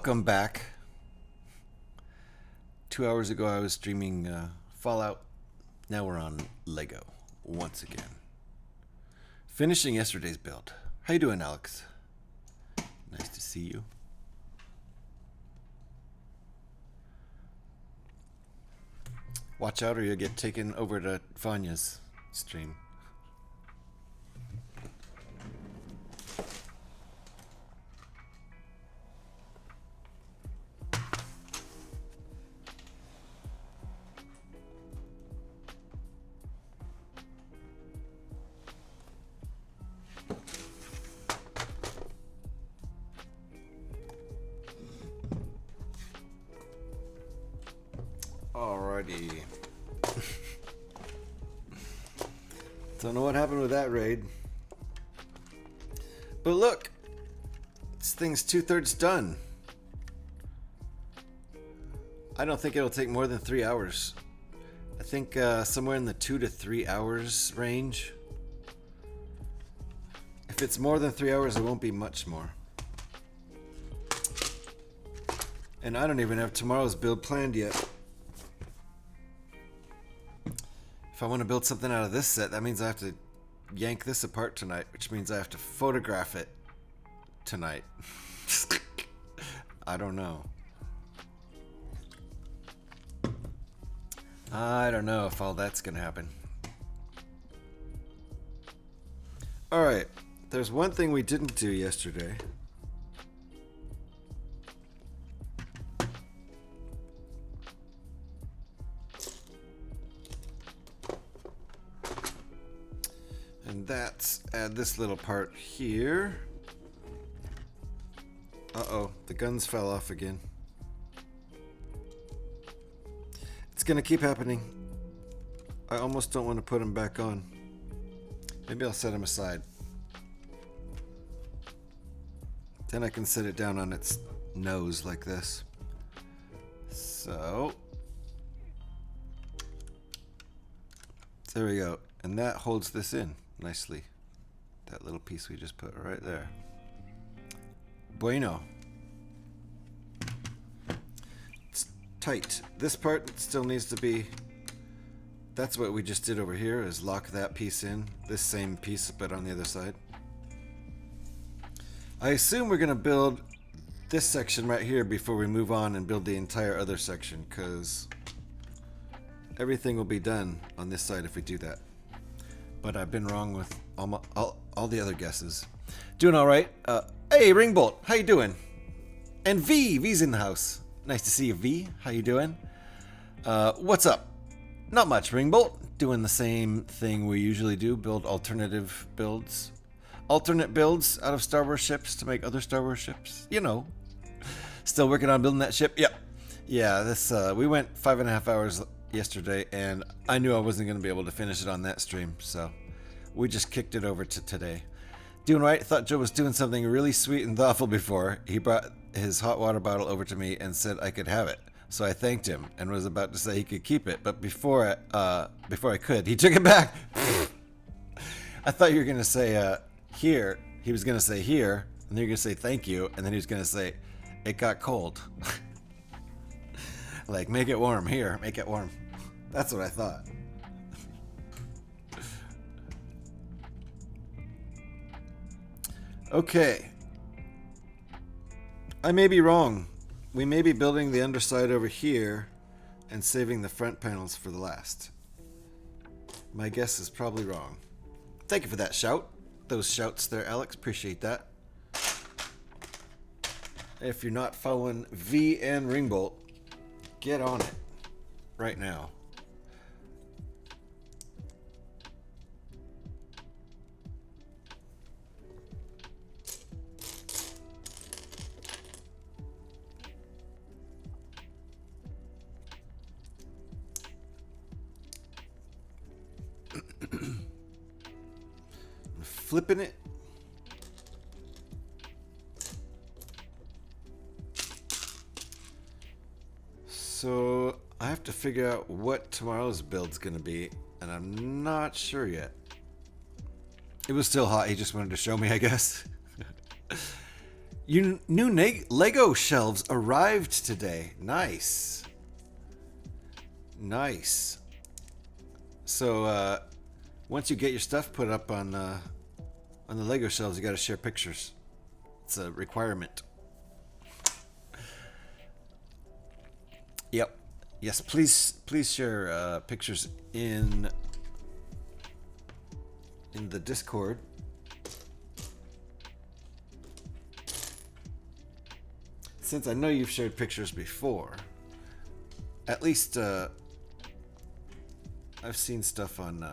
welcome back. 2 hours ago I was streaming Fallout. Now we're on Lego once again. Finishing yesterday's build. How you doing, Alex? Nice to see you. Watch out or you'll get taken over to Vanya's stream. Alrighty. Don't know what happened with that raid. But look! This thing's 2/3 done. I don't think it'll take more than 3 hours. I think somewhere in the 2 to 3 hours range. If it's more than 3 hours, it won't be much more. And I don't even have tomorrow's build planned yet. If I want to build something out of this set, that means I have to yank this apart tonight, which means I have to photograph it tonight. I don't know. I don't know if all that's going to happen. Alright, there's one thing we didn't do yesterday. And that's add this little part here. Uh-oh, the guns fell off again. It's gonna keep happening. I almost don't want to put them back on. Maybe I'll set them aside. Then I can set it down on its nose like this. So there we go. And that holds this in nicely. That little piece we just put right there. Bueno. It's tight. This part still needs to be... That's what we just did over here, is lock that piece in. This same piece, but on the other side. I assume we're going to build this section right here before we move on and build the entire other section, because everything will be done on this side if we do that. But I've been wrong with all the other guesses. Doing all right. Hey, Ringbolt, how you doing? And V's in the house. Nice to see you, V. How you doing? What's up? Not much, Ringbolt. Doing the same thing we usually do. Build alternative builds. Alternate builds out of Star Wars ships to make other Star Wars ships. You know. Still working on building that ship? Yep. Yeah, this we went 5.5 hours yesterday, and I knew I wasn't going to be able to finish it on that stream, so we just kicked it over to today. Doing right. Thought Joe was doing something really sweet and thoughtful before. He brought his hot water bottle over to me and said I could have it. So I thanked him and was about to say he could keep it, but before I could, he took it back. I thought you were going to say here. He was going to say here, and then you're going to say thank you, and then he was going to say it got cold. Like, make it warm. Here, make it warm. That's what I thought. Okay. I may be wrong. We may be building the underside over here and saving the front panels for the last. My guess is probably wrong. Thank you for that shout. Those shouts there, Alex. Appreciate that. If you're not following V and Ringbolt, get on it right now. Flipping it. So I have to figure out what tomorrow's build's gonna be, and I'm not sure yet. It was still hot. He just wanted to show me, I guess. New Lego shelves arrived today. Nice. Nice. So once you get your stuff put up on the Lego shelves, you got to share pictures. It's a requirement. Yep. Yes, please share pictures in the Discord. Since I know you've shared pictures before, at least I've seen stuff on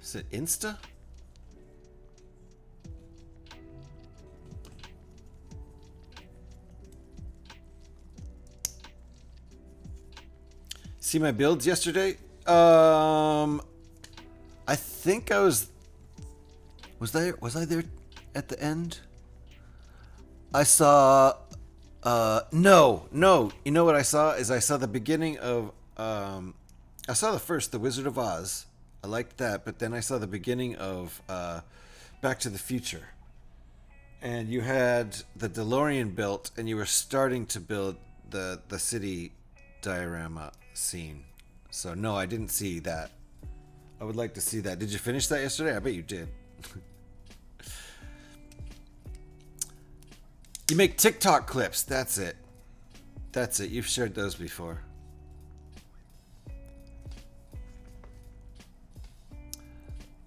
is it Insta? See my builds yesterday? I think I was I there at the end? I saw no. You know what I saw is I saw the beginning of I saw the Wizard of Oz. I liked that, but then I saw the beginning of Back to the Future. And you had the DeLorean built, and you were starting to build the city diorama scene. So no, I didn't see that. I would like to see that. Did you finish that yesterday? I bet you did. You make TikTok clips. That's it. That's it. You've shared those before.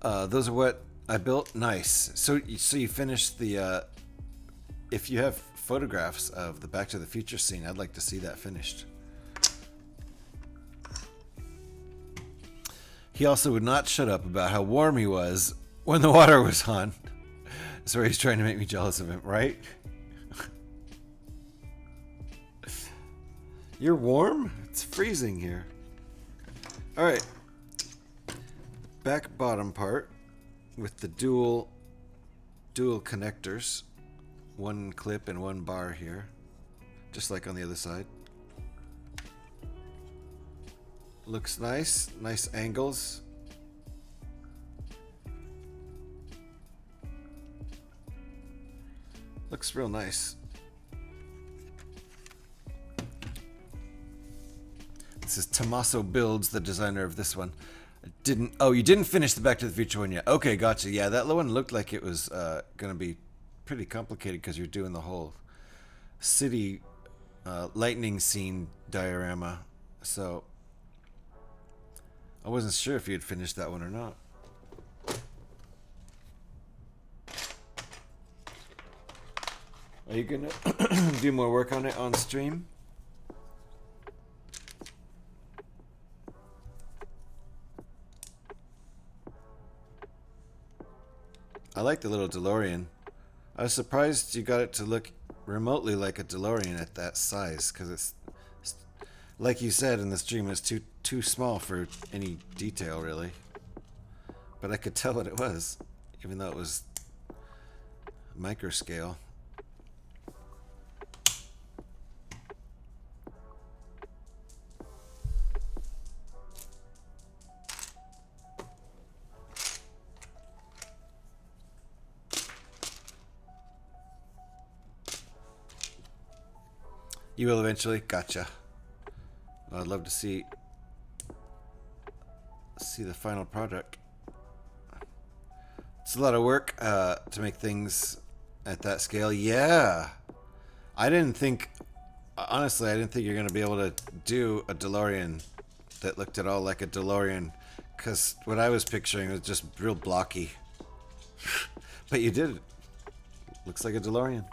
Those are what I built. Nice. So you finished the. If you have photographs of the Back to the Future scene, I'd like to see that finished. He also would not shut up about how warm he was when the water was on. So he's trying to make me jealous of him, right? You're warm? It's freezing here. All right. Back bottom part with the dual connectors. One clip and one bar here. Just like on the other side. Looks nice. Nice angles. Looks real nice. This is Tomasso Builds, the designer of this one. You didn't finish the Back to the Future one yet. Okay, gotcha. Yeah, that one looked like it was going to be pretty complicated because you're doing the whole city lightning scene diorama. So I wasn't sure if you had finished that one or not. Are you going to do more work on it on stream? I like the little DeLorean. I was surprised you got it to look remotely like a DeLorean at that size, because it's like you said in the stream, it's too small for any detail really. But I could tell what it was, even though it was micro scale. You will eventually. Gotcha. Well, I'd love to see the final product. It's a lot of work to make things at that scale. Yeah. Honestly, I didn't think you're going to be able to do a DeLorean that looked at all like a DeLorean, because what I was picturing was just real blocky. But you did it. Looks like a DeLorean.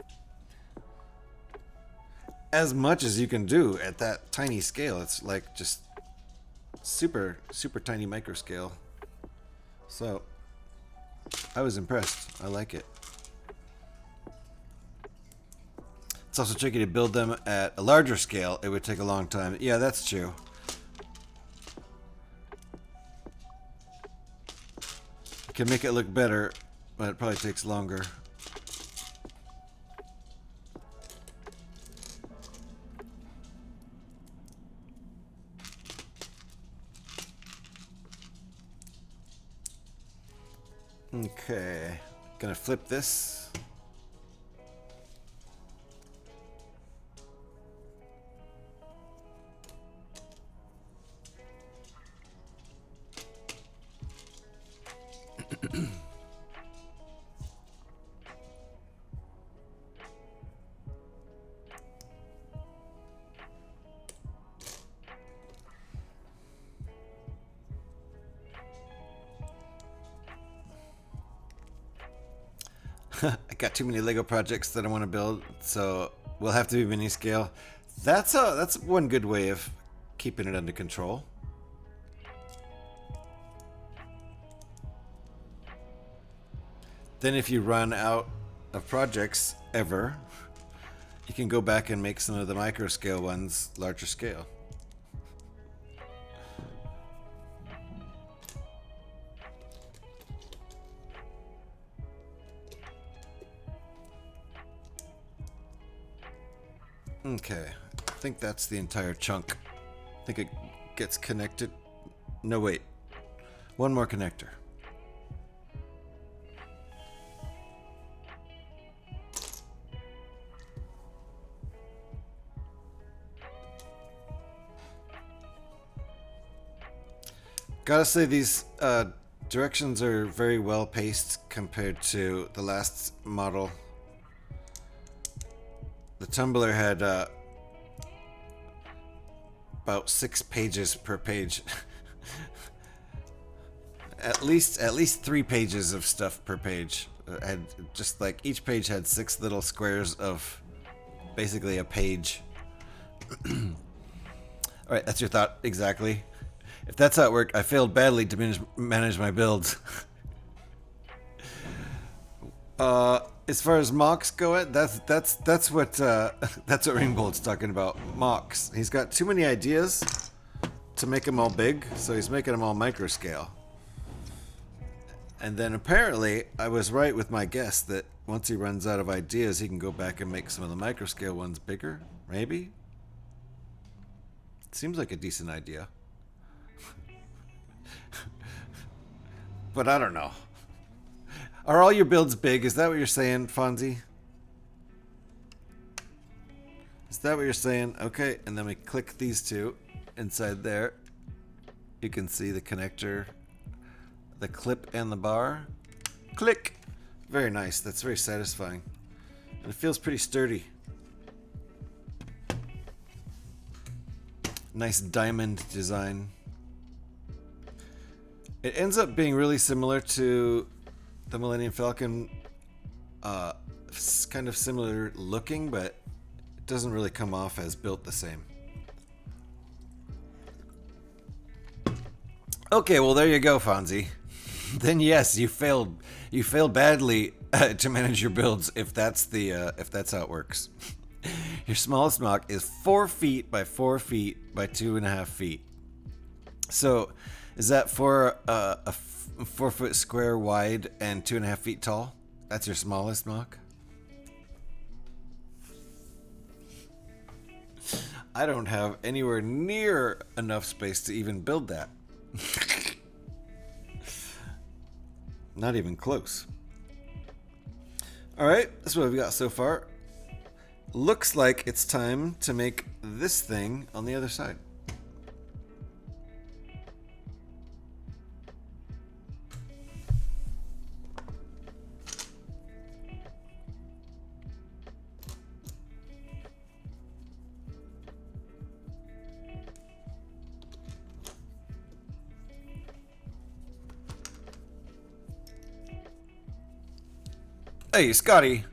As much as you can do at that tiny scale. It's like just super tiny micro scale. So I was impressed. I like it. It's also tricky to build them at a larger scale. It would take a long time. Yeah, that's true. You can make it look better, but it probably takes longer. Okay, gonna flip this. got too many Lego projects that I want to build, so we'll have to be mini scale. That's one good way of keeping it under control. Then if you run out of projects ever, you can go back and make some of the micro scale ones larger scale. Okay, I think that's the entire chunk. I think it gets connected. No, wait. One more connector. Gotta say, these directions are very well paced compared to the last model. The tumbler had about 6 pages per page. at least 3 pages of stuff per page. Had just like each page had 6 little squares of basically a page. All right, that's your thought exactly. If that's how it worked, I failed badly to manage my builds. As far as mocks go, that's what Ringbolt's talking about. Mocks. He's got too many ideas to make them all big, so he's making them all micro scale. And then apparently, I was right with my guess that once he runs out of ideas, he can go back and make some of the micro scale ones bigger. Maybe. Seems like a decent idea. But I don't know. Are all your builds big? Is that what you're saying, Fonzie? Is that what you're saying? Okay, and then we click these two inside there. You can see the connector, the clip, and the bar. Click! Very nice. That's very satisfying. And it feels pretty sturdy. Nice diamond design. It ends up being really similar to the Millennium Falcon. Kind of similar looking, but it doesn't really come off as built the same. Okay, well there you go, Fonzie. Then yes, you failed. You failed badly to manage your builds. If that's how it works. Your smallest mock is 4 feet by 4 feet by 2.5 feet. So, is that for a 4 foot square wide and 2.5 feet tall? That's your smallest mock? I don't have anywhere near enough space to even build that. Not even close. Alright, that's what we've got so far. Looks like it's time to make this thing on the other side. Hey, Scotty.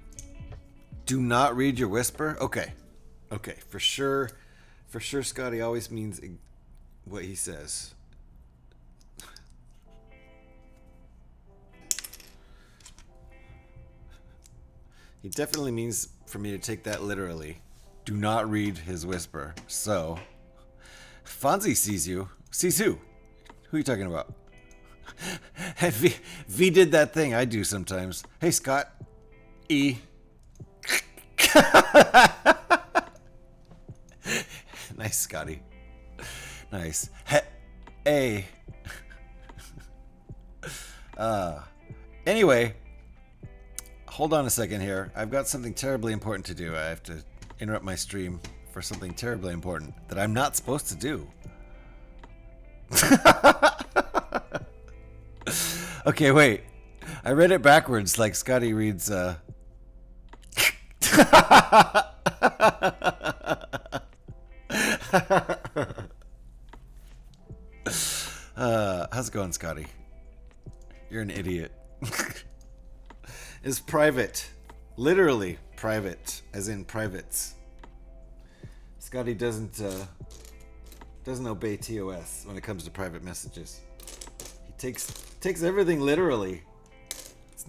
Do not read your whisper? Okay. Okay, for sure. For sure, Scotty always means what he says. He definitely means for me to take that literally. Do not read his whisper. So, Fonzie sees you. Sees who? Who are you talking about? V did that thing I do sometimes. Hey, Scott. E. Nice, Scotty. Nice. A. Anyway, hold on a second here. I've got something terribly important to do. I have to interrupt my stream for something terribly important that I'm not supposed to do. Okay, wait. I read it backwards like Scotty reads, how's it going, Scotty? You're an idiot. It's private. Literally private, as in privates. Scotty doesn't obey TOS when it comes to private messages. He takes everything literally. It's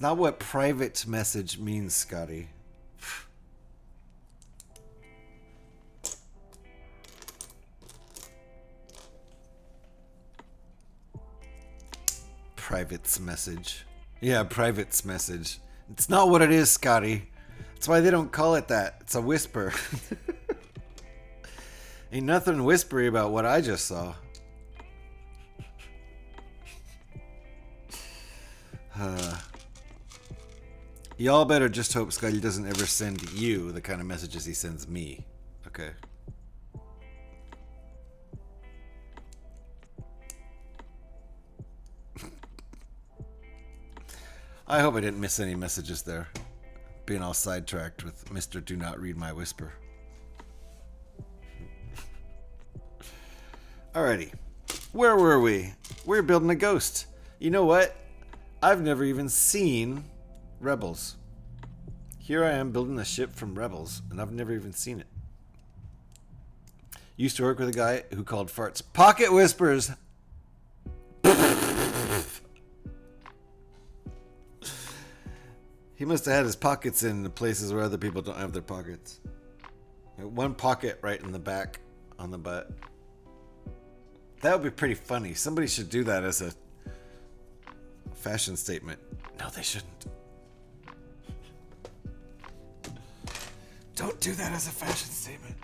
not what private message means, Scotty. Private's message. Yeah, private's message. It's not what it is, Scotty. That's why they don't call it that. It's a whisper. Ain't nothing whispery about what I just saw. Y'all better just hope Scotty doesn't ever send you the kind of messages he sends me. Okay. I hope I didn't miss any messages there. Being all sidetracked with Mr. Do Not Read My Whisper. Alrighty. Where were we? We're building a ghost. You know what? I've never even seen Rebels. Here I am building a ship from Rebels, and I've never even seen it. Used to work with a guy who called farts pocket whispers. He must have had his pockets in the places where other people don't have their pockets. One pocket right in the back on the butt. That would be pretty funny. Somebody should do that as a fashion statement. No, they shouldn't. Don't do that as a fashion statement.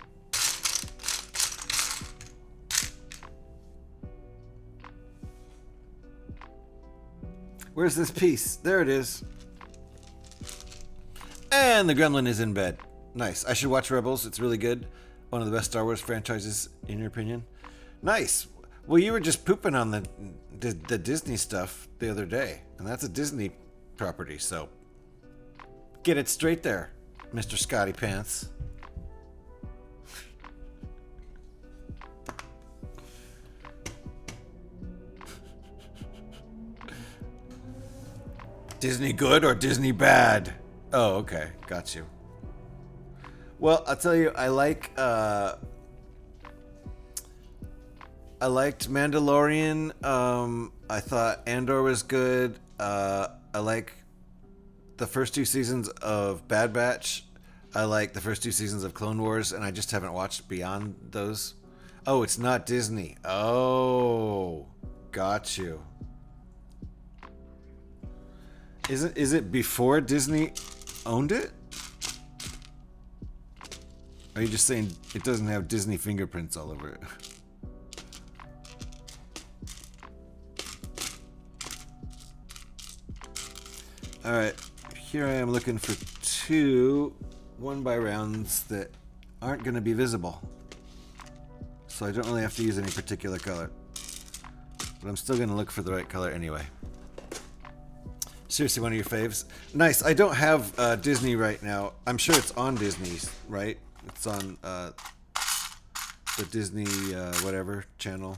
Where's this piece? There it is. And the gremlin is in bed. Nice. I should watch Rebels. It's really good. One of the best Star Wars franchises, in your opinion. Nice. Well, you were just pooping on the Disney stuff the other day. And that's a Disney property, so get it straight there, Mr. Scotty Pants. Disney good or Disney bad? Oh, okay. Got you. Well, I'll tell you, I liked Mandalorian. I thought Andor was good. I like the first 2 seasons of Bad Batch. I like the first 2 seasons of Clone Wars, and I just haven't watched beyond those. Oh, it's not Disney. Oh, got you. Is it before Disney owned it? Or are you just saying it doesn't have Disney fingerprints all over it? Alright, here I am looking for 2 1x rounds that aren't going to be visible. So I don't really have to use any particular color. But I'm still going to look for the right color anyway. Seriously, one of your faves. Nice. I don't have Disney right now. I'm sure it's on Disney's, right? It's on the Disney whatever channel.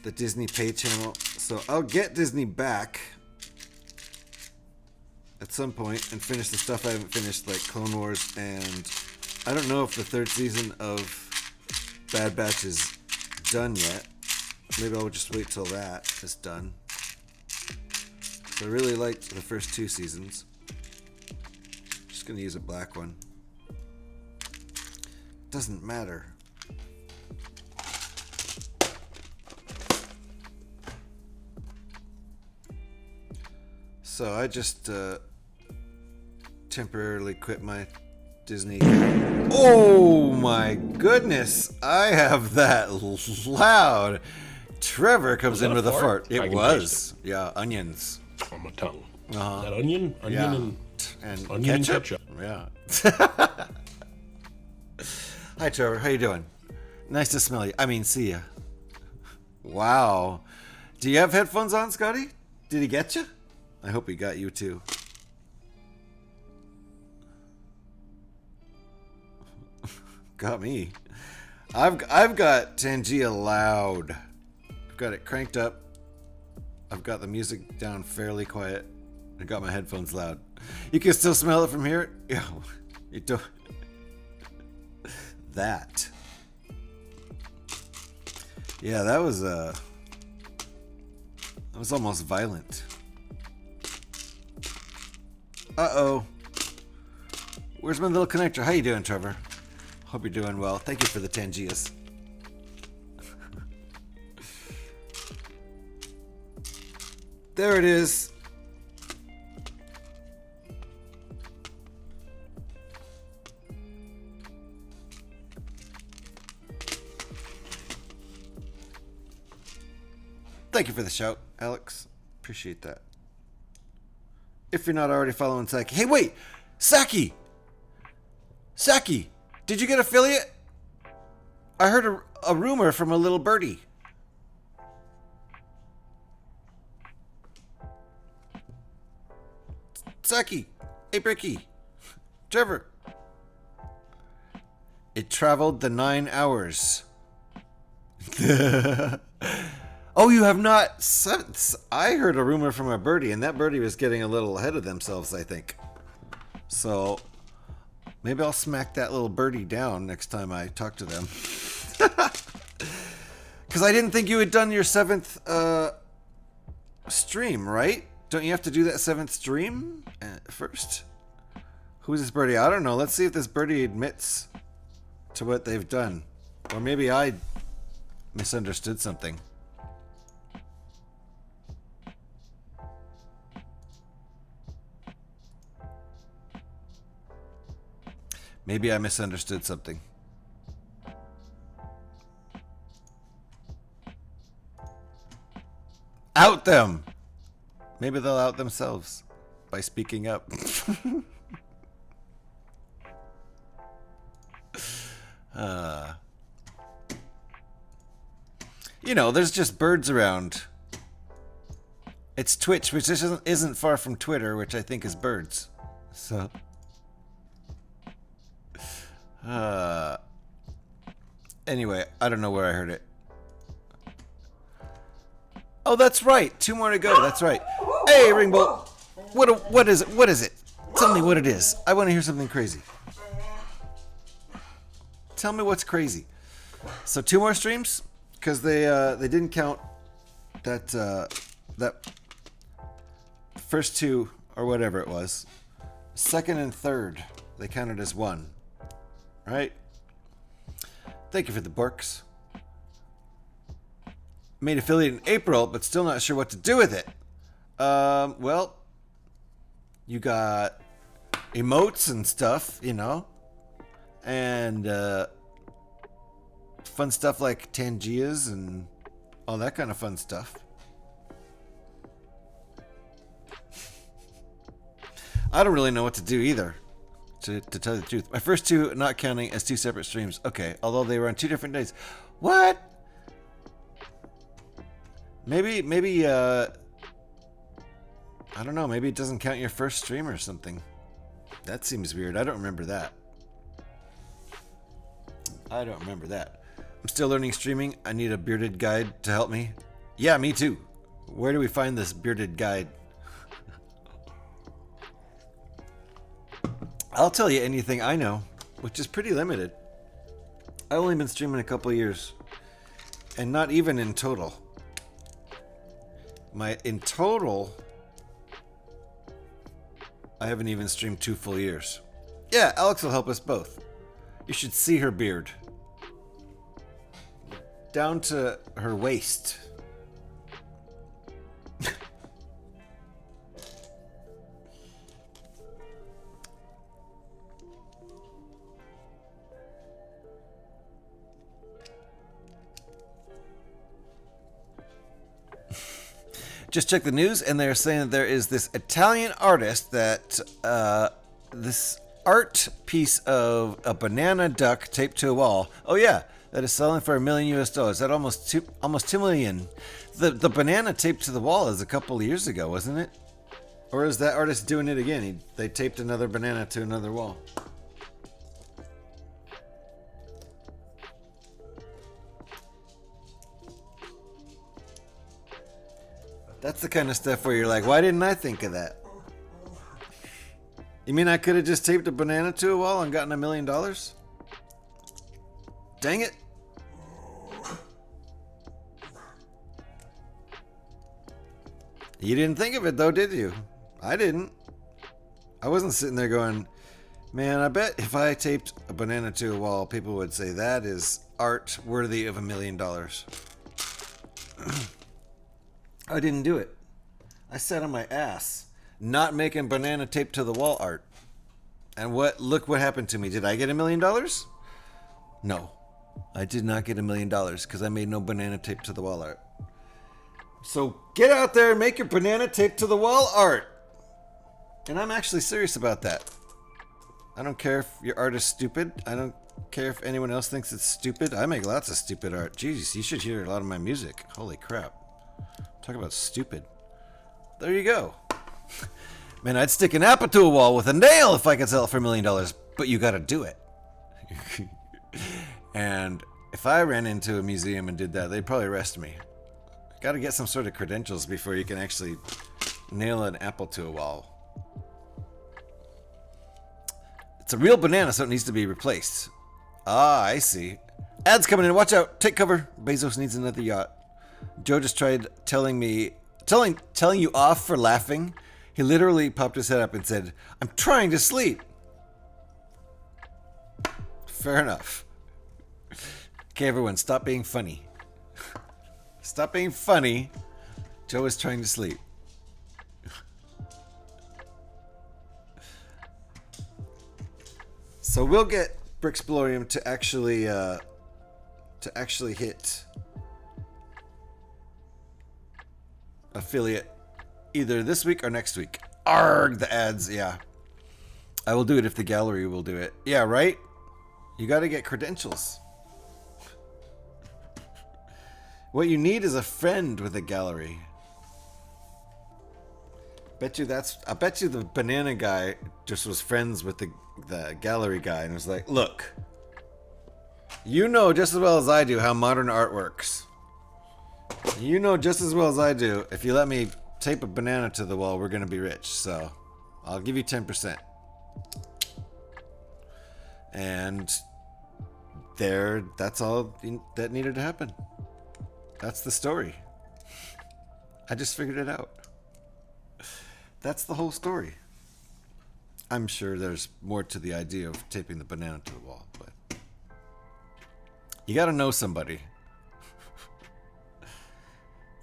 The Disney Pay channel. So I'll get Disney back at some point and finish the stuff I haven't finished, like Clone Wars, and I don't know if the 3rd season of Bad Batch is done yet. Maybe I'll just wait till that is done. So I really liked the first 2 seasons. Just gonna use a black one. Doesn't matter. So I just temporarily quit my Disney. Oh my goodness! I have that loud. Trevor comes in with a fart. It was, yeah, onions on my tongue. Uh-huh. That onion, yeah. and onion ketchup. Yeah. Hi, Trevor. How you doing? Nice to smell you. I mean, see ya. Wow. Do you have headphones on, Scotty? Did he get you? I hope he got you too. Got me. I've got Tangia loud. I've got it cranked up. I've got the music down fairly quiet. I got my headphones loud. You can still smell it from here? Yeah. You don't. That. Yeah, that was almost violent. Uh-oh. Where's my little connector? How you doing, Trevor? Hope you're doing well. Thank you for the Tangias. There it is. Thank you for the shout, Alex. Appreciate that. If you're not already following Saki. Hey, wait! Saki! Saki! Did you get affiliate? I heard a rumor from a little birdie. Saki! Hey, Bricky! Trevor! It traveled the 9 hours. Oh, you have not? I heard a rumor from a birdie, and that birdie was getting a little ahead of themselves, I think. So, maybe I'll smack that little birdie down next time I talk to them. Because I didn't think you had done your 7th stream, right? Don't you have to do that 7th stream first? Who's this birdie? I don't know. Let's see if this birdie admits to what they've done. Or maybe I misunderstood something. Maybe I misunderstood something. Out them! Maybe they'll out themselves by speaking up. You know, there's just birds around. It's Twitch, which isn't far from Twitter, which I think is birds. So... anyway, I don't know where I heard it. Oh, that's right. 2 more to go. That's right. Hey, Ringbolt. What is it? What is it? Tell me what it is. I want to hear something crazy. Tell me what's crazy. So 2 more streams, because they didn't count that that first 2 or whatever it was. 2nd and 3rd, they counted as 1. Right? Thank you for the borks. Made affiliate in April, but still not sure what to do with it. Well, you got emotes and stuff, you know, and fun stuff like Tangias and all that kind of fun stuff. I don't really know what to do either. To tell you the truth, my first 2 not counting as 2 separate streams. Okay, although they were on 2 different days. What? Maybe I don't know, maybe it doesn't count your first stream or something. That seems weird. I don't remember that. I'm still learning streaming. I need a bearded guide to help me. Yeah, me too. Where do we find this bearded guide? I'll tell you anything I know, which is pretty limited. I've only been streaming a couple of years, and not even in total. In total, I haven't even streamed 2 full years. Yeah, Alex will help us both. You should see her beard. Down to her waist. Just check the news, and they're saying that there is this Italian artist that this art piece of a banana duck taped to a wall. Oh yeah, that is selling for $1 million US. That almost $2 million. The banana taped to the wall is a couple of years ago, wasn't it? Or is that artist doing it again? They taped another banana to another wall. That's the kind of stuff where you're like, why didn't I think of that? You mean I could have just taped a banana to a wall and gotten $1 million? Dang it. You didn't think of it though, did you? I didn't. I wasn't sitting there going, man, I bet if I taped a banana to a wall, people would say that is art worthy of $1 million. I didn't do it. I sat on my ass, not making banana tape to the wall art. And look what happened to me. Did I get $1 million? No, I did not get $1 million because I made no banana tape to the wall art. So get out there and make your banana tape to the wall art. And I'm actually serious about that. I don't care if your art is stupid. I don't care if anyone else thinks it's stupid. I make lots of stupid art. Jesus, you should hear a lot of my music. Holy crap. Talk about stupid. There you go. Man, I'd stick an apple to a wall with a nail if I could sell it for $1 million. But you gotta do it. And if I ran into a museum and did that, they'd probably arrest me. Gotta get some sort of credentials before you can actually nail an apple to a wall. It's a real banana, so it needs to be replaced. Ah, I see. Ads coming in. Watch out. Take cover. Bezos needs another yacht. Joe just tried telling you off for laughing. He literally popped his head up and said, "I'm trying to sleep." Fair enough. Okay, everyone, stop being funny. Stop being funny. Joe is trying to sleep. So we'll get Brixplorium to actually hit affiliate either this week or next week. Arg, the ads, yeah. I will do it if the gallery will do it. Yeah, right? You got to get credentials. What you need is a friend with a gallery. I bet you the banana guy just was friends with the gallery guy and was like, look, you know just as well as I do how modern art works. You know just as well as I do, if you let me tape a banana to the wall, we're going to be rich. So I'll give you 10%. And that's all that needed to happen. That's the story. I just figured it out. That's the whole story. I'm sure there's more to the idea of taping the banana to the wall, but you gotta know somebody.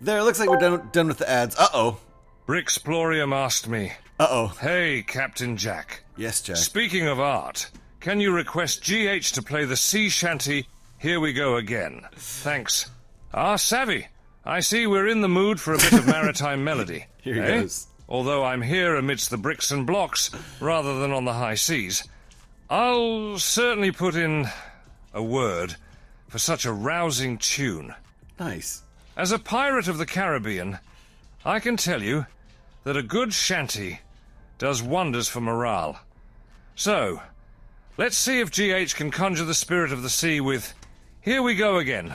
There, it looks like we're done with the ads. Uh-oh. Brixplorium asked me. Uh-oh. Hey, Captain Jack. Yes, Jack. Speaking of art, can you request GH to play the sea shanty, Here We Go Again? Thanks. Ah, savvy. I see we're in the mood for a bit of maritime melody. Here he goes. Although I'm here amidst the bricks and blocks, rather than on the high seas, I'll certainly put in a word for such a rousing tune. Nice. As a pirate of the Caribbean, I can tell you that a good shanty does wonders for morale. So, let's see if GH can conjure the spirit of the sea with Here We Go Again.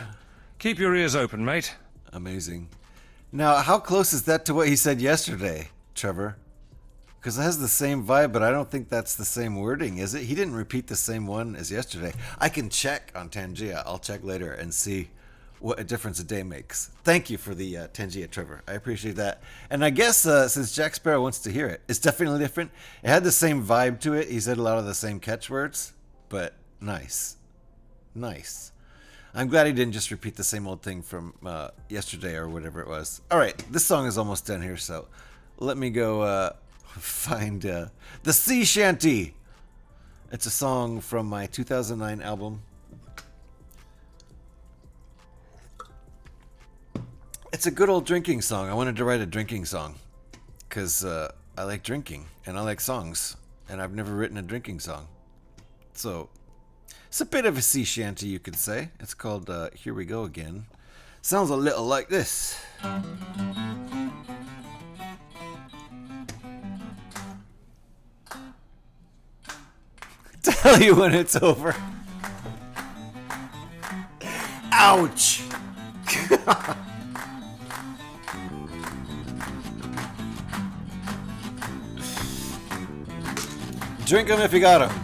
Keep your ears open, mate. Amazing. Now, how close is that to what he said yesterday, Trevor? Because it has the same vibe, but I don't think that's the same wording, is it? He didn't repeat the same one as yesterday. I can check on Tangia. I'll check later and see what a difference a day makes. Thank you for the Tangia, Trevor. I appreciate that. And I guess since Jack Sparrow wants to hear it, it's definitely different. It had the same vibe to it. He said a lot of the same catchwords, but nice. Nice. I'm glad he didn't just repeat the same old thing from yesterday or whatever it was. All right, this song is almost done here, so let me go find The Sea Shanty. It's a song from my 2009 album. It's a good old drinking song. I wanted to write a drinking song because I like drinking and I like songs, and I've never written a drinking song. So it's a bit of a sea shanty, you could say. It's called Here We Go Again. Sounds a little like this. Tell you when it's over. Ouch! Drink them if you got them.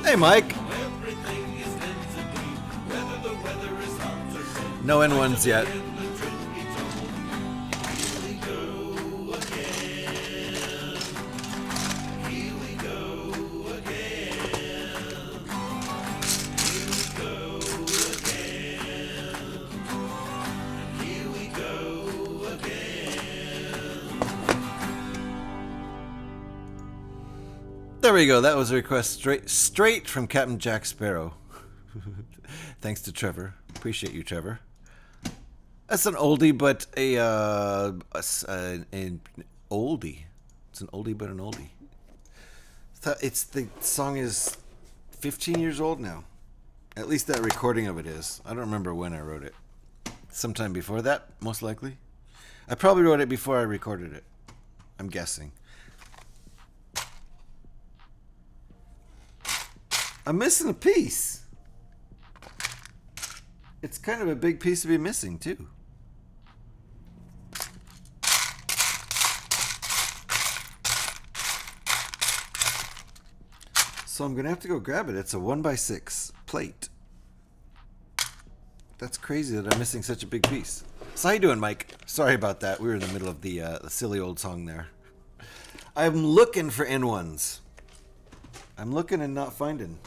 Hey, Mike. No N1s yet. There we go. That was a request straight from Captain Jack Sparrow. Thanks to Trevor. Appreciate you, Trevor. That's an oldie, but an oldie. It's an oldie, but an oldie. It's the song is 15 years old now. At least that recording of it is. I don't remember when I wrote it. Sometime before that, most likely. I probably wrote it before I recorded it. I'm guessing. I'm missing a piece. It's kind of a big piece to be missing, too. So I'm going to have to go grab it. It's a 1x6 plate. That's crazy that I'm missing such a big piece. So how you doing, Mike? Sorry about that. We were in the middle of the silly old song there. I'm looking for N1s. I'm looking and not finding.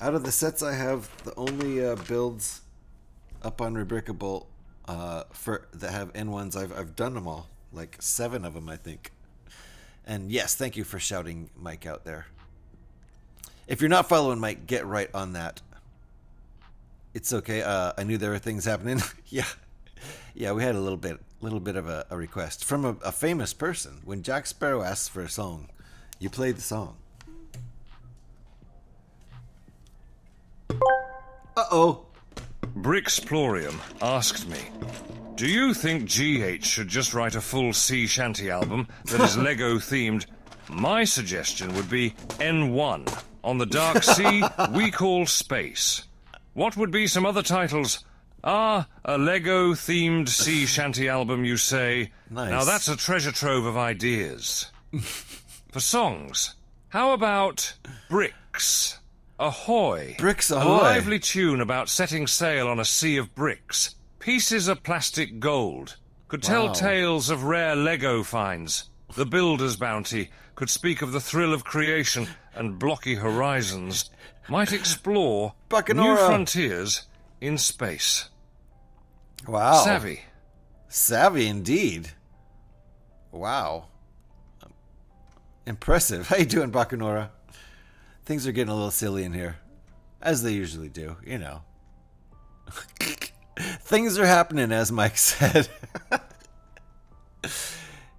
Out of the sets I have, the only builds up on Rebrickable for that have N1s, I've done them all. Like 7 of them, I think. And yes, thank you for shouting Mike out there. If you're not following Mike, get right on that. It's okay. I knew there were things happening. Yeah, we had a little bit of a request from a famous person. When Jack Sparrow asks for a song, you play the song. Uh-oh. Brixplorium asked me, do you think GH should just write a full sea shanty album that is Lego themed? My suggestion would be N1. On the dark sea, we call space. What would be some other titles? A Lego themed sea shanty album, you say? Nice. Now that's a treasure trove of ideas. For songs, how about Bricks? Ahoy! Bricks A ahoy! lively tune about setting sail on a sea of bricks. Pieces of plastic gold. Could tell Wow. tales of rare Lego finds. The builder's bounty could speak of the thrill of creation, and blocky horizons might explore new Bacchanora. frontiers in space. Wow. Savvy. Savvy indeed. Wow. Impressive. How you doing, Bacchanora? Things are getting a little silly in here. As they usually do, you know. Things are happening, as Mike said.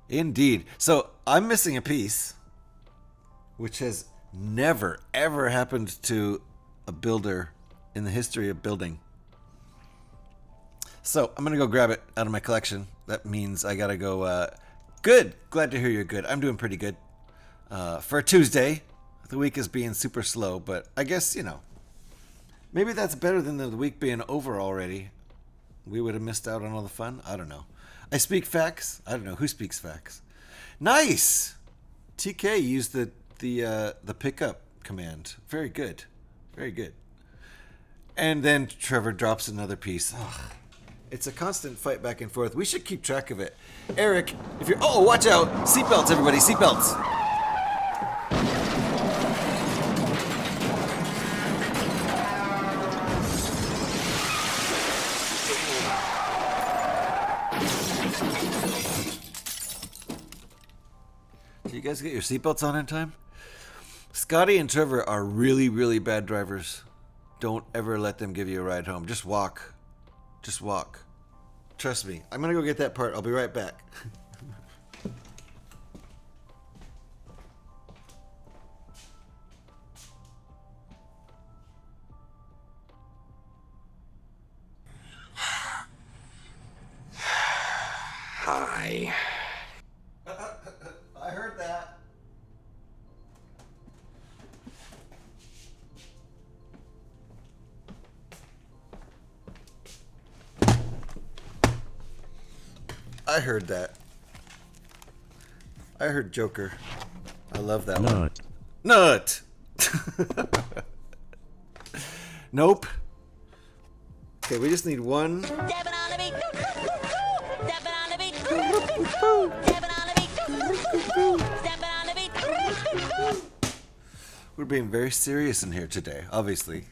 Indeed. So, I'm missing a piece, which has never, ever happened to a builder in the history of building. So, I'm going to go grab it out of my collection. That means I got to go... Good. Glad to hear you're good. I'm doing pretty good. For a Tuesday, the week is being super slow, but I guess, you know, maybe that's better than the week being over already. We would have missed out on all the fun. I don't know. I speak facts. I don't know who speaks facts. Nice. TK used the pickup command. Very good. Very good. And then Trevor drops another piece. Ugh. It's a constant fight back and forth. We should keep track of it. Eric, if you're... Oh, watch out! Seatbelts, everybody, seatbelts! Did you guys get your seatbelts on in time? Scotty and Trevor are really, really bad drivers. Don't ever let them give you a ride home. Just walk. Just walk. Trust me. I'm gonna go get that part. I'll be right back. Hi. I heard that. I heard that. I heard Joker. I love that one. Nut. Nope. Okay, we just need one. We're being very serious in here today, obviously.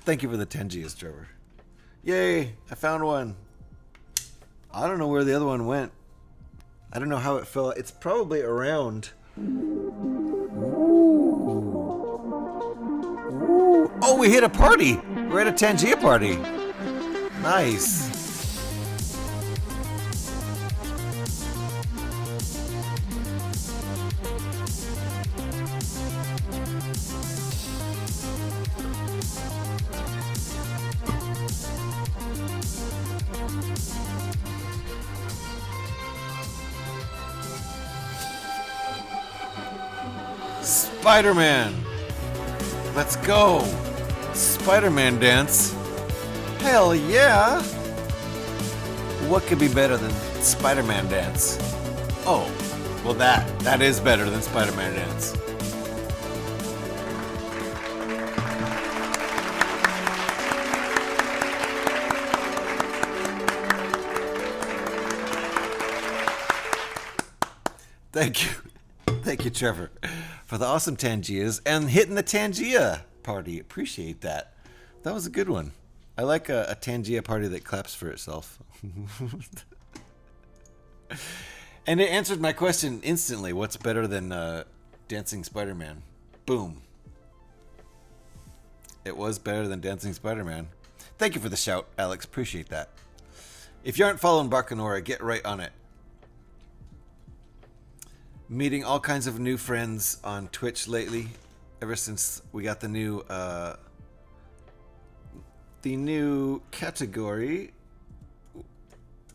Thank you for the 10 Gs, Trevor. Yay, I found one. I don't know where the other one went. I don't know how it fell. It's probably around. Ooh. Oh, we hit a party. We're at a Tangia party. Nice. Spider-Man! Let's go! Spider-Man dance. Hell yeah! What could be better than Spider-Man dance? Oh, well that is better than Spider-Man dance. Thank you. Thank you, Trevor, for the awesome Tangias and hitting the Tangia party. Appreciate that. That was a good one. I like a Tangia party that claps for itself. And it answered my question instantly. What's better than Dancing Spider-Man? Boom. It was better than Dancing Spider-Man. Thank you for the shout, Alex. Appreciate that. If you aren't following Barkanora, get right on it. Meeting all kinds of new friends on Twitch lately, ever since we got the new category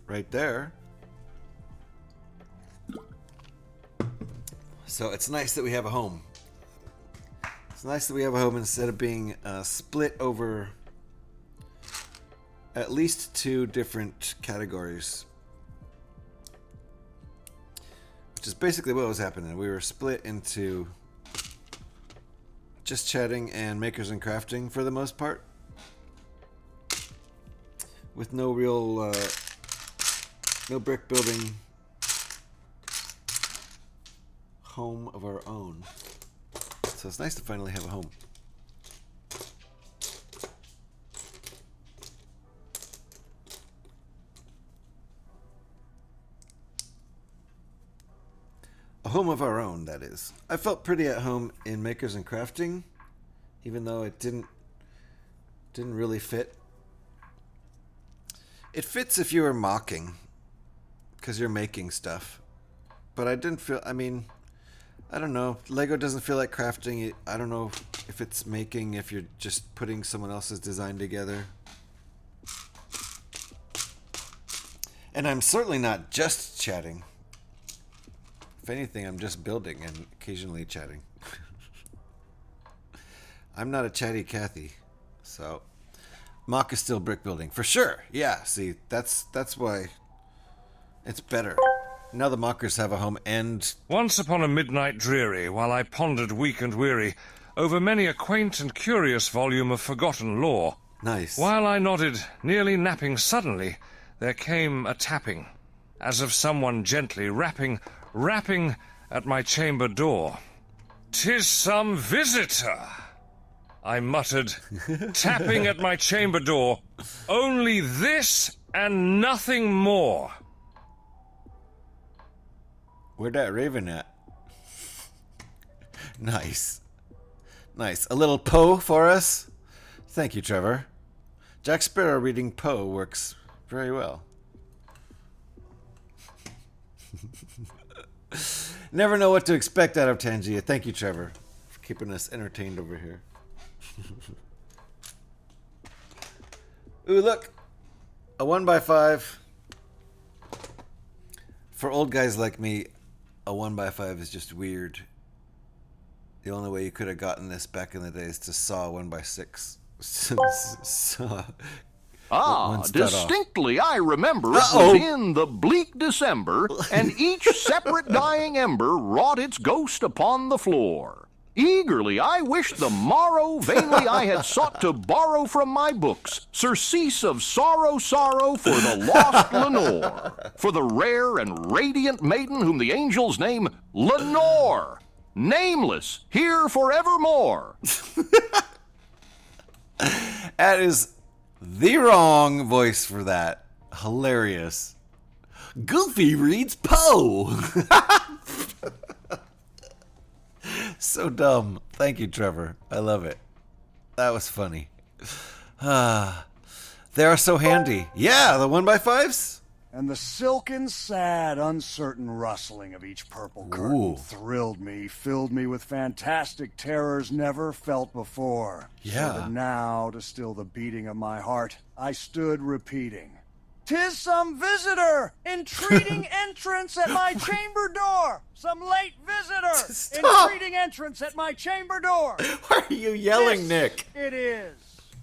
right there. So it's nice that we have a home. It's nice that we have a home instead of being split over at least 2 different categories. Which is basically what was happening. We were split into just chatting and makers and crafting for the most part, with no real no brick building home of our own. So it's nice to finally have a home. A home of our own, that is. I felt pretty at home in makers and crafting, even though it didn't really fit. It fits if you were mocking, because you're making stuff. But I didn't feel, I mean, I don't know. Lego doesn't feel like crafting. I don't know if it's making, if you're just putting someone else's design together. And I'm certainly not just chatting. If anything, I'm just building and occasionally chatting. I'm not a chatty Cathy, so mock is still brick building for sure. Yeah, see, that's why it's better. Now the mockers have a home and... Once upon a midnight dreary, while I pondered weak and weary over many a quaint and curious volume of forgotten lore. Nice. While I nodded, nearly napping suddenly, there came a tapping, as of someone gently rapping at my chamber door. "'Tis some visitor," I muttered, tapping at my chamber door. "Only this and nothing more." Where'd that raven at? Nice. Nice. A little Poe for us? Thank you, Trevor. Jack Sparrow reading Poe works very well. Never know what to expect out of Tangia. Thank you, Trevor, for keeping us entertained over here. Ooh, look. A 1x5. For old guys like me, a 1x5 is just weird. The only way you could have gotten this back in the day is to saw 1x6. Distinctly I remember it was in the bleak December, and each separate dying ember wrought its ghost upon the floor. Eagerly I wished the morrow, vainly I had sought to borrow from my books surcease of sorrow, sorrow for the lost Lenore, for the rare and radiant maiden whom the angels name Lenore, nameless, here forevermore. That is the wrong voice for that. Hilarious. Goofy reads Poe. So dumb. Thank you, Trevor. I love it. That was funny. They are so handy. Yeah, the 1x5s? And the silken, sad, uncertain rustling of each purple curtain Ooh. thrilled me, filled me with fantastic terrors never felt before. Yeah. So that now, to still the beating of my heart, I stood repeating, "'Tis some visitor, entreating entrance at my chamber door! Some late visitor, Stop. entreating entrance at my chamber door! Why are you yelling, This Nick? it is,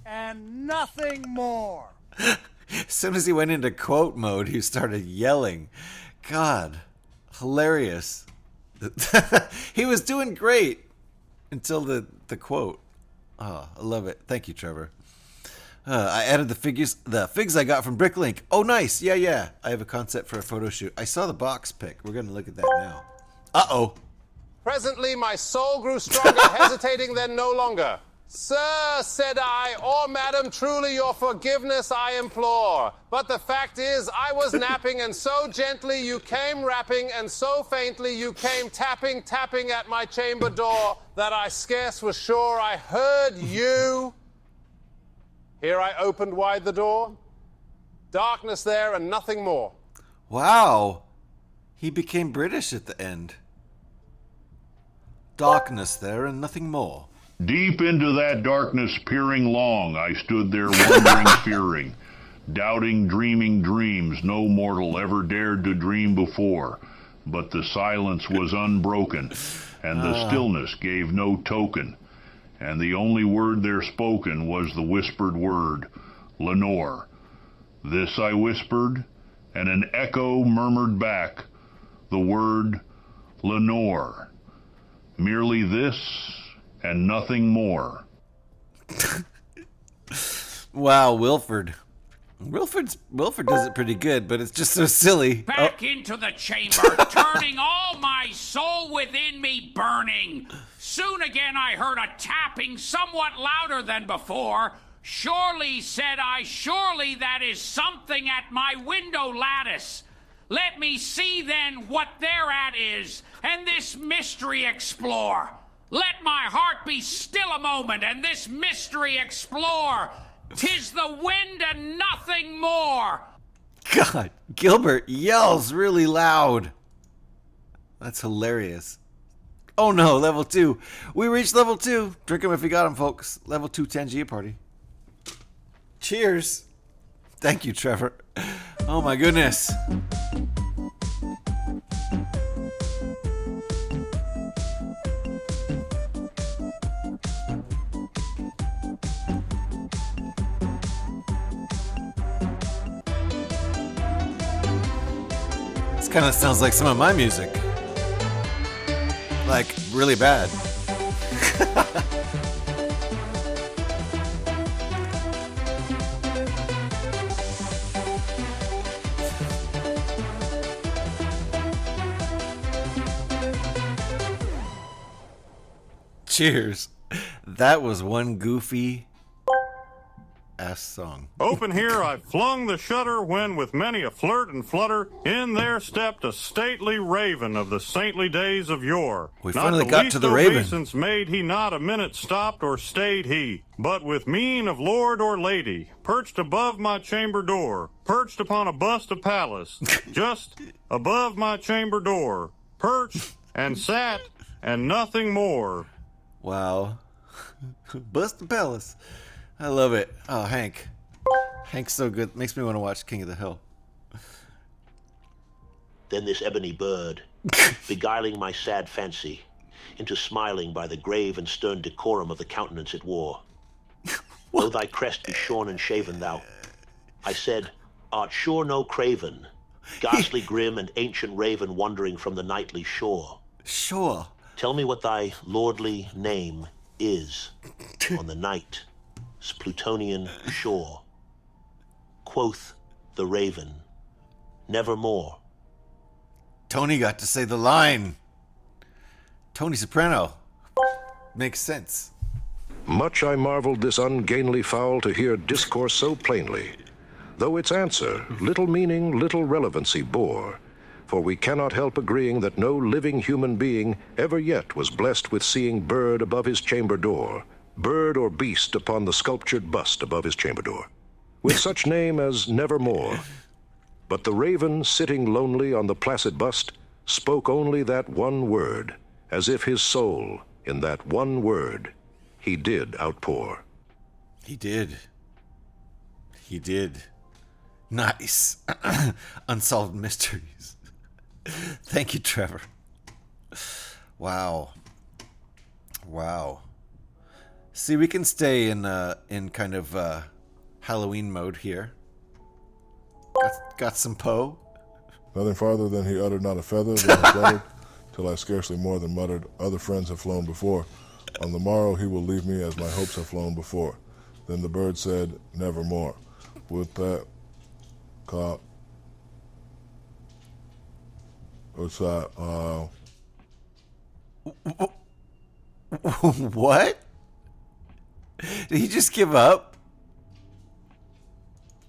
and nothing more." As soon as he went into quote mode, he started yelling. God, hilarious. He was doing great until the quote. Oh, I love it. Thank you, Trevor. I added the figs I got from Bricklink. Oh, nice. Yeah. I have a concept for a photo shoot. I saw the box pic. We're going to look at that now. Uh-oh. Presently my soul grew stronger, hesitating then no longer. "Sir," said I, "or madam, truly your forgiveness I implore. But the fact is, I was napping, and so gently you came rapping, and so faintly you came tapping at my chamber door, that I scarce was sure I heard you." Here I opened wide the door. Darkness there and nothing more. Wow. He became British at the end. Darkness there and nothing more. Deep into that darkness peering long, I stood there wondering, fearing, doubting, dreaming dreams no mortal ever dared to dream before. But the silence was unbroken, and the stillness gave no token, and the only word there spoken was the whispered word, Lenore. This I whispered, and an echo murmured back the word, Lenore. Merely this and nothing more. Wow, Wilford. Wilford does it pretty good, but it's just so silly. Back into the chamber, turning all my soul within me burning. Soon again I heard a tapping somewhat louder than before. "Surely," said I, "surely that is something at my window lattice. Let me see then what thereat is, and this mystery explore. Let my heart be still a moment, and this mystery explore. 'Tis the wind and nothing more." God, Gilbert yells really loud. That's hilarious. Oh no, level 2. We reached level 2. Drink them if you got them, folks. Level 2 Tangia party. Cheers. Thank you, Trevor. Oh my goodness. This kind of sounds like some of my music. Like, really bad. Cheers. That was one goofy ass song. Open here I flung the shutter when with many a flirt and flutter in there stepped a stately raven of the saintly days of yore. We Not finally the got least to the raven. obeisance made he not a minute stopped or stayed he, but with mien of lord or lady, perched above my chamber door, perched upon a bust of Pallas, just above my chamber door, perched and sat and nothing more. Wow. Bust the Palace. I love it. Oh, Hank. Hank's so good. Makes me want to watch King of the Hill. Then this ebony bird, beguiling my sad fancy into smiling by the grave and stern decorum of the countenance it wore. Though thy crest be shorn and shaven, thou, I said, art sure no craven, ghastly grim and ancient raven wandering from the nightly shore. Sure. Tell me what thy lordly name is on the night's Plutonian shore. Quoth the raven, nevermore. Tony got to say the line. Tony Soprano. Makes sense. Much I marveled this ungainly fowl to hear discourse so plainly, though its answer little meaning, little relevancy bore. For we cannot help agreeing that no living human being ever yet was blessed with seeing bird above his chamber door, bird or beast upon the sculptured bust above his chamber door, with such name as Nevermore. But the raven, sitting lonely on the placid bust, spoke only that one word, as if his soul, in that one word, he did outpour. He did. He did. Nice. Unsolved mysteries. Thank you, Trevor. Wow. Wow. See, we can stay in kind of Halloween mode here. Got some Poe. Nothing farther than he uttered not a feather than he fluttered, till I scarcely more than muttered, other friends have flown before. On the morrow he will leave me as my hopes have flown before. Then the bird said, nevermore. With that, caught. What's that? What? Did he just give up?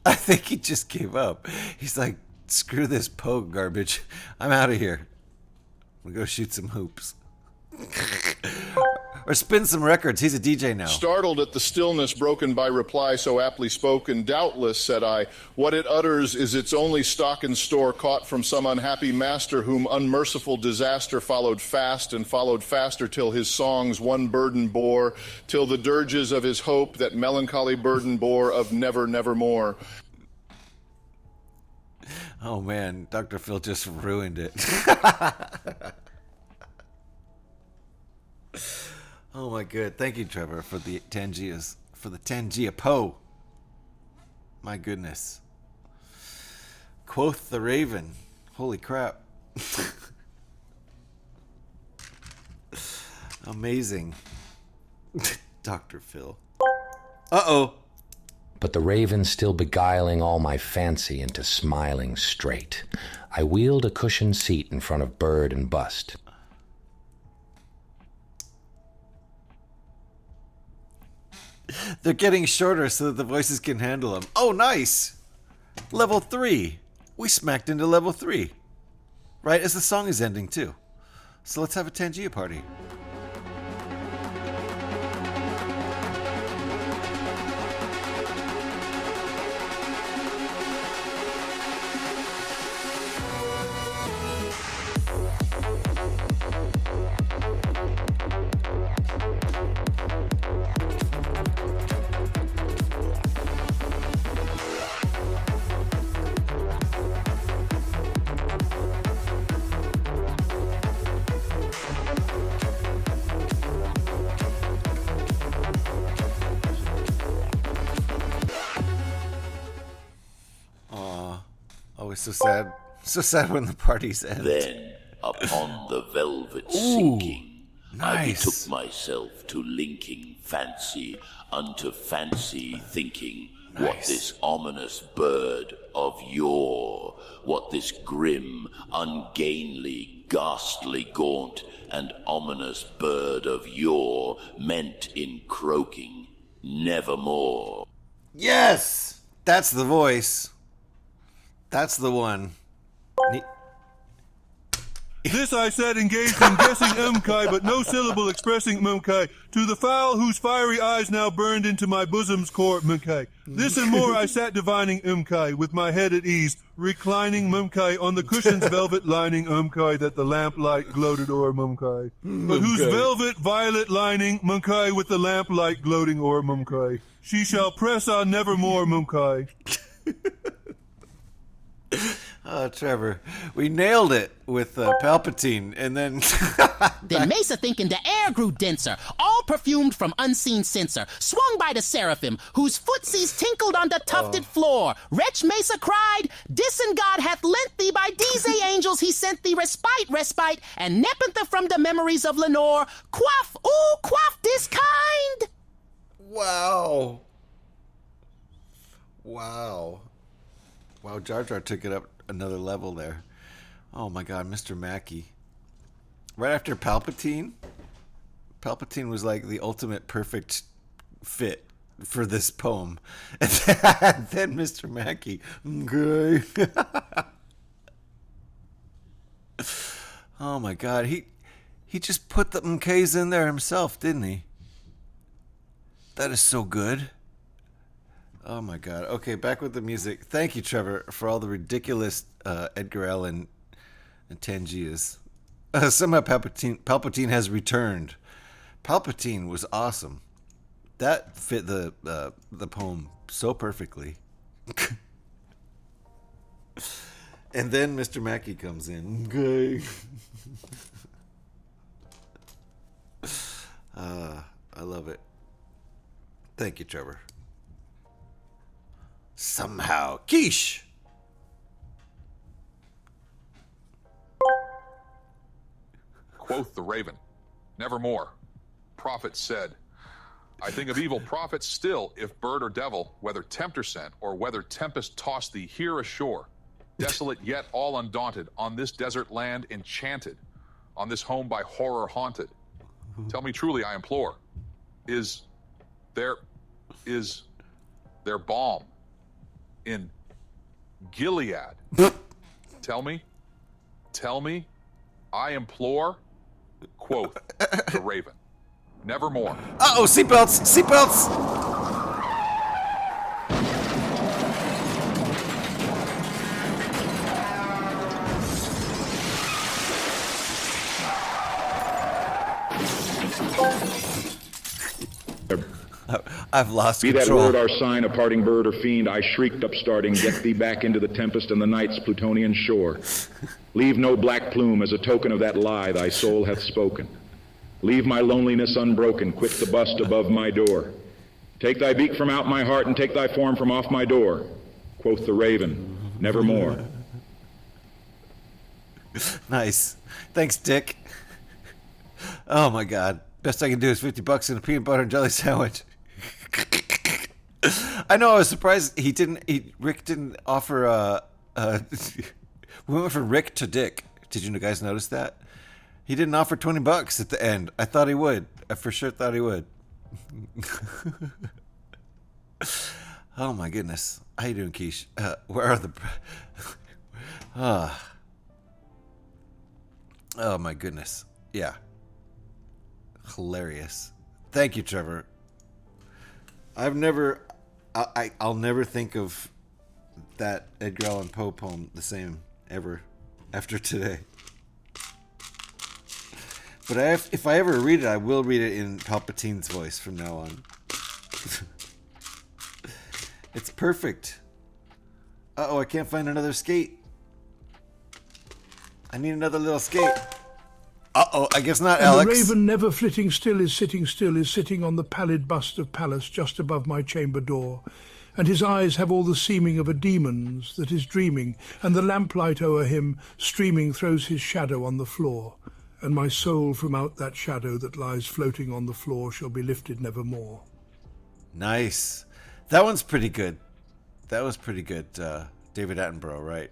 I think he just gave up. He's like, screw this Poe garbage. I'm out of here. I'm gonna go shoot some hoops. Or spin some records. He's a DJ now. Startled at the stillness broken by reply so aptly spoken, doubtless, said I, what it utters is its only stock in store caught from some unhappy master whom unmerciful disaster followed fast and followed faster till his songs one burden bore, till the dirges of his hope that melancholy burden bore of never, nevermore. Oh man, Dr. Phil just ruined it. Oh my good. Thank you, Trevor, for the Tangias, for the Tangia Poe. My goodness. Quoth the Raven. Holy crap. Amazing. Dr. Phil. Uh-oh. But the raven still beguiling all my fancy into smiling straight, I wheeled a cushioned seat in front of bird and bust. They're getting shorter so that the voices can handle them. Oh, nice! Level 3. We smacked into level 3. Right as the song is ending, too. So let's have a Tangia party. Always so sad. So sad when the parties end. Then, upon the velvet sinking, nice. I betook myself to linking fancy unto fancy thinking, What this ominous bird of yore, what this grim, ungainly, ghastly, gaunt, and ominous bird of yore meant in croaking, nevermore. Yes! That's the voice. That's the one. This I said, engaged in guessing Umkai, but no syllable expressing Mumkai, to the fowl whose fiery eyes now burned into my bosom's core, Mumkai. This and more I sat divining Umkai, with my head at ease, reclining Mumkai on the cushion's velvet lining Umkai that the lamplight gloated o'er Mumkai. But whose velvet violet lining Mumkai with the lamplight gloating o'er Mumkai. She shall press on nevermore, Mumkai. Oh, Trevor, we nailed it with Palpatine, and then... Then Mesa thinking the air grew denser, all perfumed from unseen censer, swung by the seraphim, whose footsies tinkled on the tufted floor. Wretch Mesa cried, Dissen God hath lent thee by these angels he sent thee respite, and nepenthe from the memories of Lenore. Quaff, ooh, quaff this kind! Wow. Wow, Jar Jar took it up another level there. Oh my God, Mr. Mackey. Right after Palpatine was like the ultimate perfect fit for this poem. And then Mr. Mackey. Okay. Oh my God, he just put the MKs in there himself, didn't he? That is so good. Oh my God. Okay, back with the music. Thank you, Trevor, for all the ridiculous Edgar Allan and Tangias. Somehow Palpatine has returned. Palpatine was awesome. That fit the poem so perfectly. And then Mr. Mackey comes in. Okay. I love it. Thank you, Trevor. Somehow. Quiche! Quoth the raven, nevermore. Prophet said, I think of evil prophets still, if bird or devil, whether tempter sent or whether tempest tossed thee here ashore, desolate yet all undaunted, on this desert land enchanted, on this home by horror haunted. Tell me truly, I implore, is there balm in Gilead? Tell me, I implore, quoth the raven, nevermore. Uh-oh, seatbelts! I've lost Be control. that word our sign, a parting bird or fiend, I shrieked upstarting, get thee back into the tempest and the night's Plutonian shore. Leave no black plume as a token of that lie thy soul hath spoken. Leave my loneliness unbroken, quit the bust above my door. Take thy beak from out my heart and take thy form from off my door. Quoth the raven, nevermore. Nice. Thanks, Dick. Oh my God. Best I can do is $50 and a peanut butter and jelly sandwich. I know, I was surprised Rick didn't offer we went from Rick to Dick. Did you guys notice that? He didn't offer $20 at the end. I thought he would. I for sure thought he would. Oh my goodness. How you doing, Quiche? Where are the... Oh my goodness. Yeah. Hilarious. Thank you, Trevor. I'll never think of that Edgar Allan Poe poem the same ever after today. But if I ever read it, I will read it in Palpatine's voice from now on. It's perfect. Uh-oh, I can't find another skate. I need another little skate. Uh-oh, I guess not, and Alex. The raven never flitting still is sitting on the pallid bust of Pallas just above my chamber door, and his eyes have all the seeming of a demon's that is dreaming, and the lamplight o'er him streaming throws his shadow on the floor, and my soul from out that shadow that lies floating on the floor shall be lifted nevermore. Nice. That one's pretty good. That was pretty good. David Attenborough, right?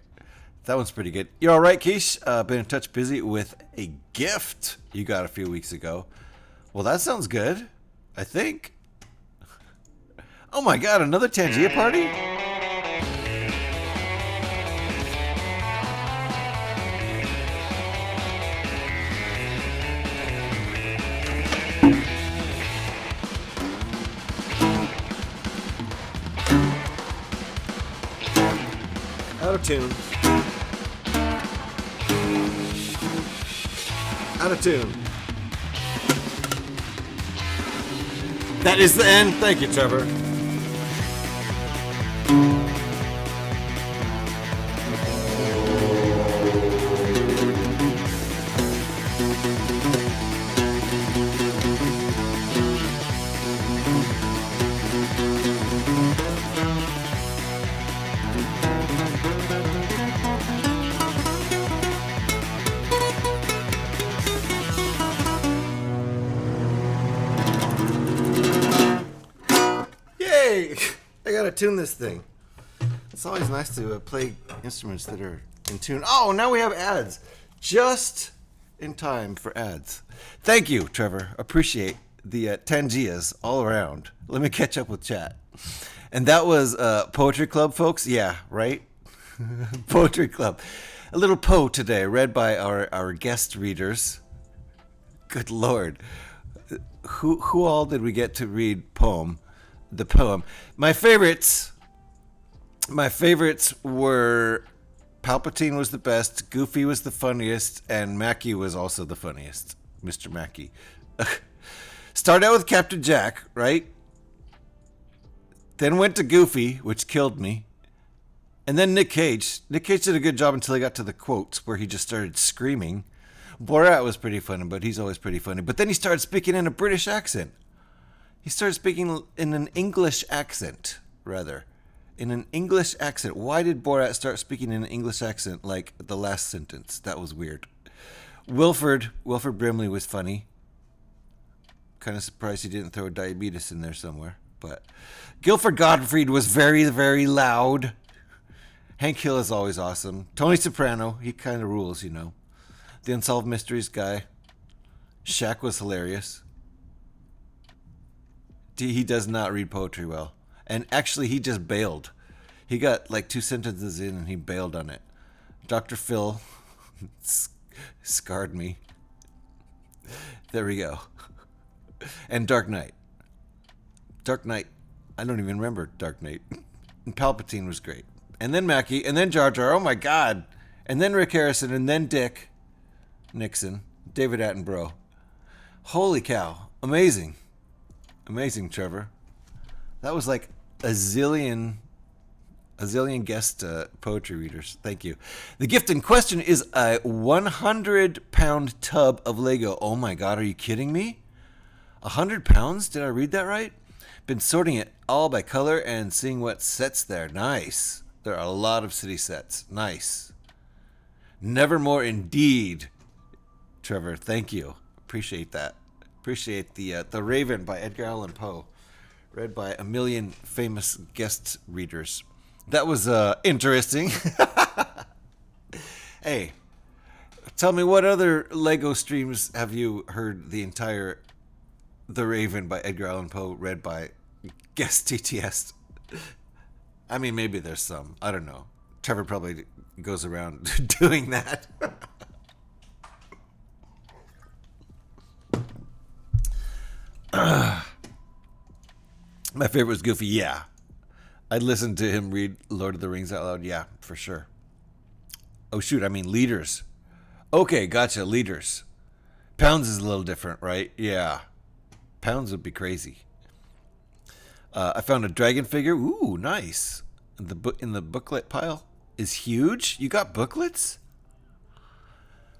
That one's pretty good. You're all right, Keish? Been in touch busy with a gift you got a few weeks ago. Well, that sounds good. I think. Oh my god, another Tangia party? Out of tune. Out of tune. That is the end. Thank you, Trevor. I gotta tune this thing. It's always nice to play instruments that are in tune. Oh, now we have ads. Just in time for ads. Thank you, Trevor. Appreciate the Tangias all around. Let me catch up with chat. And that was Poetry Club, folks. Yeah, right? Poetry Club. A little Poe today, read by our guest readers. Good Lord. Who all did we get to read the poem? My favorites were Palpatine was the best, Goofy was the funniest, and Mackie was also the funniest. Mr. Mackie. Start out with Captain Jack, right? Then went to Goofy, which killed me. And then Nick Cage. Nick Cage did a good job until he got to the quotes where he just started screaming. Borat was pretty funny, but he's always pretty funny. But then he started speaking in a British accent. He started speaking in an English accent, rather. In an English accent. Why did Borat start speaking in an English accent like the last sentence? That was weird. Wilford Brimley was funny. Kind of surprised he didn't throw diabetes in there somewhere. But Guilford Gottfried was very, very loud. Hank Hill is always awesome. Tony Soprano, he kind of rules, you know. The Unsolved Mysteries guy. Shaq was hilarious. He does not read poetry well. And actually, he just bailed. He got like 2 sentences in and he bailed on it. Dr. Phil scarred me. There we go. And Dark Knight. Dark Knight. I don't even remember Dark Knight. And Palpatine was great. And then Mackie. And then Jar Jar. Oh my God. And then Rick Harrison. And then Dick Nixon. David Attenborough. Holy cow. Amazing. Amazing, Trevor. That was like a zillion guest poetry readers. Thank you. The gift in question is a 100-pound tub of Lego. Oh my God, are you kidding me? 100 pounds? Did I read that right? Been sorting it all by color and seeing what sets there. Nice. There are a lot of city sets. Nice. Nevermore indeed. Trevor, thank you. Appreciate that. Appreciate the Raven by Edgar Allan Poe, read by a million famous guest readers. That was interesting. Hey, tell me, what other Lego streams have you heard the entire The Raven by Edgar Allan Poe read by guest TTS? I mean, maybe there's some. I don't know. Trevor probably goes around doing that. My favorite was Goofy. Yeah, I'd listen to him read Lord of the Rings out loud. Yeah, for sure. Oh shoot, I mean Leaders. Okay, gotcha. Leaders. Pounds is a little different, right? Yeah, Pounds would be crazy. I found a dragon figure. Ooh, nice. In the booklet pile is huge. You got booklets?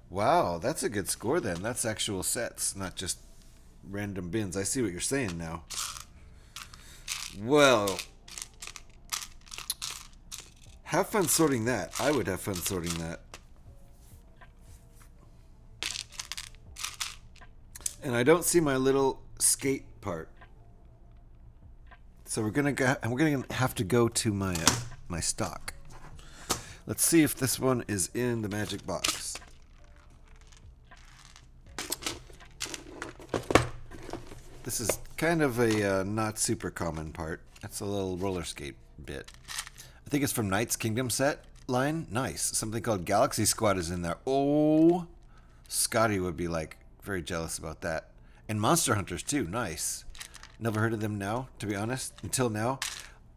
Wow, that's a good score then. That's actual sets, not just random bins. I see what you're saying now. Well, have fun sorting that. I would have fun sorting that. And I don't see my little skate part. So we're gonna have to go to my stock. Let's see if this one is in the magic box. This is kind of a not super common part. That's a little roller skate bit. I think it's from Knight's Kingdom set line. Nice. Something called Galaxy Squad is in there. Oh, Scotty would be like very jealous about that. And Monster Hunters too. Nice. Never heard of them now, to be honest, until now.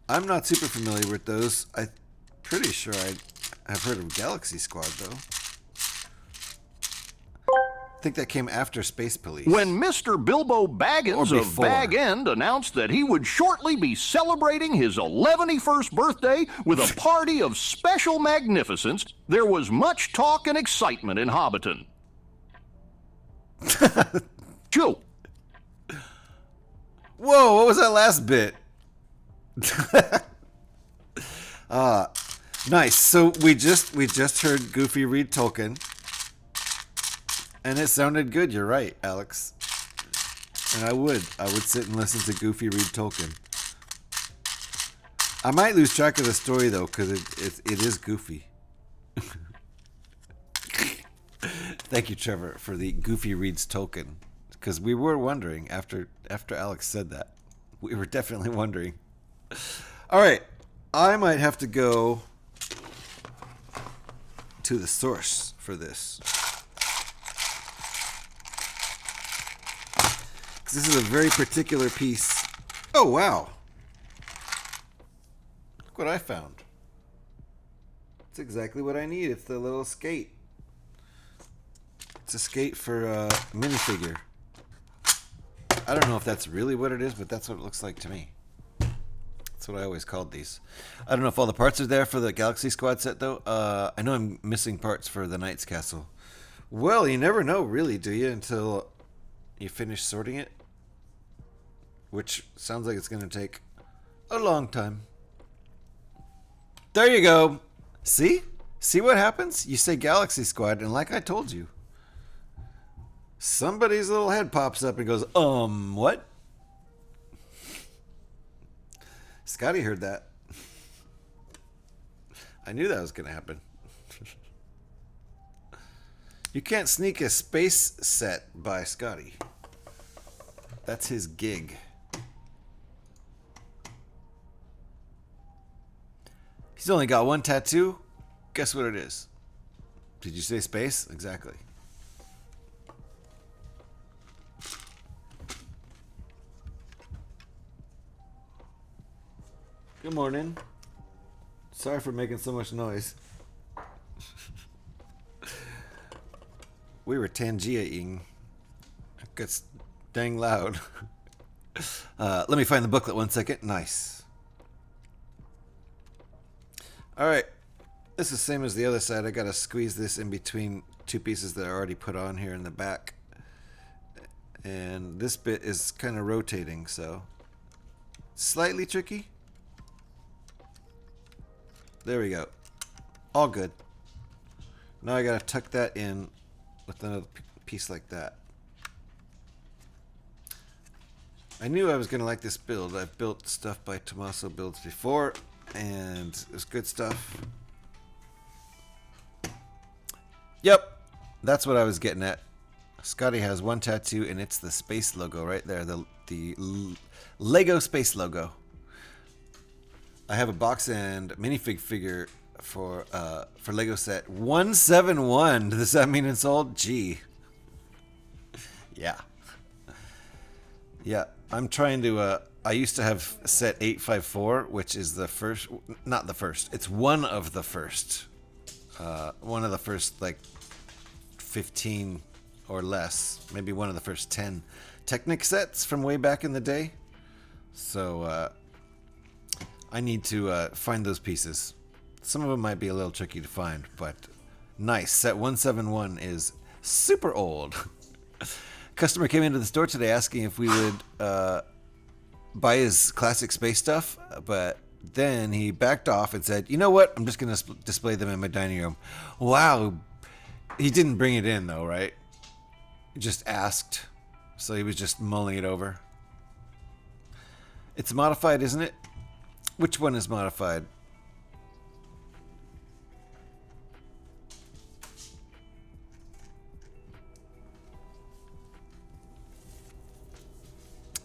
I'm not super familiar with those. I'm pretty sure I've heard of Galaxy Squad, though. I think that came after Space Police. When Mr. Bilbo Baggins of before. Bag End announced that he would shortly be celebrating his 11th birthday with a party of special magnificence, there was much talk and excitement in Hobbiton. Chew. Whoa, what was that last bit? Nice. So we just heard Goofy read Tolkien. And it sounded good, you're right, Alex. And I would sit and listen to Goofy read Tolkien. I might lose track of the story though, because it is goofy. Thank you, Trevor, for the Goofy reads Tolkien. Because we were wondering after Alex said that. We were definitely wondering. Alright. I might have to go to the source for this. This is a very particular piece. Oh, wow. Look what I found. It's exactly what I need. It's the little skate. It's a skate for a minifigure. I don't know if that's really what it is, but that's what it looks like to me. That's what I always called these. I don't know if all the parts are there for the Galaxy Squad set, though. I know I'm missing parts for the Knight's Castle. Well, you never know, really, do you, until you finish sorting it? Which sounds like it's going to take a long time. There you go. See? See what happens? You say Galaxy Squad, and like I told you, somebody's little head pops up and goes, what? Scotty heard that. I knew that was going to happen. You can't sneak a space set by Scotty. That's his gig. He's only got one tattoo. Guess what it is? Did you say space? Exactly. Good morning. Sorry for making so much noise. We were Tangia-ing. It gets dang loud. Let me find the booklet one second. Nice. Alright. This is the same as the other side. I gotta squeeze this in between two pieces that are already put on here in the back. And this bit is kind of rotating, so slightly tricky. There we go. All good. Now I gotta tuck that in with another piece like that. I knew I was gonna like this build. I've built stuff by Tomasso builds before, and it's good stuff. Yep, that's what I was getting at. Scotty has one tattoo, and it's the space logo right there, the Lego space logo. I have a box and minifig figure for Lego set 171. Does that mean it's old? Gee. Yeah. Yeah, I'm trying to I used to have set 854, which is the first, not the first. It's one of the first like 15 or less, maybe one of the first 10 Technic sets from way back in the day. So I need to find those pieces. Some of them might be a little tricky to find, but nice. Set 171 is super old. Customer came into the store today asking if we would buy his classic space stuff, but then he backed off and said, you know what, I'm just going to display them in my dining room. Wow. He didn't bring it in though, right? He just asked. So he was just mulling it over. It's modified, isn't it? Which one is modified?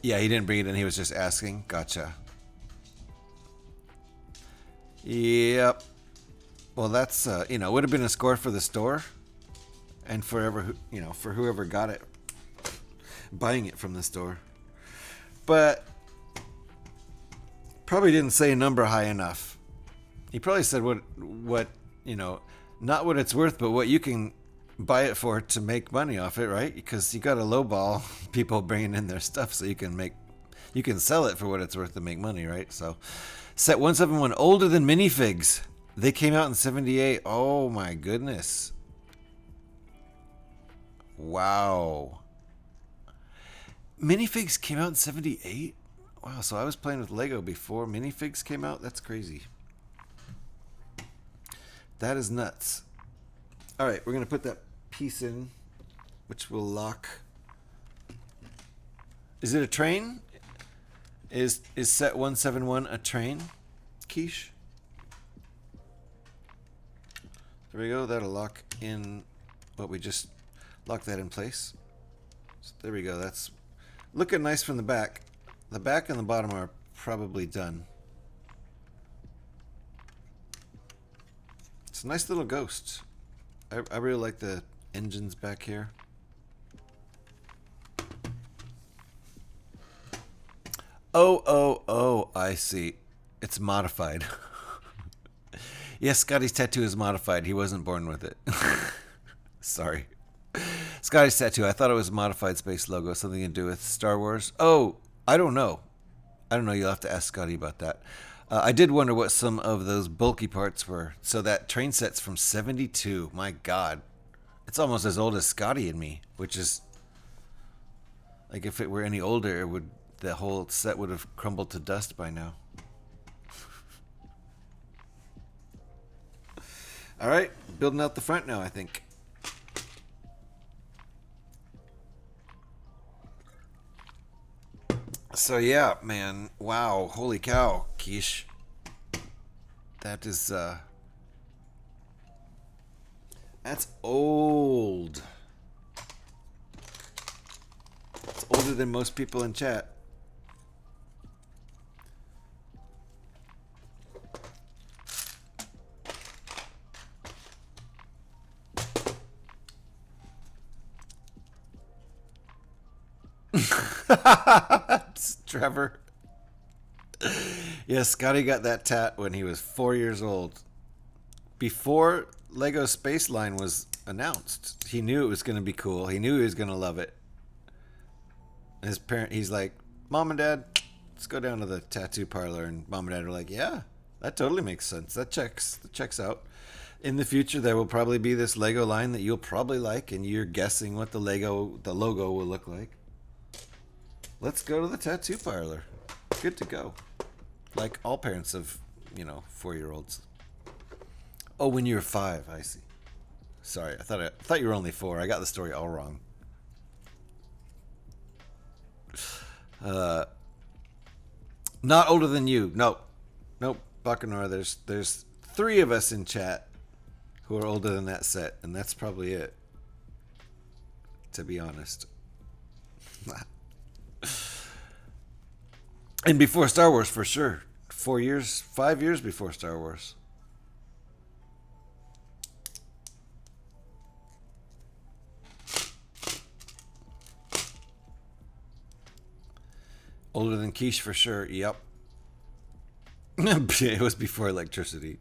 Yeah, he didn't bring it in. He was just asking. Gotcha. Yep. Well, that's, you know, would have been a score for the store. And forever, you know, for whoever got it. Buying it from the store. But probably didn't say a number high enough. He probably said what, you know, not what it's worth, but what you can buy it for to make money off it, right? Because you got to lowball people bringing in their stuff so you can sell it for what it's worth to make money, right? So set 171, older than minifigs. They came out in 78. Oh my goodness. Wow. Minifigs came out in 78? Wow, so I was playing with Lego before minifigs came out? That's crazy. That is nuts. All right, we're going to put that piece in, which will lock. Is it a train? Is set 171 a train? Quiche? There we go. That'll lock in what we just locked that in place. So there we go. That's looking nice from the back. The back and the bottom are probably done. It's a nice little ghost. I really like the engines back here. Oh, I see. It's modified. Yes, Scotty's tattoo is modified. He wasn't born with it. Sorry. Scotty's tattoo. I thought it was a modified space logo. Something to do with Star Wars. Oh, I don't know. You'll have to ask Scotty about that. I did wonder what some of those bulky parts were. So that train set's from 72. My God. It's almost as old as Scotty and me, which is like if it were any older, the whole set would have crumbled to dust by now. All right, building out the front now, I think. So yeah, man, wow, holy cow, Quiche. That is, that's old. It's older than most people in chat. Trevor. Yes, Scotty got that tat when he was 4 years old. Before Lego Space Line was announced. He knew it was going to be cool. He knew he was going to love it. He's like, Mom and Dad, let's go down to the tattoo parlor. And Mom and Dad were like, yeah, that totally makes sense. That checks out. In the future, there will probably be this Lego line that you'll probably like, and you're guessing what the logo will look like. Let's go to the tattoo parlor. Good to go. Like all parents of, 4-year-olds. Oh, when you were 5, I see. Sorry, I thought you were only 4. I got the story all wrong. Not older than you. Nope, Bacanora. There's 3 of us in chat who are older than that set, and that's probably it. To be honest. And before Star Wars, for sure. 5 years before Star Wars. Older than Quiche, for sure. Yep. It was before electricity.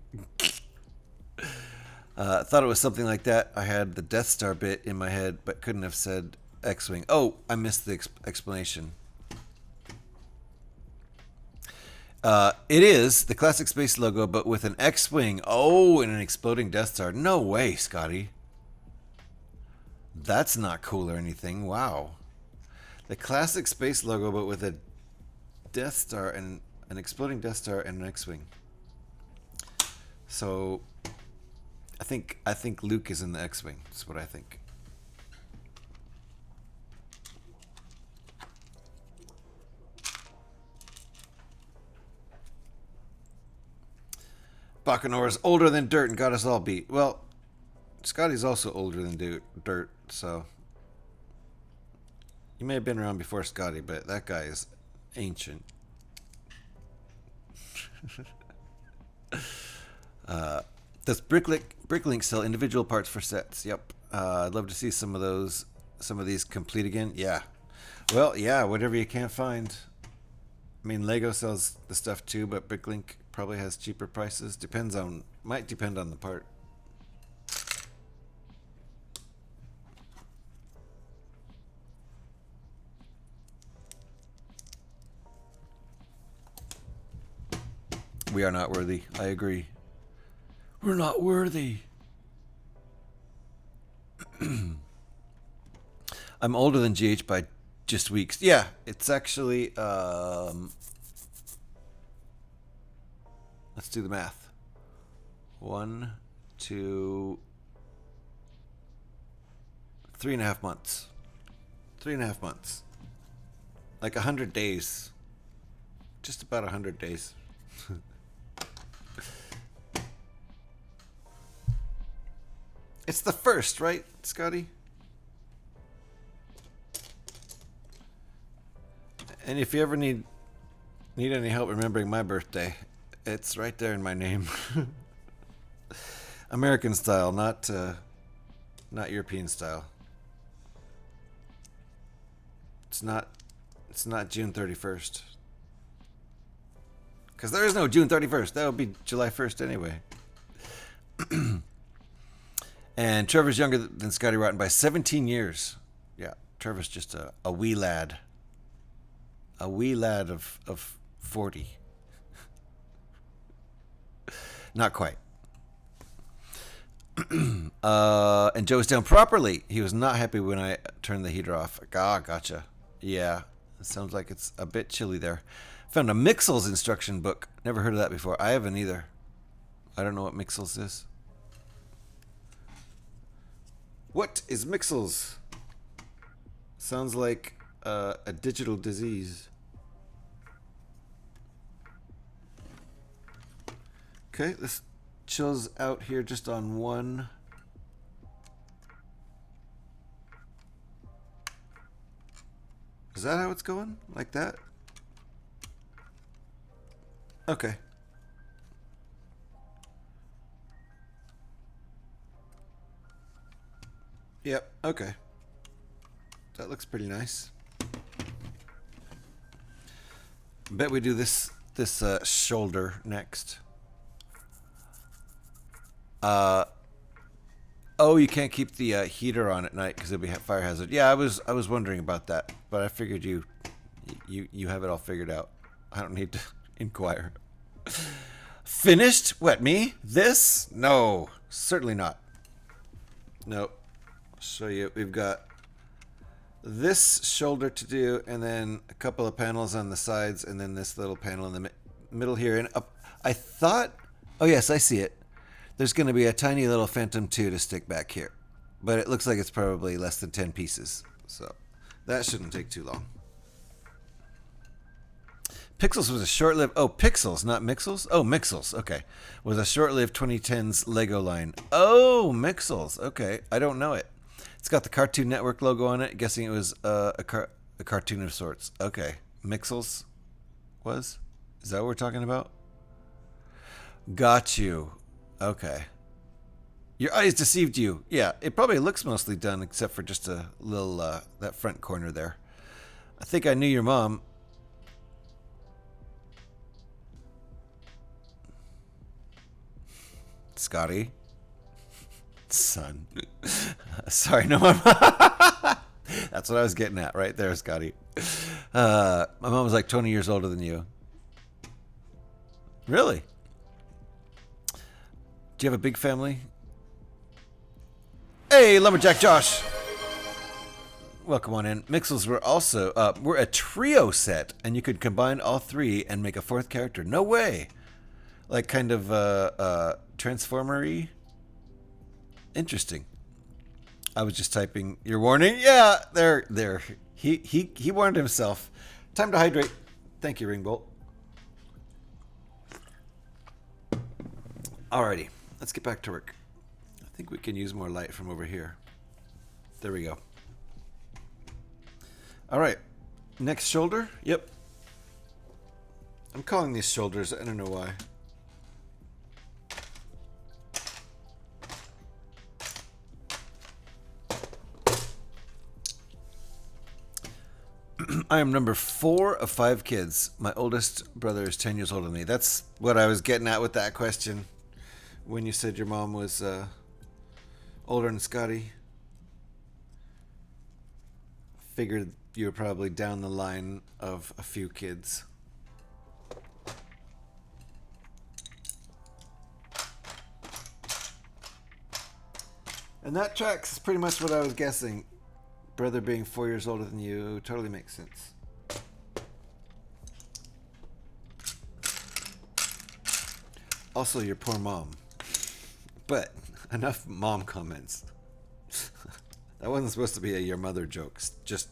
Thought it was something like that. I had the Death Star bit in my head, but couldn't have said X-Wing. Oh, I missed the explanation. It is the classic space logo, but with an X-Wing. Oh, and an exploding Death Star. No way, Scotty. That's not cool or anything. Wow. The classic space logo, but with a Death Star and an exploding Death Star and an X-Wing. So, I think Luke is in the X-Wing. That's what I think. Bacchanor is older than dirt and got us all beat. Well, Scotty's also older than dirt, so... You may have been around before Scotty, but that guy is ancient. Does Bricklink sell individual parts for sets? Yep. I'd love to see some of these complete again. Yeah. Well, yeah, whatever you can't find. I mean, Lego sells the stuff too, but Bricklink probably has cheaper prices. Might depend on the part. We are not worthy. I agree. We're not worthy. I'm older than GH by just weeks. Yeah, it's actually... let's do the math. 1, 2... 3.5 months. 3.5 months. Like 100 days. Just about 100 days. It's the first, right, Scotty? And if you ever need any help remembering my birthday, it's right there in my name. American style, not European style. It's not June 31st. Because there is no June 31st. That would be July 1st anyway. And Trevor's younger than Scotty Rotten by 17 years. Yeah, Trevor's just a wee lad. A wee lad of 40. Not quite. And Joe's down properly. He was not happy when I turned the heater off. Ah, gotcha. Yeah, it sounds like it's a bit chilly there. Found a Mixels instruction book. Never heard of that before. I haven't either. I don't know what Mixels is. What is Mixels? Sounds like a digital disease. Okay, this chills out here just on one. Is that how it's going? Like that? Okay. Yep, okay. That looks pretty nice. Bet we do this shoulder next. Oh, you can't keep the heater on at night because it'll be a fire hazard. Yeah, I was wondering about that, but I figured you have it all figured out. I don't need to inquire. Finished? What, me? This? No, certainly not. Nope. Show you. We've got this shoulder to do, and then a couple of panels on the sides, and then this little panel in the middle here. And up, I thought, oh yes, I see it. There's going to be a tiny little Phantom 2 to stick back here, but it looks like it's probably less than 10 pieces, so that shouldn't take too long. Pixels was a short-lived... Oh, Pixels, not Mixels? Oh, Mixels, okay. Was a short-lived 2010s Lego line. Oh, Mixels, okay. I don't know it. It's got the Cartoon Network logo on it. Guessing it was a cartoon of sorts. Okay. Mixels was? Is that what we're talking about? Got you. Okay. Your eyes deceived you. Yeah, it probably looks mostly done except for just a little, that front corner there. I think I knew your mom. Scotty. Son. Sorry, no, my mom. That's what I was getting at right there, Scotty. My mom was like 20 years older than you. Really? Do you have a big family? Hey, Lumberjack Josh. Welcome on in. Mixels were also, we're a trio set, and you could combine all three and make a fourth character. No way. Like kind of, Transformer-y. Interesting. I was just typing your warning. Yeah, there. He warned himself. Time to hydrate. Thank you, Ringbolt. Alrighty, let's get back to work. I think we can use more light from over here. There we go. Alright, next shoulder. Yep. I'm calling these shoulders, I don't know why. I am number 4 of 5 kids. My oldest brother is 10 years older than me. That's what I was getting at with that question. When you said your mom was older than Scotty. Figured you were probably down the line of a few kids. And that tracks pretty much what I was guessing. Brother being 4 years older than you totally makes sense. Also, your poor mom. But enough mom comments. That wasn't supposed to be a your mother joke. Just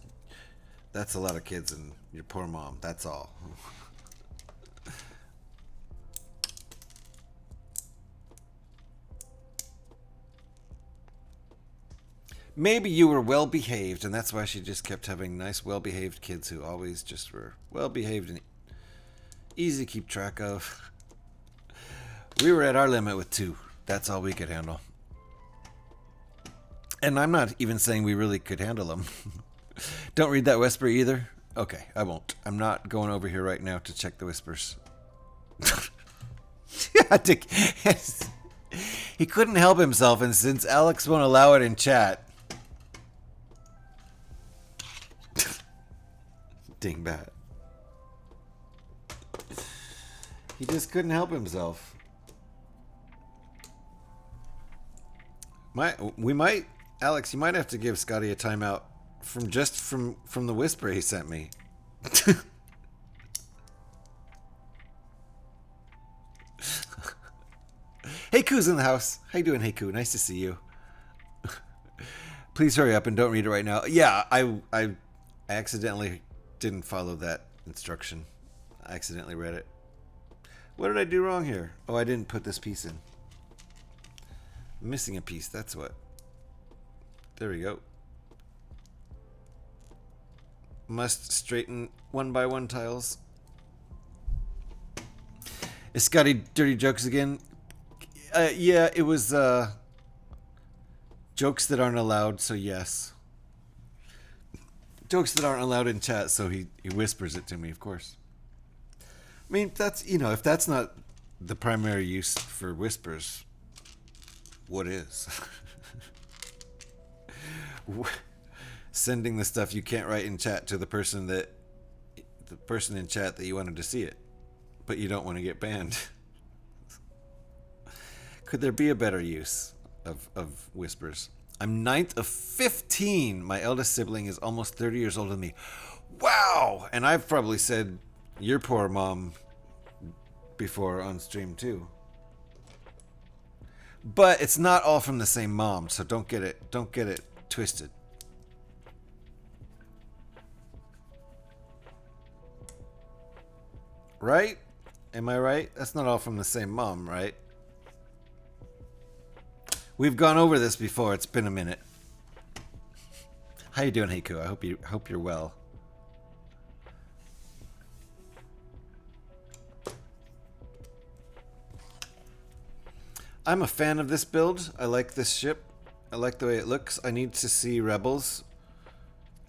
that's a lot of kids and your poor mom. That's all. Maybe you were well behaved, and that's why she just kept having nice, well behaved kids who always just were well behaved and easy to keep track of. We were at our limit with 2. That's all we could handle. And I'm not even saying we really could handle them. Don't read that whisper either. Okay, I won't. I'm not going over here right now to check the whispers. He couldn't help himself, and since Alex won't allow it in chat, dingbat. He just couldn't help himself. We might, Alex, you might have to give Scotty a timeout from the whisper he sent me. Hey, Koo's in the house. How you doing, Hey Koo? Nice to see you. Please hurry up and don't read it right now. Yeah, I accidentally didn't follow that instruction. I accidentally read it. What did I do wrong here? Oh, I didn't put this piece in. I'm missing a piece, that's what. There we go. Must straighten 1x1 tiles. Is Scotty dirty jokes again? Yeah, it was jokes that aren't allowed, so yes. Jokes that aren't allowed in chat, so he whispers it to me, of course. I mean, that's, you know, if that's not the primary use for whispers, what is? Sending the stuff you can't write in chat to the person in chat that you wanted to see it, but you don't want to get banned. Could there be a better use of whispers? I'm 9th of 15. My eldest sibling is almost 30 years older than me. Wow! And I've probably said your poor mom before on stream too. But it's not all from the same mom, so don't get it twisted. Right? Am I right? That's not all from the same mom, right? We've gone over this before. It's been a minute. How you doing, Heiku? I hope you're well. I'm a fan of this build. I like this ship. I like the way it looks. I need to see Rebels.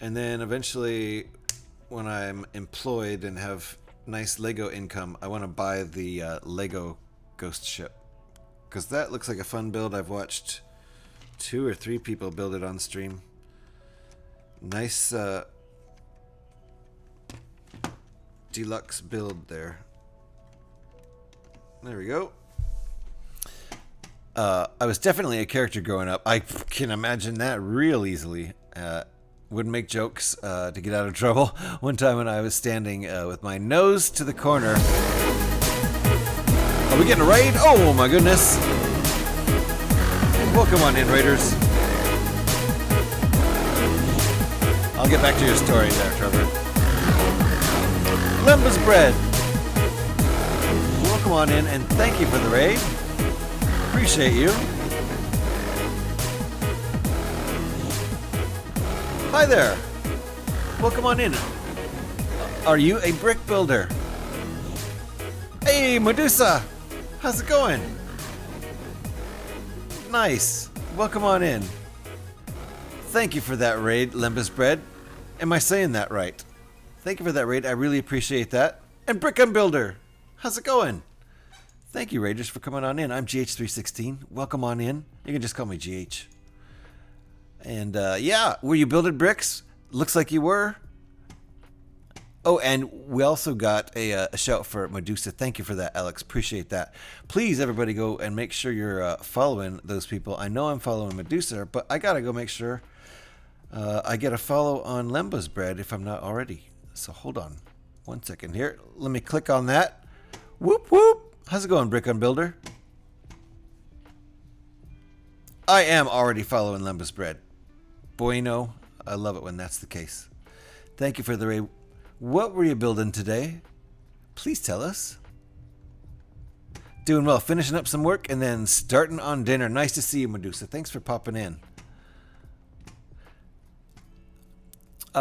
And then eventually, when I'm employed and have nice Lego income, I want to buy the Lego Ghost ship. Because that looks like a fun build. I've watched 2 or 3 people build it on stream. Nice deluxe build there. There we go. I was definitely a character growing up. I can imagine that real easily. Wouldn't make jokes to get out of trouble. One time when I was standing with my nose to the corner. Are we getting a raid? Oh my goodness. Welcome on in, raiders. I'll get back to your story there, Trevor. Limba's bread. Welcome on in and thank you for the raid. Appreciate you. Hi there. Welcome on in. Are you a brick builder? Hey, Medusa. How's it going? Nice. Welcome on in. Thank you for that raid, Lembas Bread. Am I saying that right? Thank you for that raid. I really appreciate that. And Brick Builder. How's it going? Thank you, Raiders, for coming on in. I'm GH316. Welcome on in. You can just call me GH. And yeah, were you building bricks? Looks like you were. Oh, and we also got a shout for Medusa. Thank you for that, Alex. Appreciate that. Please, everybody, go and make sure you're following those people. I know I'm following Medusa, but I gotta go make sure I get a follow on Lemba's Bread if I'm not already. So hold on 1 second here. Let me click on that. Whoop whoop. How's it going, Brick Builder? I am already following Lemba's Bread. Bueno. I love it when that's the case. Thank you for the raid. What were you building today? Please tell us. Doing well. Finishing up some work and then starting on dinner. Nice to see you, Medusa. Thanks for popping in.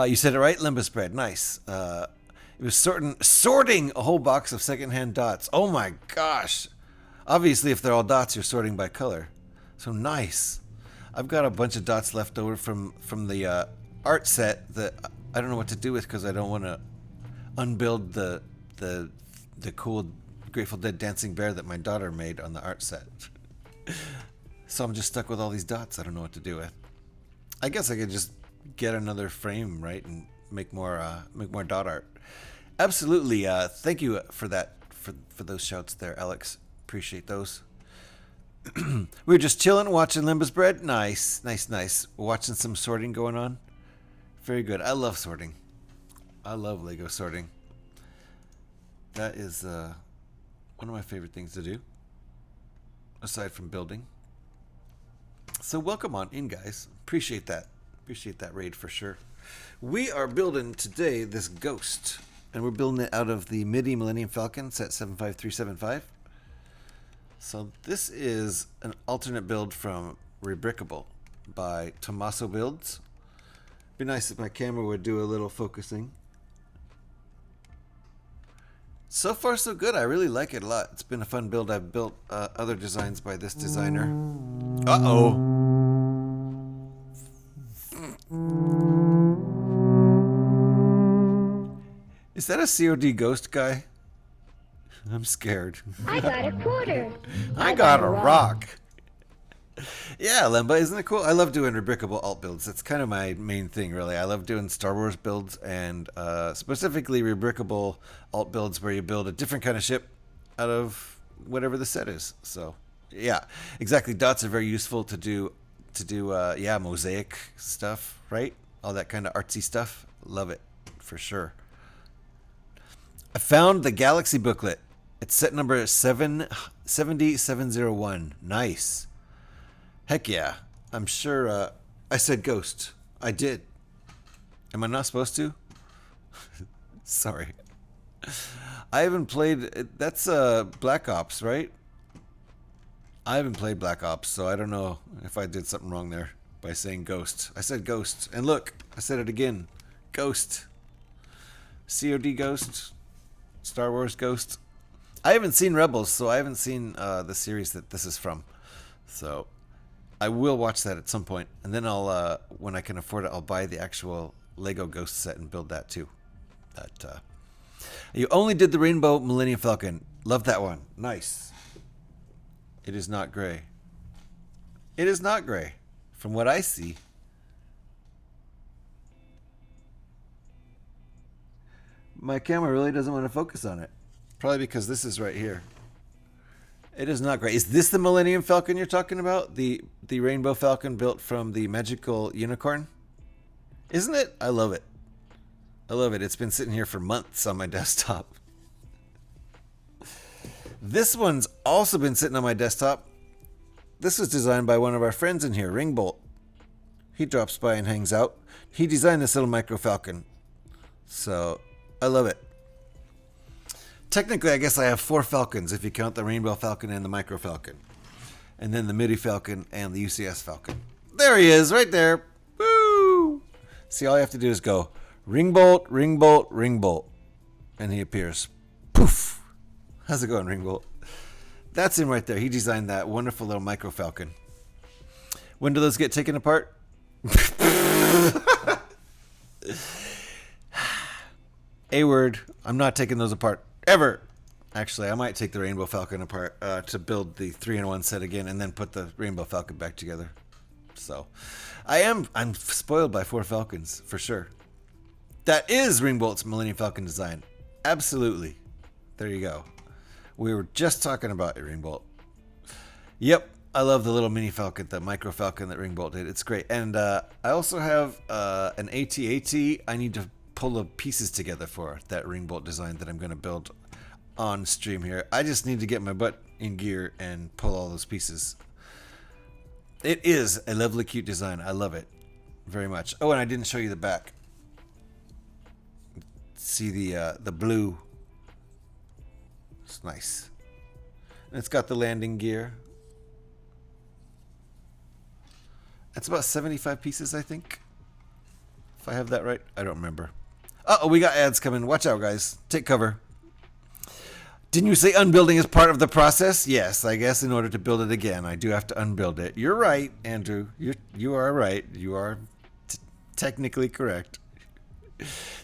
You said it right, Limbus Bread. Nice. It was sorting a whole box of secondhand dots. Oh my gosh. Obviously, if they're all dots, you're sorting by color. So nice. I've got a bunch of dots left over from the art set that I don't know what to do with because I don't want to unbuild the cool Grateful Dead dancing bear that my daughter made on the art set. So I'm just stuck with all these dots. I don't know what to do with. I guess I could just get another frame, right, and make more dot art. Absolutely. Thank you for that, for those shouts there, Alex. Appreciate those. We were just chilling, watching Limbus Bread. Nice, nice, nice. Watching some sorting going on. Very good. I love sorting. I love Lego sorting. That is one of my favorite things to do, aside from building. So welcome on in, guys. Appreciate that. Appreciate that raid for sure. We are building today this ghost, and we're building it out of the MIDI Millennium Falcon set 75375. So this is an alternate build from Rebrickable by Tomasso Builds. Be nice if my camera would do a little focusing. So far so good. I really like it a lot. It's been a fun build. I've built other designs by this designer. Uh-oh. Is that a COD ghost guy? I'm scared. I got a quarter. I got a rock. Yeah, Lemba, isn't it cool? I love doing Rebrickable alt builds. That's kind of my main thing, really. I love doing Star Wars builds and specifically Rebrickable alt builds where you build a different kind of ship out of whatever the set is. So, yeah, exactly. Dots are very useful to do mosaic stuff, right? All that kind of artsy stuff. Love it, for sure. I found the Galaxy booklet. It's set number 70701. Nice. Heck yeah. I'm sure I said ghost. I did. Am I not supposed to? Sorry. I haven't played... That's Black Ops, right? I haven't played Black Ops, so I don't know if I did something wrong there by saying ghost. I said ghost. And look, I said it again. Ghost. COD ghost. Star Wars ghost. I haven't seen Rebels, so I haven't seen the series that this is from. So I will watch that at some point, and then I'll, when I can afford it, I'll buy the actual Lego Ghost set and build that too. That you only did the Rainbow Millennium Falcon. Love that one. Nice. It is not gray. It is not gray, from what I see. My camera really doesn't want to focus on it. Probably because this is right here. It is not great. Is this the Millennium Falcon you're talking about? The Rainbow Falcon built from the Magical Unicorn? Isn't it? I love it. I love it. It's been sitting here for months on my desktop. This one's also been sitting on my desktop. This was designed by one of our friends in here, Ringbolt. He drops by and hangs out. He designed this little Micro Falcon. So, I love it. Technically, I guess I have 4 Falcons if you count the Rainbow Falcon and the Micro Falcon. And then the MIDI Falcon and the UCS Falcon. There he is, right there. Woo! See, all you have to do is go ring bolt, ring bolt, ring bolt. And he appears. Poof! How's it going, ring bolt? That's him right there. He designed that wonderful little micro Falcon. When do those get taken apart? A word. I'm not taking those apart. Ever. Actually, I might take the Rainbow Falcon apart to build the 3-in-1 set again and then put the Rainbow Falcon back together. So, I'm spoiled by 4 Falcons, for sure. That is Ringbolt's Millennium Falcon design. Absolutely. There you go. We were just talking about it, Ringbolt. Yep, I love the little mini Falcon, the micro Falcon that Ringbolt did. It's great. And I also have an AT-AT I need to pull the pieces together for, that Ringbolt design that I'm going to build on stream here. I just need to get my butt in gear and pull all those pieces. It is a lovely, cute design. I love it very much. Oh, and I didn't show you the back. See the blue. It's nice. And it's got the landing gear. It's about 75 pieces, I think. If I have that right. I don't remember. Uh-oh, we got ads coming. Watch out, guys. Take cover. Didn't you say unbuilding is part of the process? Yes, I guess in order to build it again, I do have to unbuild it. You're right, Andrew. You are right. You are technically correct.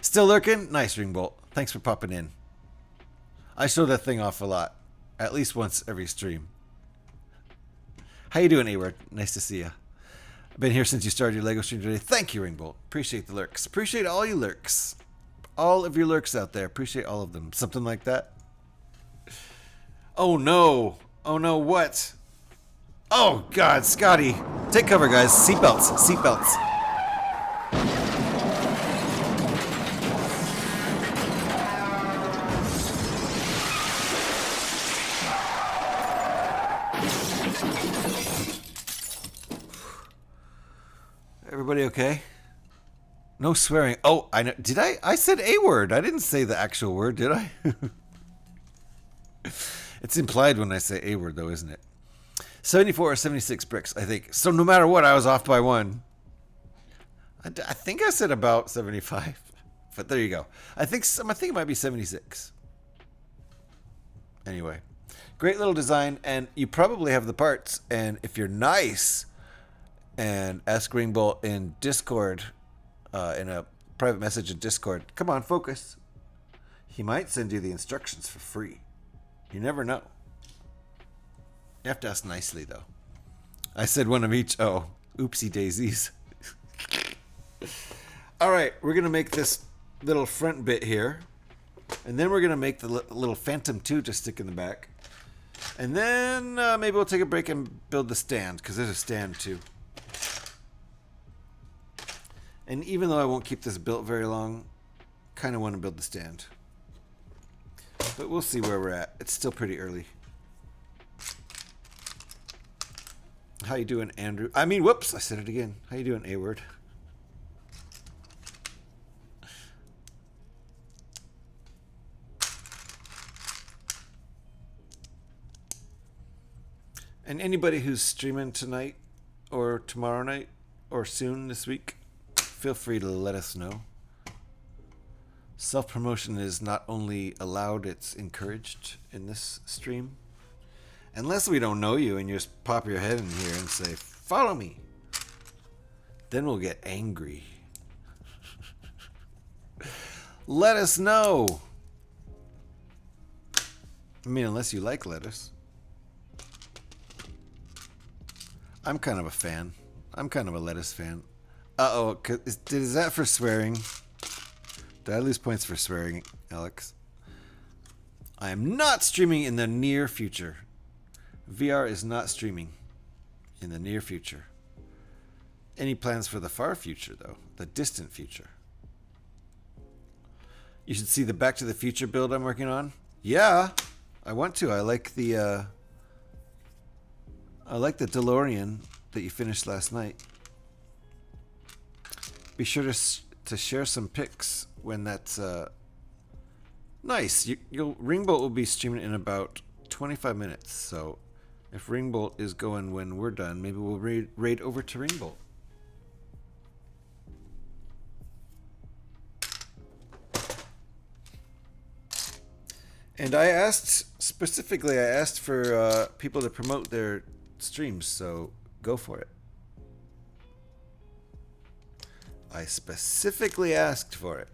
Still lurking? Nice, Ringbolt. Thanks for popping in. I show that thing off a lot. At least once every stream. How you doing, A-Word? Nice to see you. I've been here since you started your LEGO stream today. Thank you, Ringbolt. Appreciate the lurks. Appreciate all you lurks. All of your lurks out there. Appreciate all of them. Something like that. Oh no. Oh no, what? Oh God, Scotty. Take cover, guys. Seatbelts. Seatbelts. Everybody okay? No swearing. Oh, I know. Did I? I said a word. I didn't say the actual word, did I? It's implied when I say a word, though, isn't it? 74 or 76 bricks, I think. So no matter what, I was off by 1. I think I said about 75, but there you go. I think it might be 76. Anyway, great little design, and you probably have the parts. And if you're nice, and ask Ringbolt in Discord, in a private message in Discord, come on, focus. He might send you the instructions for free. You never know. You have to ask nicely, though. I said one of each. Oh, oopsie daisies. All right, we're going to make this little front bit here. And then we're going to make the little Phantom 2 to stick in the back. And then maybe we'll take a break and build the stand, because there's a stand, too. And even though I won't keep this built very long, kind of want to build the stand. But we'll see where we're at. It's still pretty early. How you doing, Andrew? I mean, whoops, I said it again. How you doing, A-Word? And anybody who's streaming tonight or tomorrow night or soon this week, feel free to let us know. Self-promotion is not only allowed, it's encouraged in this stream. Unless we don't know you and you just pop your head in here and say, follow me. Then we'll get angry. Let us know. I mean, unless you like lettuce. I'm kind of a fan. I'm kind of a lettuce fan. Uh-oh, is that for swearing? Did I lose points for swearing, Alex? I am not streaming in the near future. VR is not streaming in the near future. Any plans for the far future, though? The distant future? You should see the Back to the Future build I'm working on. Yeah, I want to. I like the DeLorean that you finished last night. Be sure to share some pics when that's Nice. Ringbolt will be streaming in about 25 minutes, so If Ringbolt is going when we're done, maybe we'll raid over to Ringbolt. And I asked, specifically, I asked for people to promote their streams, so go for it. I specifically asked for it.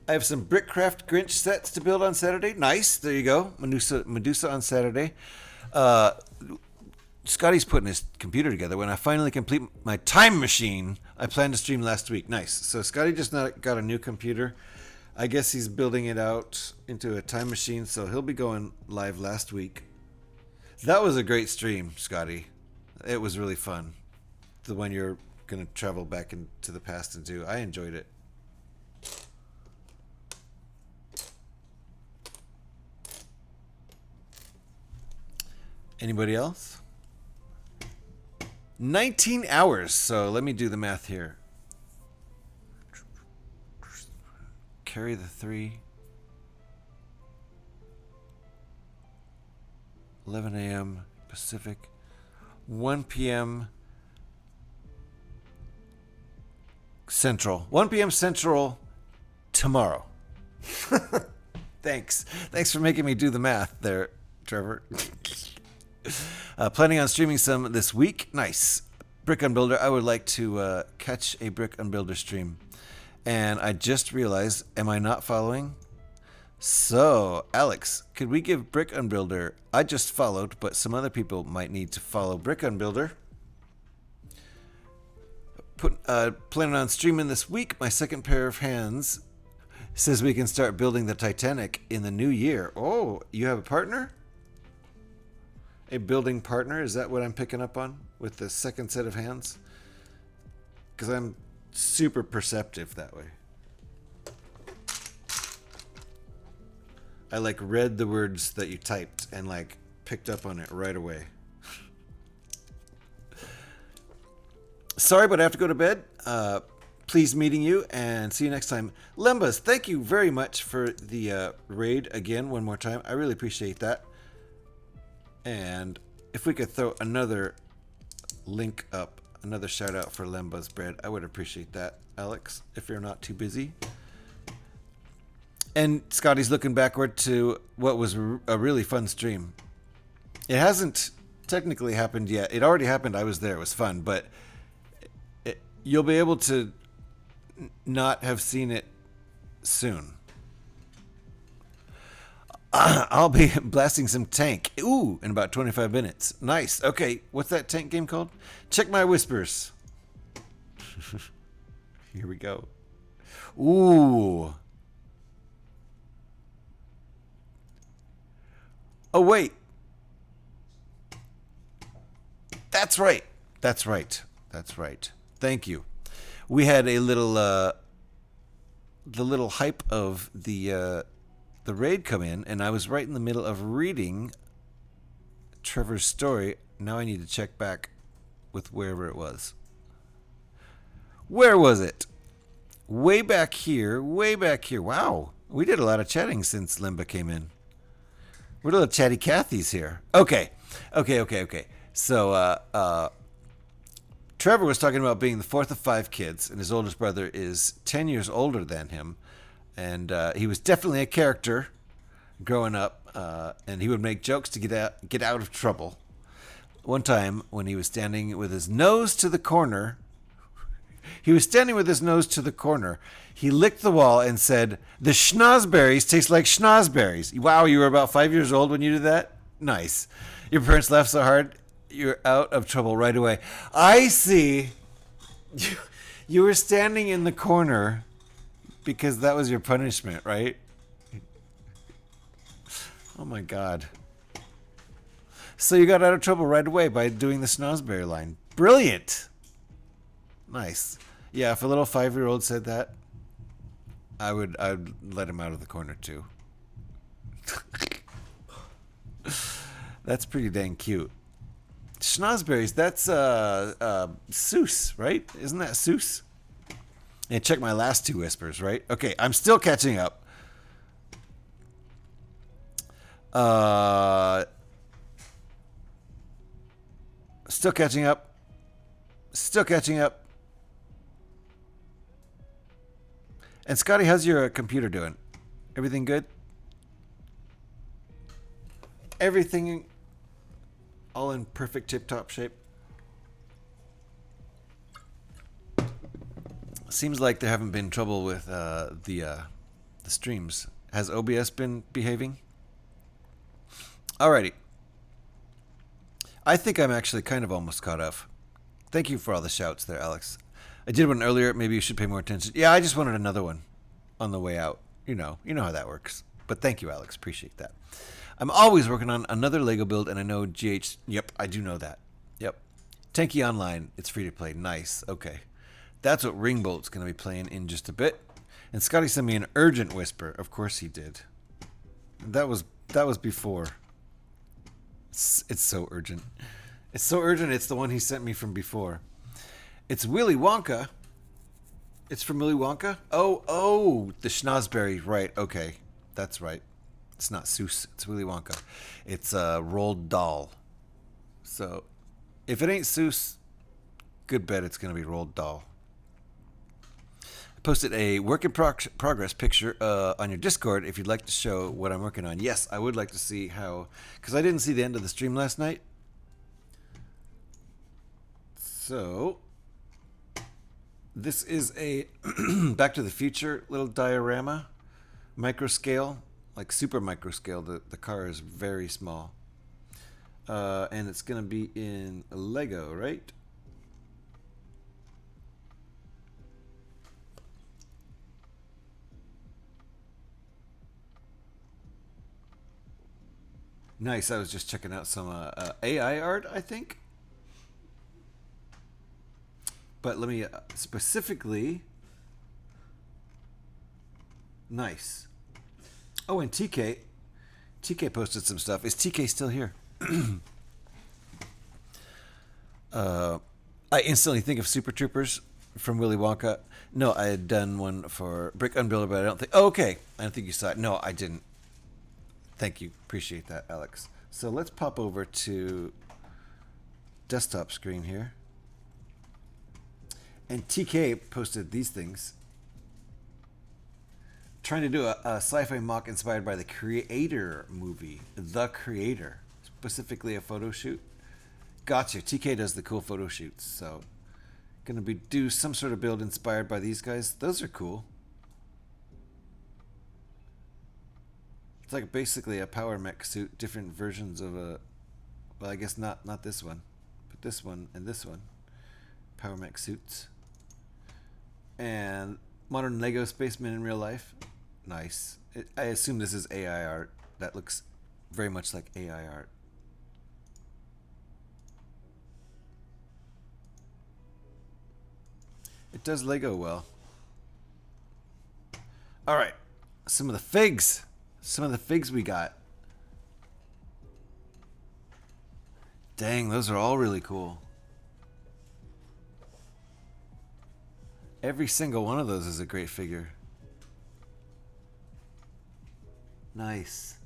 I have some Brickcraft Grinch sets to build on Saturday. Nice, there you go. Medusa on Saturday. Scotty's putting his computer together. When I finally complete my time machine, I planned to stream last week. Nice. So Scotty just got a new computer. I guess he's building it out into a time machine, so he'll be going live last week. That was a great stream, Scotty. It was really fun. The one you're going to travel back into the past and do. I enjoyed it. Anybody else? 19 hours. So let me do the math here. Carry the 3. 11 a.m. Pacific. 1 p.m. Central. 1 p.m. Central tomorrow. Thanks. Thanks for making me do the math there, Trevor. Planning on streaming some this week. Nice. Brick Unbuilder. I would like to catch a Brick Unbuilder stream. And I just realized, am I not following? So, Alex, could we give Brick Unbuilder... I just followed, but some other people might need to follow Brick Unbuilder. Planning on streaming this week. My second pair of hands says we can start building the Titanic in the new year. Oh, you have a partner? A building partner? Is that what I'm picking up on with the second set of hands? Because I'm super perceptive that way. I like read the words that you typed and like picked up on it right away. Sorry, but I have to go to bed. Pleased meeting you and see you next time. Lembas, thank you very much for the raid again one more time. I really appreciate that. And if we could throw another link up, another shout out for Lemba's bread, I would appreciate that, Alex, if you're not too busy. And Scotty's looking backward to what was a really fun stream. It hasn't technically happened yet. It already happened. I was there. It was fun, but you'll be able to not have seen it soon. I'll be blasting some Tank. Ooh, in about 25 minutes. Nice. Okay, what's that Tank game called? Check my whispers. Here we go. Ooh. Oh, wait. That's right. That's right. That's right. Thank you. We had a little, the little hype of the raid come in, and I was right in the middle of reading Trevor's story. Now I need to check back with wherever it was. Where was it? Way back here. Way back here. Wow. We did a lot of chatting since Limba came in. We're little chatty Cathy's here. Okay. So, Trevor was talking about being the fourth of 5 kids, and his oldest brother is 10 years older than him. And he was definitely a character growing up, and he would make jokes to get out of trouble. One time, when he was standing with his nose to the corner, he licked the wall and said, "The schnozberries taste like schnozberries." Wow, you were about 5 years old when you did that? Nice. Your parents laughed so hard, you're out of trouble right away. I see. You were standing in the corner because that was your punishment, right? Oh my God. So you got out of trouble right away by doing the schnozberry line. Brilliant. Nice. Yeah, if a little 5-year-old said that, I'd let him out of the corner too. That's pretty dang cute. Schnozberries, that's Seuss, right? Isn't that Seuss? And check my last 2 whispers, right? Okay, I'm still catching up. Still catching up. Still catching up. And Scotty, how's your computer doing? Everything good? Everything all in perfect tip-top shape? Seems like there haven't been trouble with the streams. Has OBS been behaving? Alrighty. I think I'm actually kind of almost caught up. Thank you for all the shouts there, Alex. I did one earlier. Maybe you should pay more attention. Yeah, I just wanted another one on the way out. You know how that works. But thank you, Alex. Appreciate that. I'm always working on another Lego build, and I know GH... Yep, I do know that. Yep. Tanky Online. It's free to play. Nice. Okay. That's what Ringbolt's going to be playing in just a bit. And Scotty sent me an urgent whisper. Of course he did. That was before. It's so urgent. It's so urgent. It's the one he sent me from before. It's Willy Wonka. It's from Willy Wonka? Oh, the Schnozberry. Right, okay. That's right. It's not Seuss. It's Willy Wonka. It's Roald Dahl. So, if it ain't Seuss, good bet it's going to be Roald Dahl. I posted a work in progress picture on your Discord if you'd like to show what I'm working on. Yes, I would like to see how... Because I didn't see the end of the stream last night. So... This is a Back to the Future little diorama, micro scale, like super micro scale. The car is very small, and it's gonna be in Lego, right? Nice. I was just checking out some AI art, I think. But let me specifically... Nice. Oh, and TK posted some stuff. Is TK still here? I instantly think of Super Troopers from Willy Wonka. No, I had done one for Brick Unbuilder, but I don't think... Oh, okay. I don't think you saw it. No, I didn't. Thank you. Appreciate that, Alex. So let's pop over to desktop screen here. And TK posted these things. Trying to do a sci-fi mock inspired by the Creator movie. The Creator. Specifically a photo shoot. Gotcha. TK does the cool photo shoots. So, gonna do some sort of build inspired by these guys. Those are cool. It's like basically a power mech suit. Different versions of a... Well, I guess not this one. But this one and this one. Power mech suits. And modern Lego spacemen in real life. Nice. I assume this is AI art. That looks very much like AI art. It does Lego well. All right. Some of the figs. Some of the figs we got. Dang, those are all really cool. Every single one of those is a great figure. Nice.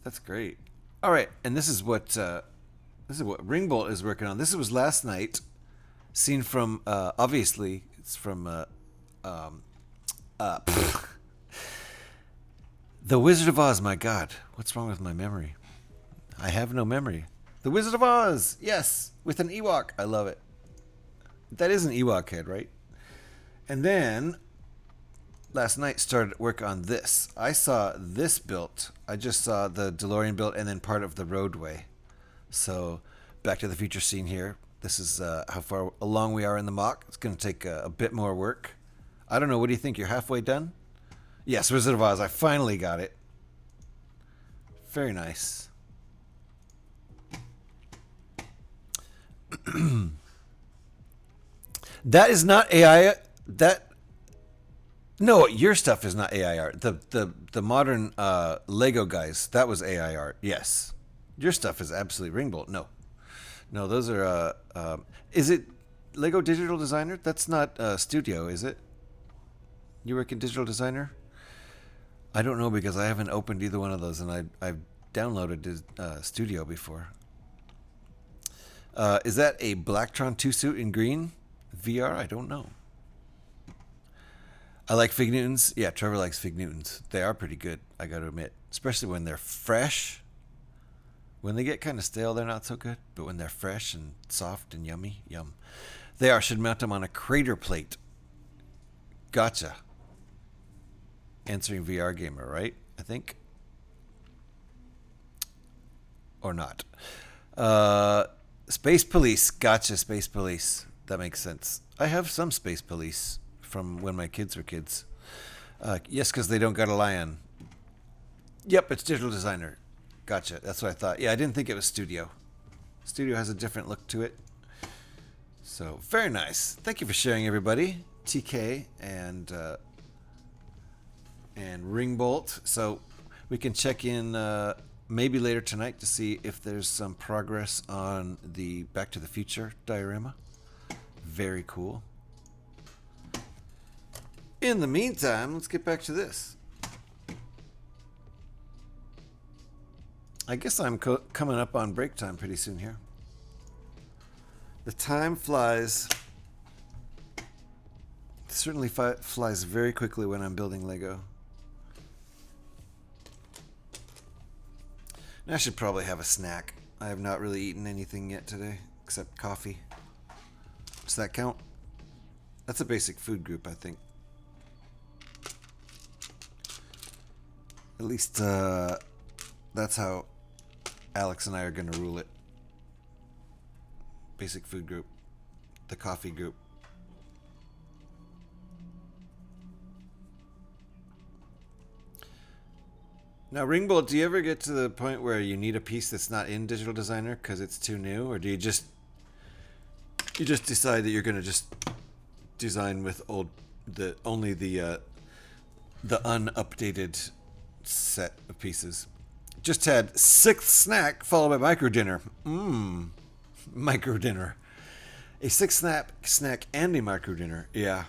That's great. All right, and this is what Ringbolt is working on. This was last night, seen from obviously it's from The Wizard of Oz. My God, what's wrong with my memory? I have no memory. The Wizard of Oz. Yes, with an Ewok. I love it. That is an Ewok head, right? And then, last night, started work on this. I saw this built. I just saw the DeLorean built and then part of the roadway. So, Back to the Future scene here. This is how far along we are in the mock. It's going to take a bit more work. I don't know. What do you think? You're halfway done? Yes, Wizard of Oz. I finally got it. Very nice. That is not AI. No, your stuff is not AI art. The modern Lego guys, that was AI art. Yes, your stuff is absolutely Ringbolt. No, those are. Is it Lego Digital Designer? That's not Studio, is it? You work in Digital Designer? I don't know because I haven't opened either one of those, and I've downloaded Studio before. Is that a Blacktron 2 suit in green? VR? I don't know. I like Fig Newtons. Yeah, Trevor likes Fig Newtons. They are pretty good, I gotta admit. Especially when they're fresh. When they get kind of stale, they're not so good. But when they're fresh and soft and yummy, yum. They are. Should mount them on a crater plate. Gotcha. Answering VR gamer, right? I think. Or not. Space Police. Gotcha, Space Police. That makes sense. I have some Space Police from when my kids were kids. Yes, because they don't got a lion. Yep, it's Digital Designer. Gotcha. That's what I thought. Yeah, I didn't think it was Studio. Studio has a different look to it. So, very nice. Thank you for sharing, everybody. TK and Ringbolt. So, we can check in maybe later tonight to see if there's some progress on the Back to the Future diorama. Very cool. In the meantime, let's get back to this. I guess I'm coming up on break time pretty soon here. The time flies. It certainly flies very quickly when I'm building Lego. And I should probably have a snack. I have not really eaten anything yet today, except coffee. Does that count? That's a basic food group, I think. At least that's how Alex and I are going to rule it. Basic food group. The coffee group. Now, Ringbolt, do you ever get to the point where you need a piece that's not in Digital Designer because it's too new? Or do you just decide that you're going to just design with only the unupdated set of pieces? Just had 6th snack followed by micro dinner. Micro dinner. A 6th snack and a micro dinner. Yeah.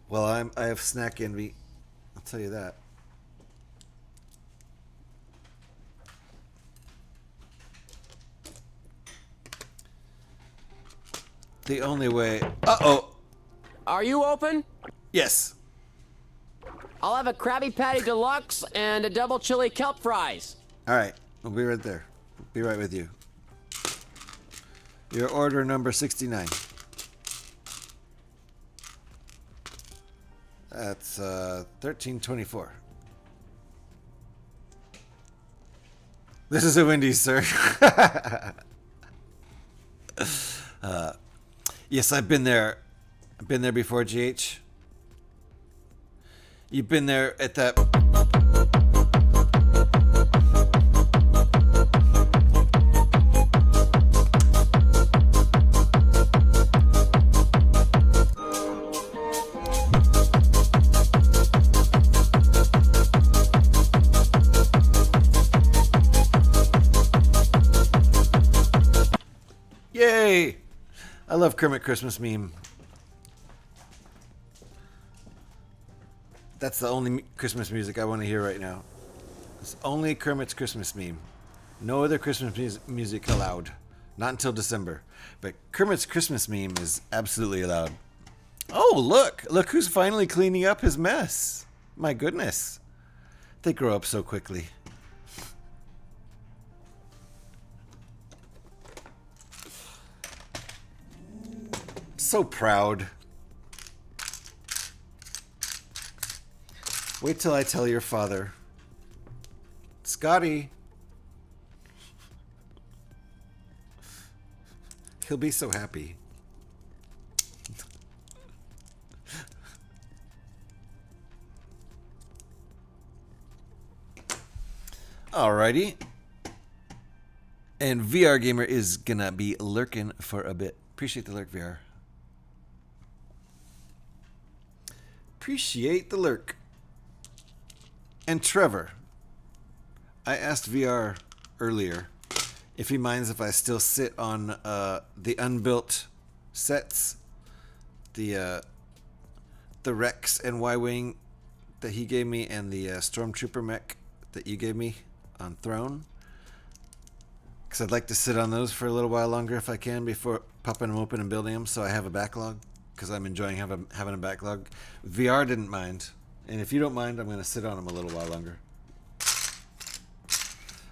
Well, I have snack envy. I'll tell you that. The only way. Uh-oh. Are you open? Yes. I'll have a Krabby Patty Deluxe and a double chili kelp fries. All right. We'll be right there. Be right with you. Your order number 69. That's 1324. This is a Wendy's, sir. Yes, I've been there. I've been there before, GH. You've been there at that. Yay! I love Kermit Christmas meme. That's the only Christmas music I want to hear right now. It's only Kermit's Christmas meme. No other Christmas music allowed. Not until December. But Kermit's Christmas meme is absolutely allowed. Oh, look! Look who's finally cleaning up his mess. My goodness. They grow up so quickly. So proud. Wait till I tell your father. Scotty. He'll be so happy. Alrighty. And VR Gamer is gonna be lurking for a bit. Appreciate the lurk, VR. Appreciate the lurk. And Trevor, I asked VR earlier if he minds if I still sit on the unbuilt sets, the Rex and Y-Wing that he gave me, and the Stormtrooper mech that you gave me on Throne. Because I'd like to sit on those for a little while longer if I can before popping them open and building them, so I have a backlog. Because I'm enjoying having a backlog. VR didn't mind. And if you don't mind, I'm going to sit on them a little while longer.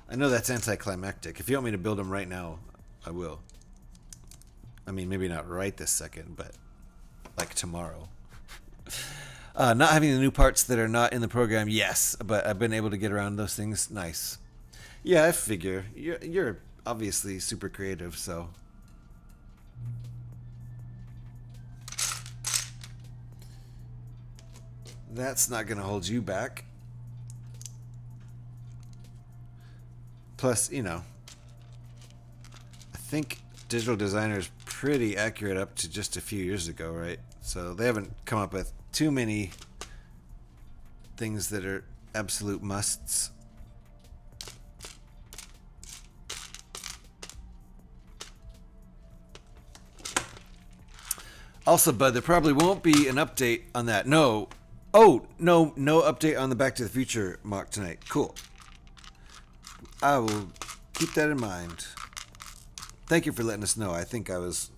I know that's anticlimactic. If you want me to build them right now, I will. I mean, maybe not right this second, but like tomorrow. Not having the new parts that are not in the program, yes, but I've been able to get around those things. Nice. Yeah, I figure. You're obviously super creative, so... That's not going to hold you back. Plus, you know, I think Digital Designer is pretty accurate up to just a few years ago, right? So they haven't come up with too many things that are absolute musts. Also, Bud, there probably won't be an update on that. No. Oh, no update on the Back to the Future mock tonight. Cool. I will keep that in mind. Thank you for letting us know. I think I was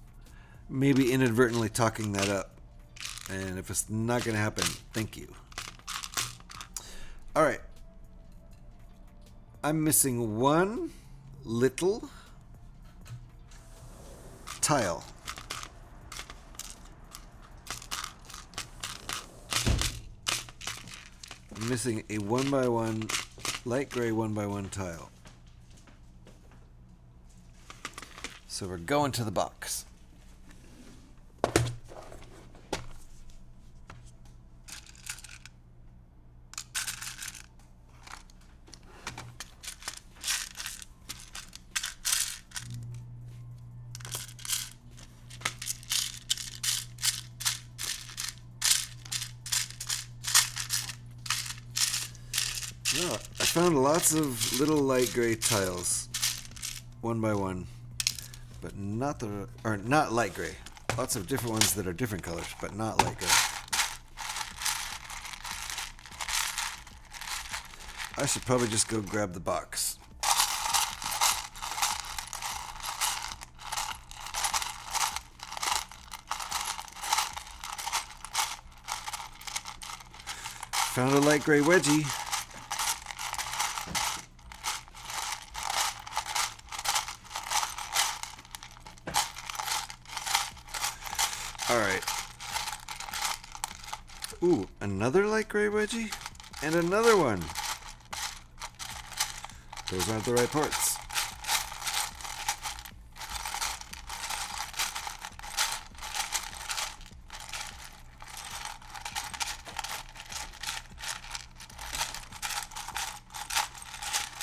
maybe inadvertently talking that up. And if it's not going to happen, thank you. All right. I'm missing one little tile. I'm missing a 1x1 light gray 1x1 tile. So we're going to the box. No, I found lots of little light gray tiles, 1x1, but not light gray. Lots of different ones that are different colors, but not light gray. I should probably just go grab the box. Found a light gray wedgie. Alright. Ooh, another light gray wedgie? And another one. Those aren't the right parts.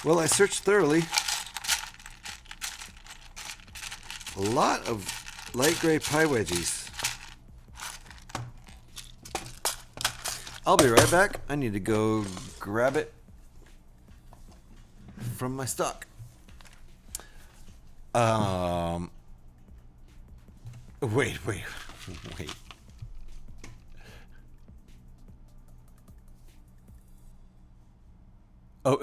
Well, I searched thoroughly. A lot of light gray pie wedgies. I'll be right back. I need to go grab it from my stock. Wait. Oh,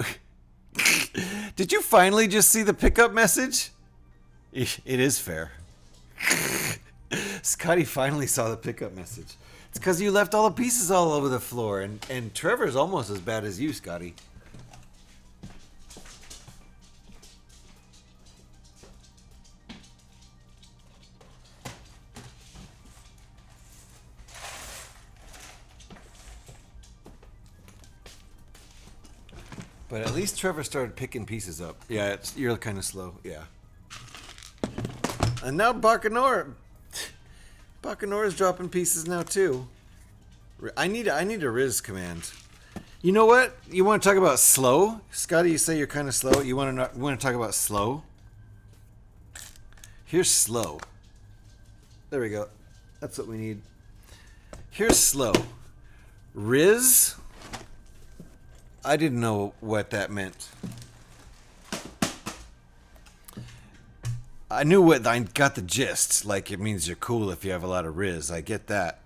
did you finally just see the pickup message? It is fair. Scotty finally saw the pickup message. It's because you left all the pieces all over the floor, and Trevor's almost as bad as you, Scotty. But at least Trevor started picking pieces up. Yeah, you're kind of slow. Yeah. And now Bacanora is dropping pieces now too. I need a Riz command. You know what? You want to talk about slow, Scotty? You say you're kind of slow. You want to talk about slow? Here's slow. There we go. That's what we need. Here's slow. Riz. I didn't know what that meant. I knew what, I got the gist. Like, it means you're cool if you have a lot of Riz. I get that.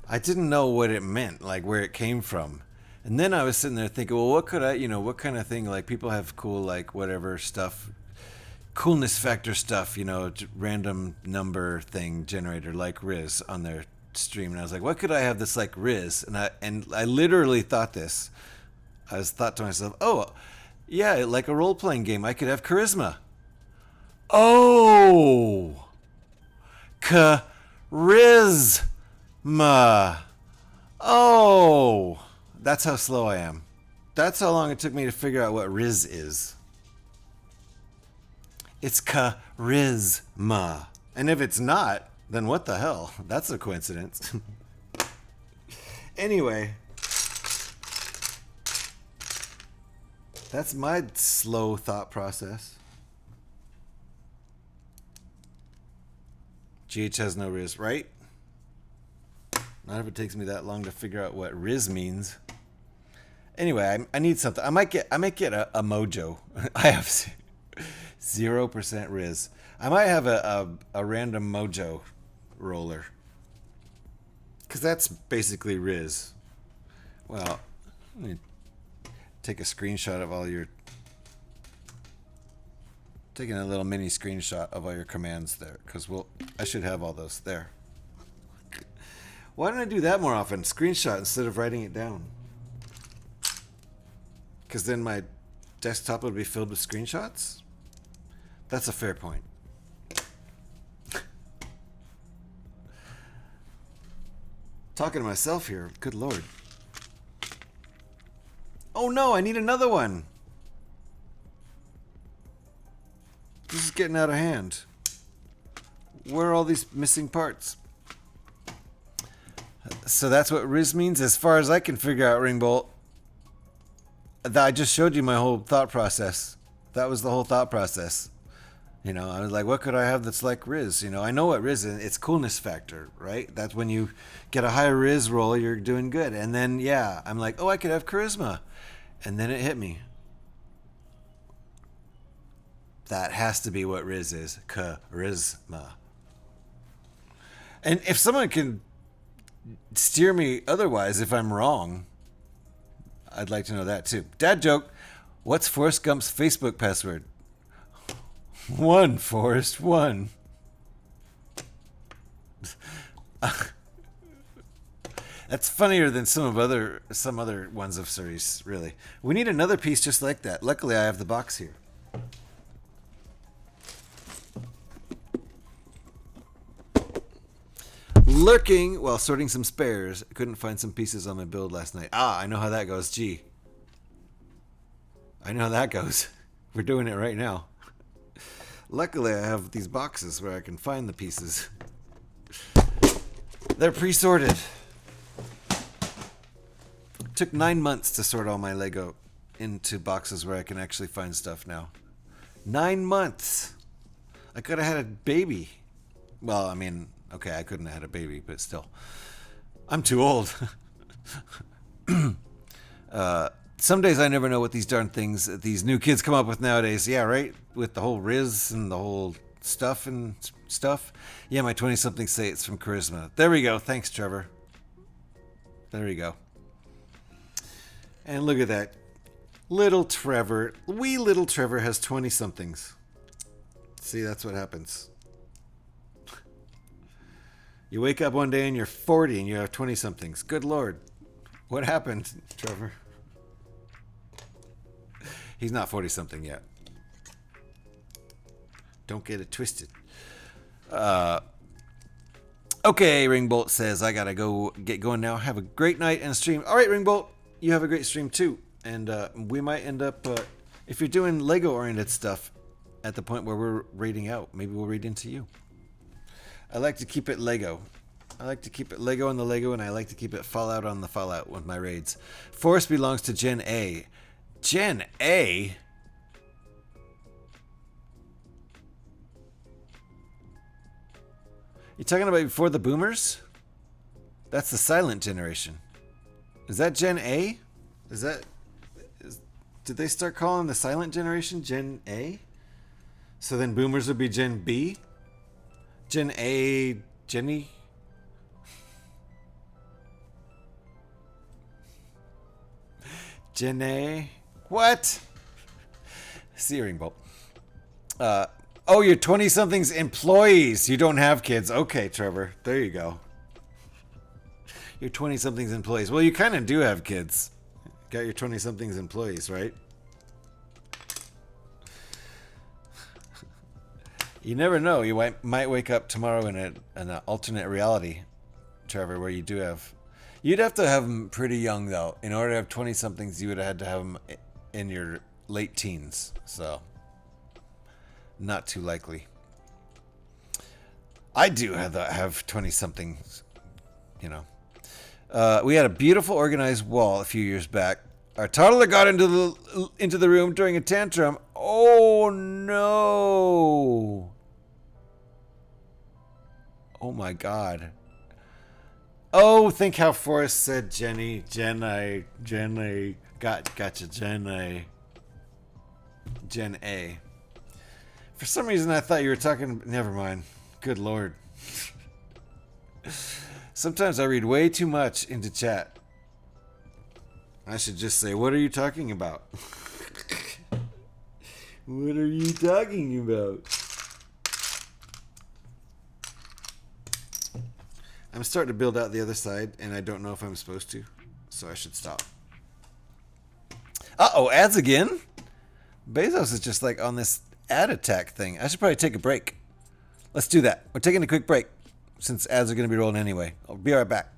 I didn't know what it meant, like where it came from. And then I was sitting there thinking, well, what could I, what kind of thing, like people have cool, like whatever stuff coolness factor stuff, random number thing generator like Riz on their stream, and I was like, what could I have that's like Riz? And I literally thought this. I thought to myself, oh, yeah, like a role-playing game, I could have charisma. Oh, charisma. Oh, that's how slow I am. That's how long it took me to figure out what Riz is. It's charisma. And if it's not, then what the hell? That's a coincidence. Anyway. That's my slow thought process. GH has no Riz, right? Not if it takes me that long to figure out what Riz means. Anyway, I need something. I might get a mojo. I have 0% Riz. I might have a random mojo roller. Because that's basically Riz. Well, let me take a screenshot of all your... Taking a little mini screenshot of all your commands there. Because I should have all those there. Why don't I do that more often? Screenshot instead of writing it down. Because then my desktop would be filled with screenshots? That's a fair point. Talking to myself here. Good lord. Oh no, I need another one. This is getting out of hand. Where are all these missing parts? So that's what Riz means? As far as I can figure out, Ringbolt. I just showed you my whole thought process. That was the whole thought process. I was like, what could I have that's like Riz? I know what Riz is. It's coolness factor, right? That's when you get a high Riz roll, you're doing good. And then, yeah, I'm like, oh, I could have charisma. And then it hit me. That has to be what Riz is. Charisma. And if someone can steer me otherwise, if I'm wrong, I'd like to know that too. Dad joke. What's Forrest Gump's Facebook password? 1, Forrest, 1. That's funnier than some other ones of series, really. We need another piece just like that. Luckily, I have the box here. Lurking while sorting some spares. Couldn't find some pieces on my build last night. I know how that goes. Gee. I know how that goes. We're doing it right now. Luckily, I have these boxes where I can find the pieces. They're pre-sorted. It took 9 months to sort all my Lego into boxes where I can actually find stuff now. 9 months! I could have had a baby. Well, I mean, okay, I couldn't have had a baby, but still. I'm too old. Some days I never know what these darn things that these new kids come up with nowadays. Yeah, right? With the whole Riz and the whole stuff and stuff. Yeah, my 20-somethings say it's from Charisma. There we go. Thanks, Trevor. There we go. And look at that. Little Trevor. Wee little Trevor has 20-somethings. See, that's what happens. You wake up one day and you're 40 and you have 20-somethings. Good Lord. What happened, Trevor? He's not 40-something yet. Don't get it twisted. Okay, Ringbolt says, I gotta go get going now. Have a great night and stream. All right, Ringbolt, you have a great stream too. And we might end up, if you're doing Lego-oriented stuff, at the point where we're raiding out, maybe we'll raid into you. I like to keep it Lego. I like to keep it Lego on the Lego, and I like to keep it Fallout on the Fallout with my raids. Forest belongs to Gen A. Gen A? You talking about before the boomers? That's the silent generation. Is that Gen A? Did they start calling the silent generation Gen A? So then boomers would be Gen B? Gen A, Jenny? Gen A? What? Searing Bolt. Oh, you're 20-somethings employees. You don't have kids. Okay, Trevor. There you go. You're 20-somethings employees. Well, you kind of do have kids. Got your 20-somethings employees, right? You never know. You might wake up tomorrow in an alternate reality, Trevor, where you do have... You'd have to have them pretty young, though. In order to have 20-somethings, you would have had to have them in your late teens. So, not too likely. I do have 20-somethings, you know. We had a beautiful organized wall a few years back. Our toddler got into the room during a tantrum. Oh, no. Oh, my God. Oh, think how Forrest said Jenny. Jenny. Gotcha, Jenny. Jen A. For some reason, I thought you were talking... Never mind. Good Lord. Sometimes I read way too much into chat. I should just say, what are you talking about? What are you talking about? I'm starting to build out the other side, and I don't know if I'm supposed to, so I should stop. Uh-oh, ads again? Bezos is just like on this ad attack thing. I should probably take a break. Let's do that. We're taking a quick break, since ads are going to be rolling anyway. I'll be right back.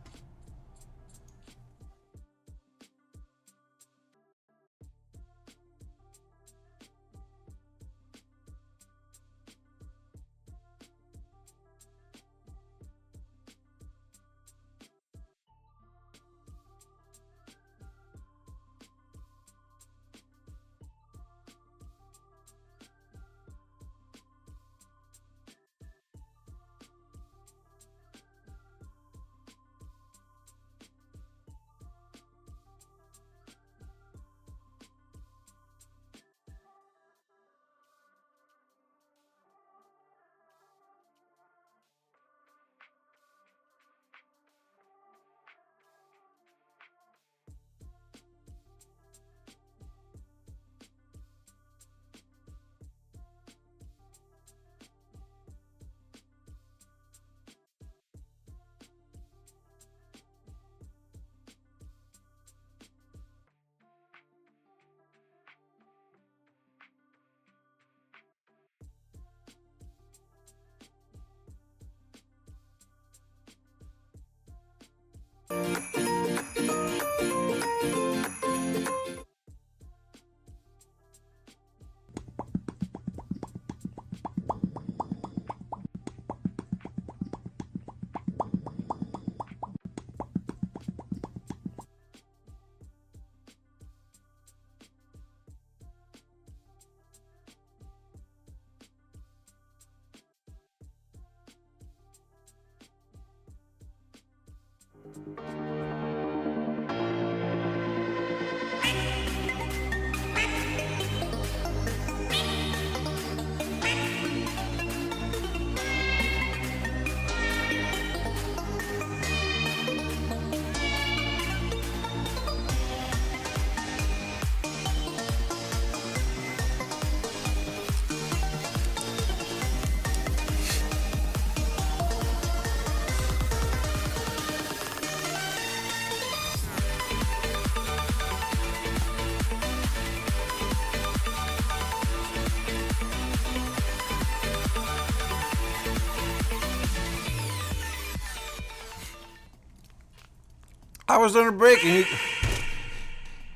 I was on a break and you...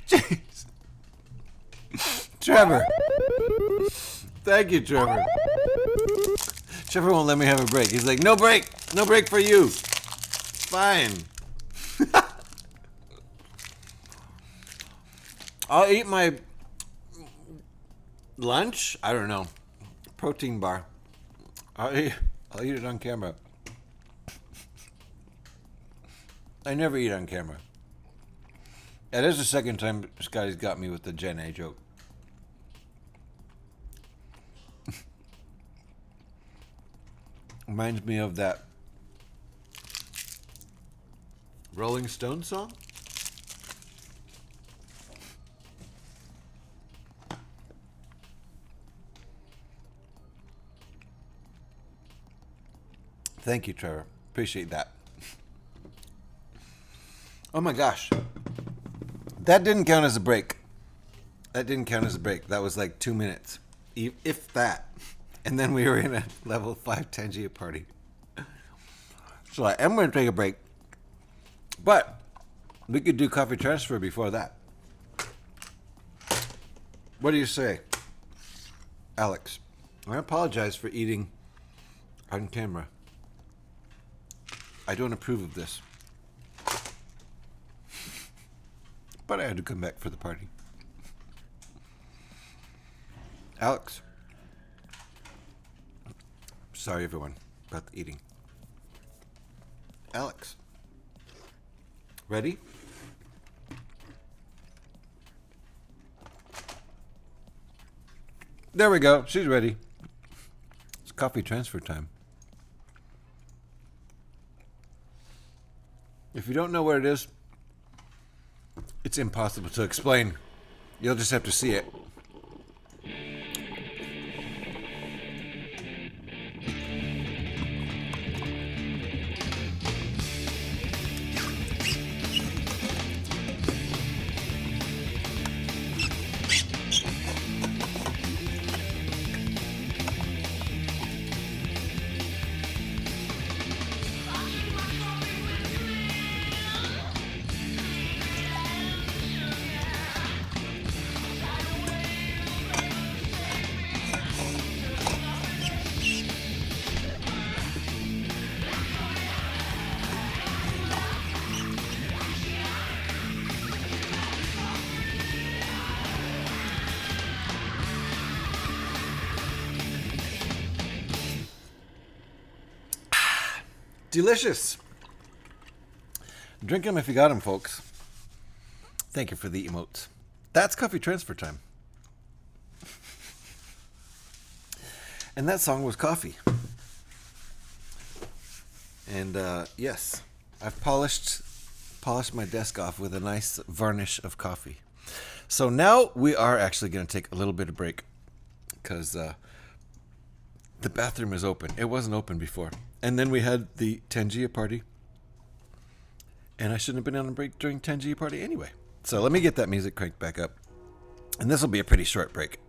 Jeez. Trevor. Thank you, Trevor. Trevor won't let me have a break. He's like, no break. No break for you. Fine. I'll eat my lunch. I don't know. Protein bar. I'll eat it on camera. I never eat on camera. That is the second time Scotty's got me with the Gen A joke. Reminds me of that Rolling Stone song. Thank you, Trevor. Appreciate that. Oh my gosh. That didn't count as a break. That was like 2 minutes. If that. And then we were in a level 5 Tangia party. So I am going to take a break. But we could do coffee transfer before that. What do you say, Alex? I apologize for eating on camera. I don't approve of this. But I had to come back for the party. Alex. Sorry, everyone, about the eating. Alex. Ready? There we go. She's ready. It's coffee transfer time. If you don't know what it is, it's impossible to explain. You'll just have to see it. Delicious. Drink them if you got them, folks. Thank you for the emotes. That's coffee transfer time. And that song was Coffee. And yes, I've polished my desk off with a nice varnish of coffee. So now we are actually going to take a little bit of break because the bathroom is open. It wasn't open before. And then we had the Tangia party. And I shouldn't have been on a break during Tangia party anyway. So let me get that music cranked back up. And this will be a pretty short break.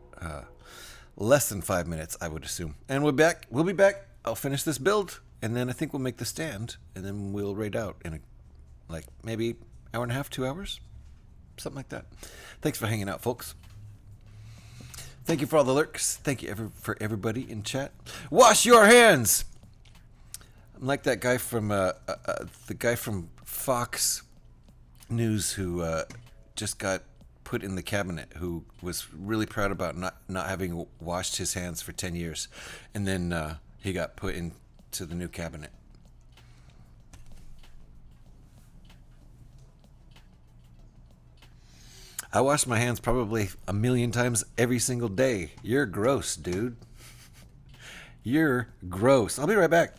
Less than 5 minutes, I would assume. And we'll be back. I'll finish this build. And then I think we'll make the stand. And then we'll raid out in maybe hour and a half, 2 hours. Something like that. Thanks for hanging out, folks. Thank you for all the lurks. Thank you for everybody in chat. Wash your hands! I'm like that guy from the guy from Fox News who just got put in the cabinet, who was really proud about not having washed his hands for 10 years, and then he got put into the new cabinet. I wash my hands probably 1,000,000 times every single day. You're gross, dude. You're gross. I'll be right back.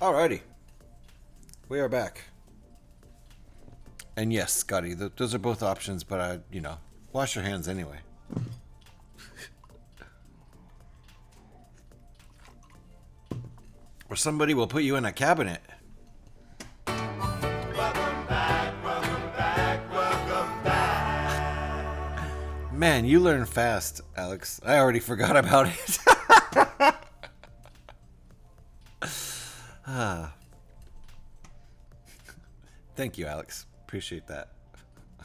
Alrighty. We are back. And yes, Scotty, those are both options, but wash your hands anyway. Or somebody will put you in a cabinet. Man, you learn fast, Alex. I already forgot about it. Thank you, Alex. Appreciate that.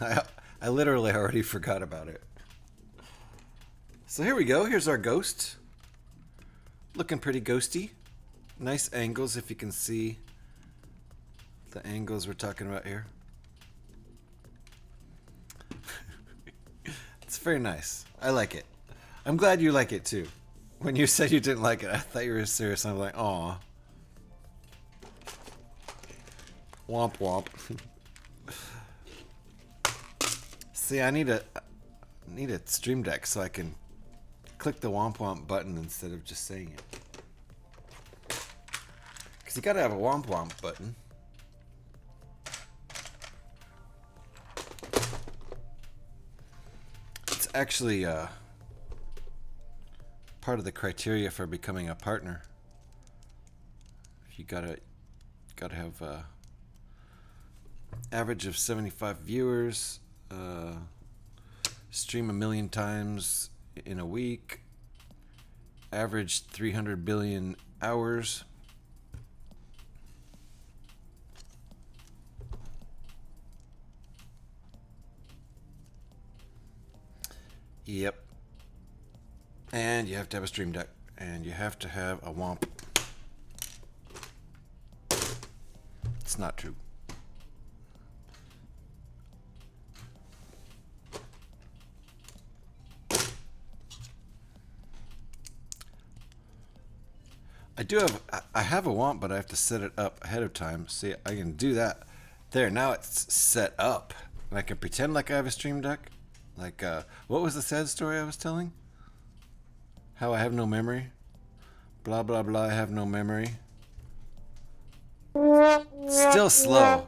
I literally already forgot about it. So here we go. Here's our ghost. Looking pretty ghosty. Nice angles if you can see the angles we're talking about here. It's very nice. I like it. I'm glad you like it too. When you said you didn't like it, I thought you were serious. I'm like, aw. Womp womp. See, I need a Stream Deck so I can click the womp womp button instead of just saying it. Because you gotta have a womp womp button. It's actually part of the criteria for becoming a partner. If you gotta have average of 75 viewers, stream 1 million times in a week, average 300 billion hours. Yep. And you have to have a Stream Deck, and you have to have a Womp. It's not true. I have a Womp, but I have to set it up ahead of time. See, I can do that. There, now it's set up. And I can pretend like I have a Stream Deck. Like, what was the sad story I was telling? How I have no memory? Blah, blah, blah, I have no memory. Still slow.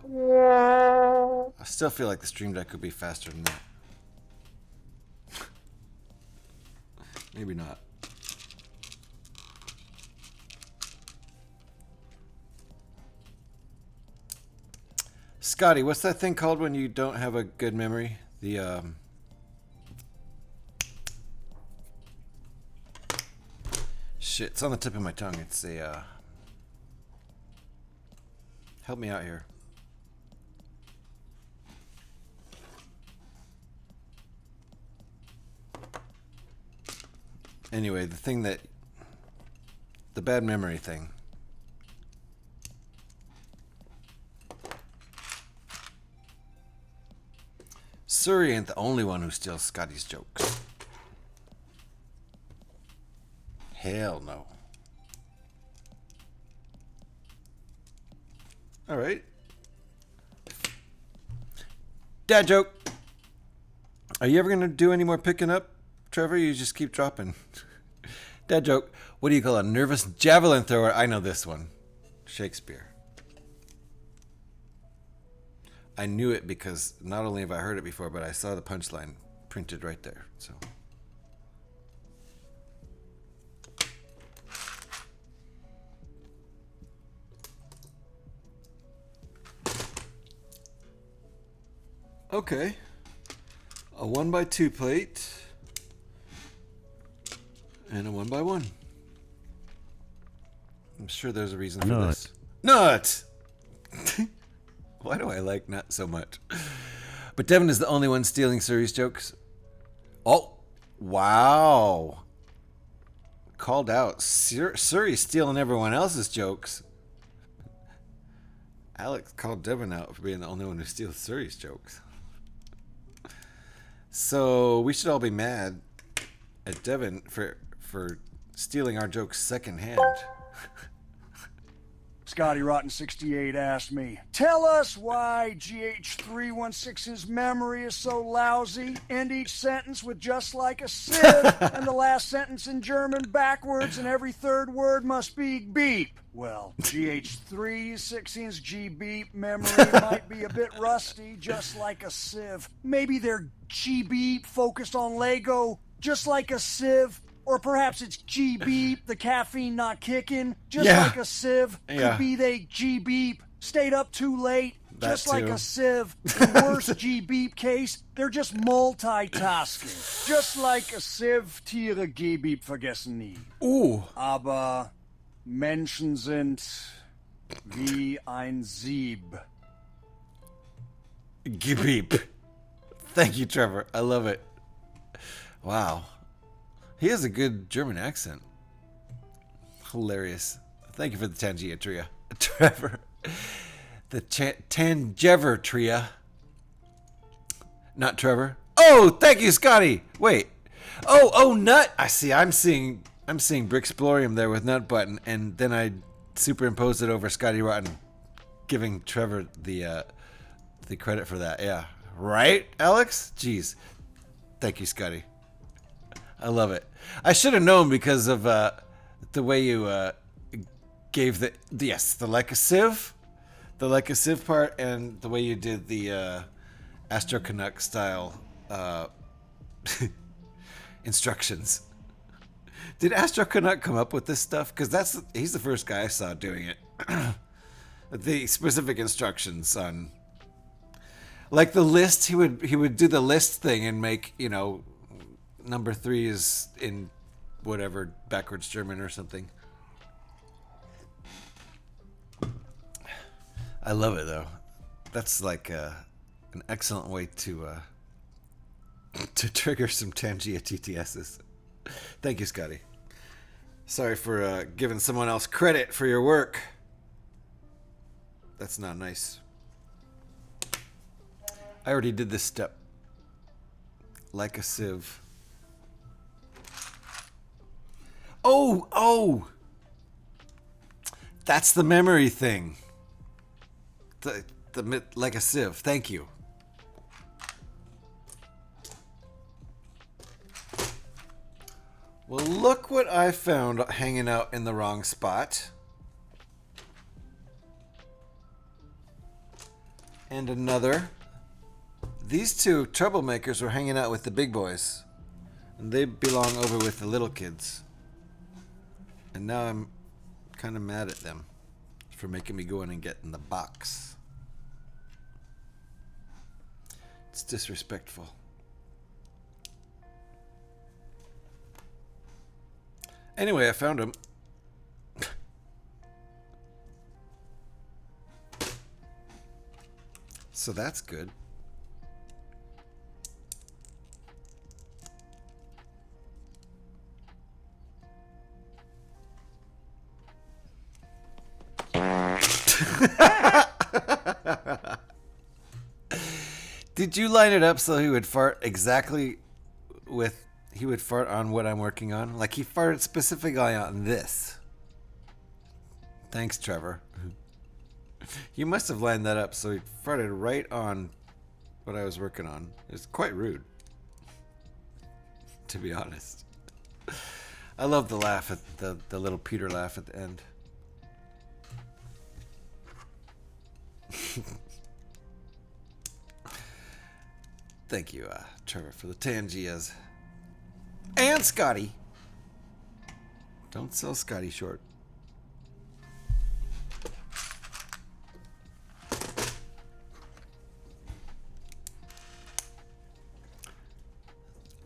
I still feel like the Stream Deck could be faster than that. Maybe not. Scotty, what's that thing called when you don't have a good memory? The, shit, it's on the tip of my tongue. It's a, help me out here. Anyway, the bad memory thing. Suri ain't the only one who steals Scotty's jokes. Hell no. Alright. Dad joke. Are you ever going to do any more picking up, Trevor? You just keep dropping. Dad joke. What do you call a nervous javelin thrower? I know this one. Shakespeare. I knew it because not only have I heard it before, but I saw the punchline printed right there. So. Okay. A 1x2 plate. And a 1x1. I'm sure there's a reason for this. Nut! Why do I like Nut so much? But Devin is the only one stealing Suri's jokes. Oh, wow. Called out. Suri's stealing everyone else's jokes. Alex called Devin out for being the only one who steals Suri's jokes. So we should all be mad at Devin for stealing our jokes secondhand. Scotty Rotten 68 asked me, tell us why GH316's memory is so lousy. End each sentence with just like a sieve, and the last sentence in German backwards, and every third word must be beep. Well, GH316's G-beep memory might be a bit rusty, just like a sieve. Maybe their G-beep focused on Lego, just like a sieve. Or perhaps it's G-beep, the caffeine not kicking, just like a sieve. Could be they G-beep, stayed up too late, just like a sieve. The worst G-beep case, they're just multitasking. Just like a sieve, Tiere G-beep vergessen nie. Aber Menschen sind wie ein Sieb. G-beep. Thank you, Trevor. I love it. Wow. He has a good German accent. Hilarious. Thank you for the Tangiatria, Trevor. The Tangevertria. Not Trevor. Oh, thank you, Scotty. Wait. Oh, Nut. I see. I'm seeing Brixplorium there with Nut Button, and then I superimposed it over Scotty Rotten, giving Trevor the credit for that. Yeah. Right, Alex? Jeez. Thank you, Scotty. I love it. I should have known because of the way you gave the like a sieve, part, and the way you did the Astro Canuck style instructions. Did Astro Canuck come up with this stuff? Because he's the first guy I saw doing it. The specific instructions on, like the list. He would do the list thing and make, number 3 is in whatever backwards German or something. I love it though. That's like an excellent way to trigger some Tangia TTSs. Thank you, Scotty. Sorry for giving someone else credit for your work. That's not nice. I already did this step. Like a sieve. Oh! That's the memory thing. The like a sieve. Thank you. Well, look what I found hanging out in the wrong spot. And another. These two troublemakers were hanging out with the big boys. And they belong over with the little kids. And now I'm kind of mad at them for making me go in and get in the box. It's disrespectful. Anyway, I found him. So that's good. Did you line it up so he would fart exactly with... He would fart on what I'm working on? Like he farted specifically on this. Thanks, Trevor. You must have lined that up so he farted right on what I was working on. It was quite rude, to be honest. I love the laugh at the little Peter laugh at the end. Thank you, Trevor, for the Tangias. And Scotty. Don't sell Scotty short.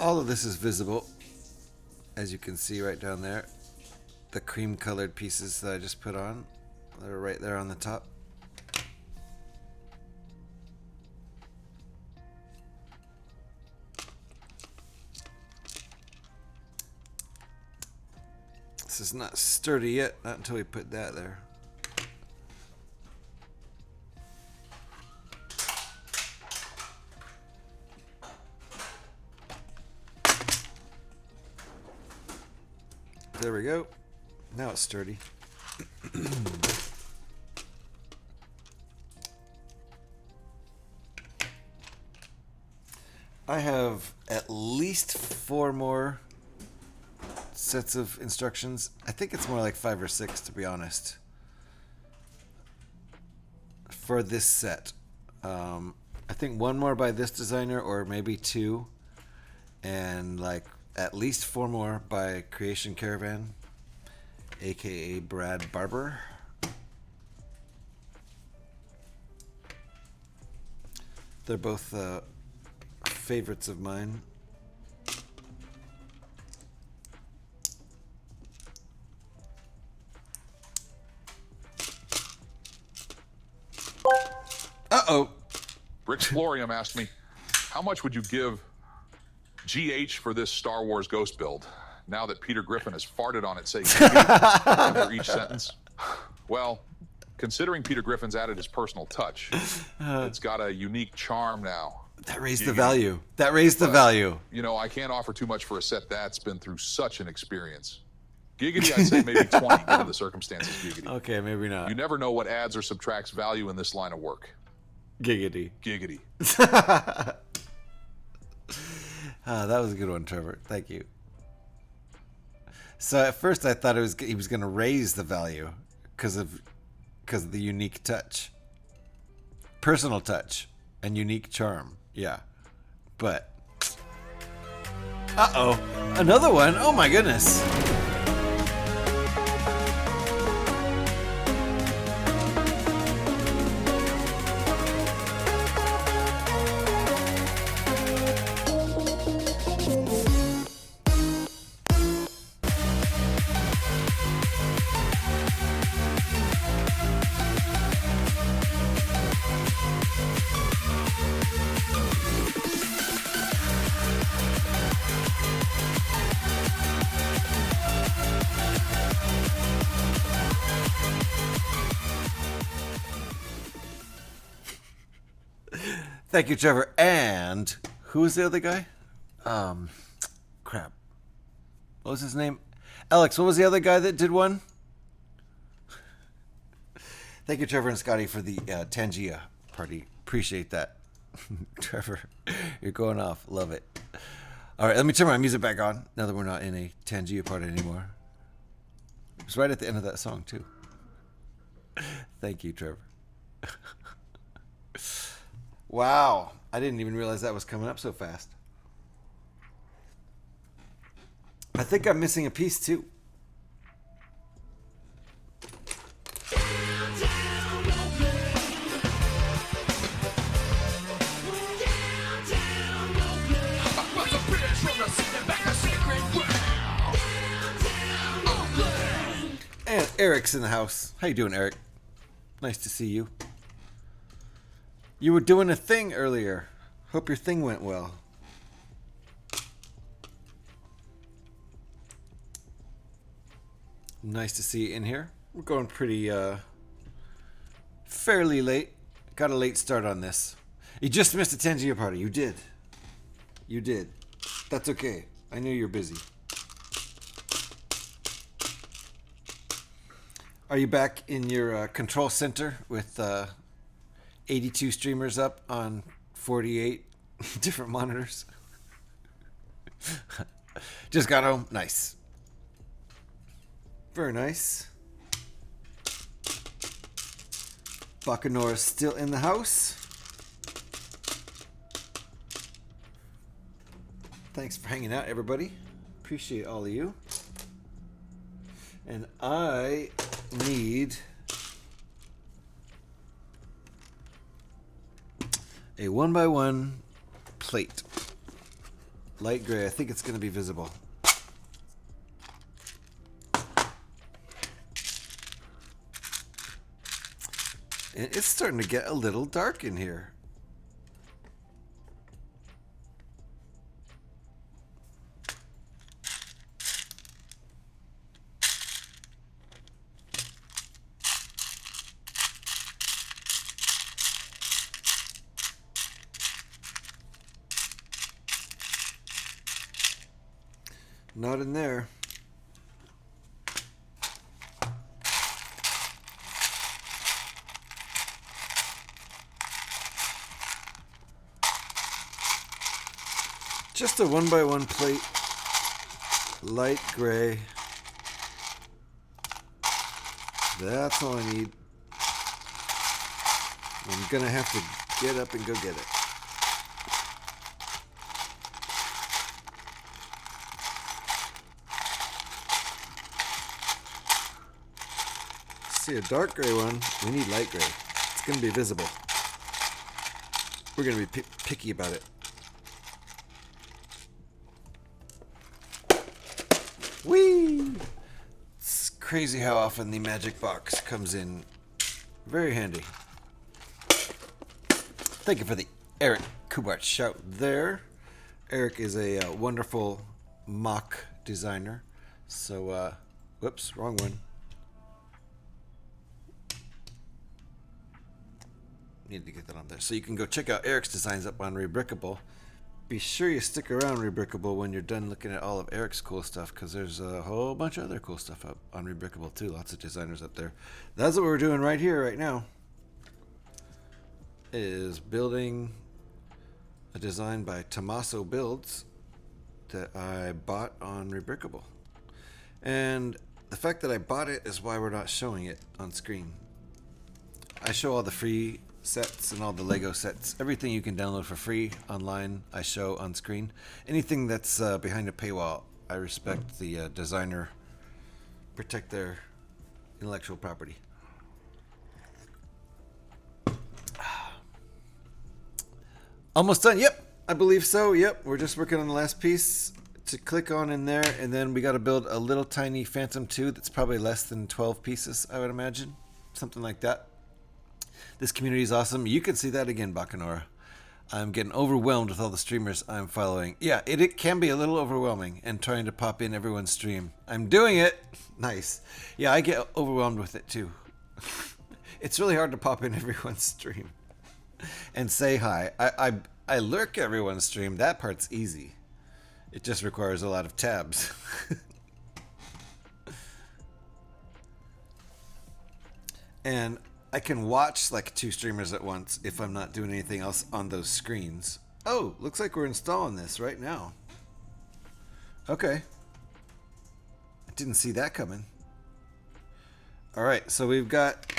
All of this is visible, as you can see right down there. The cream colored pieces that I just put on, they're right there on the top. This is not sturdy yet, not until we put that there. There we go. Now it's sturdy. I have at least 4 more sets of instructions. I think it's more like 5 or 6, to be honest, for this set. I think 1 more by this designer, or maybe 2, and like at least 4 more by Creation Caravan, aka Brad Barber. They're both favorites of mine. Uh-oh. Brixplorium asked me, how much would you give GH for this Star Wars Ghost build, now that Peter Griffin has farted on it, say after each sentence? Well, considering Peter Griffin's added his personal touch, it's got a unique charm now. That raised the value. That raised the value. You know, I can't offer too much for a set that's been through such an experience. Giggity, I'd say maybe 20, given the circumstances, Giggity. Okay, maybe not. You never know what adds or subtracts value in this line of work. Giggity. Giggity. That was a good one, Trevor. Thank you. So at first I thought he was going to raise the value because of the unique touch. Personal touch and unique charm. Yeah. But uh-oh. Another one? Oh my goodness. Thank you, Trevor. And who was the other guy? Crap. What was his name? Alex, what was the other guy that did one? Thank you, Trevor and Scotty, for the Tangia party. Appreciate that. Trevor, you're going off. Love it. All right, let me turn my music back on now that we're not in a Tangia party anymore. It's right at the end of that song, too. Thank you, Trevor. Wow, I didn't even realize that was coming up so fast. I think I'm missing a piece too. And Eric's in the house. How you doing, Eric? Nice to see you. You were doing a thing earlier. Hope your thing went well. Nice to see you in here. We're going pretty, fairly late. Got a late start on this. You just missed a Tangier party. You did. You did. That's okay. I knew you were busy. Are you back in your control center with 82 streamers up on 48 different monitors? Just got home. Nice. Very nice. Bacanora's still in the house. Thanks for hanging out, everybody. Appreciate all of you. And I need a 1x1 plate. Light gray. I think it's going to be visible. And it's starting to get a little dark in here. Not in there. Just a 1x1 plate, light gray. That's all I need. I'm gonna have to get up and go get it. See a dark gray one. We need light gray. It's gonna be visible. We're gonna be picky about it. Whee! It's crazy how often the magic box comes in very handy. Thank you for the Eric Kubart shout there. Eric is a wonderful mock designer. So, whoops, wrong one. Need to get that on there. So you can go check out Eric's designs up on Rebrickable. Be sure you stick around Rebrickable when you're done looking at all of Eric's cool stuff, because there's a whole bunch of other cool stuff up on Rebrickable too. Lots of designers up there. That's what we're doing right here, right now. Is building a design by Tomasso Builds that I bought on Rebrickable. And the fact that I bought it is why we're not showing it on screen. I show all the free sets and all the Lego sets. Everything you can download for free online, I show on screen. Anything that's behind a paywall, I respect the designer, protect their intellectual property. Almost done. Yep, I believe so. Yep, we're just working on the last piece to click on in there, and then we got to build a little tiny Phantom 2 that's probably less than 12 pieces, I would imagine. Something like that. This community is awesome. You can see that again, Bacanora. I'm getting overwhelmed with all the streamers I'm following. Yeah, it can be a little overwhelming and trying to pop in everyone's stream. I'm doing it. Nice. Yeah, I get overwhelmed with it too. It's really hard to pop in everyone's stream and say hi. I lurk everyone's stream. That part's easy. It just requires a lot of tabs. And I can watch like 2 streamers at once if I'm not doing anything else on those screens. Oh, looks like we're installing this right now. Okay. I didn't see that coming. All right, so we've got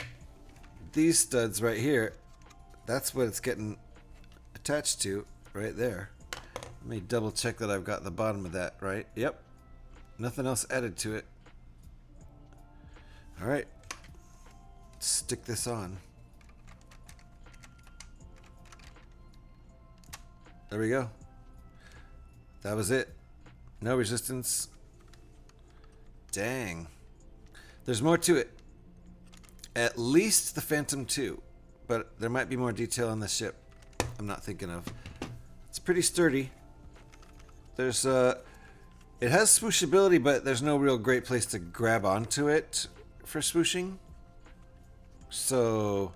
these studs right here. That's what it's getting attached to right there. Let me double check that I've got the bottom of that right. Yep. Nothing else added to it. All right. Stick this on. There we go. That was it. No resistance. Dang. There's more to it. At least the Phantom 2. But there might be more detail on the ship I'm not thinking of. It's pretty sturdy. There's it has swooshability, but there's no real great place to grab onto it for swooshing. So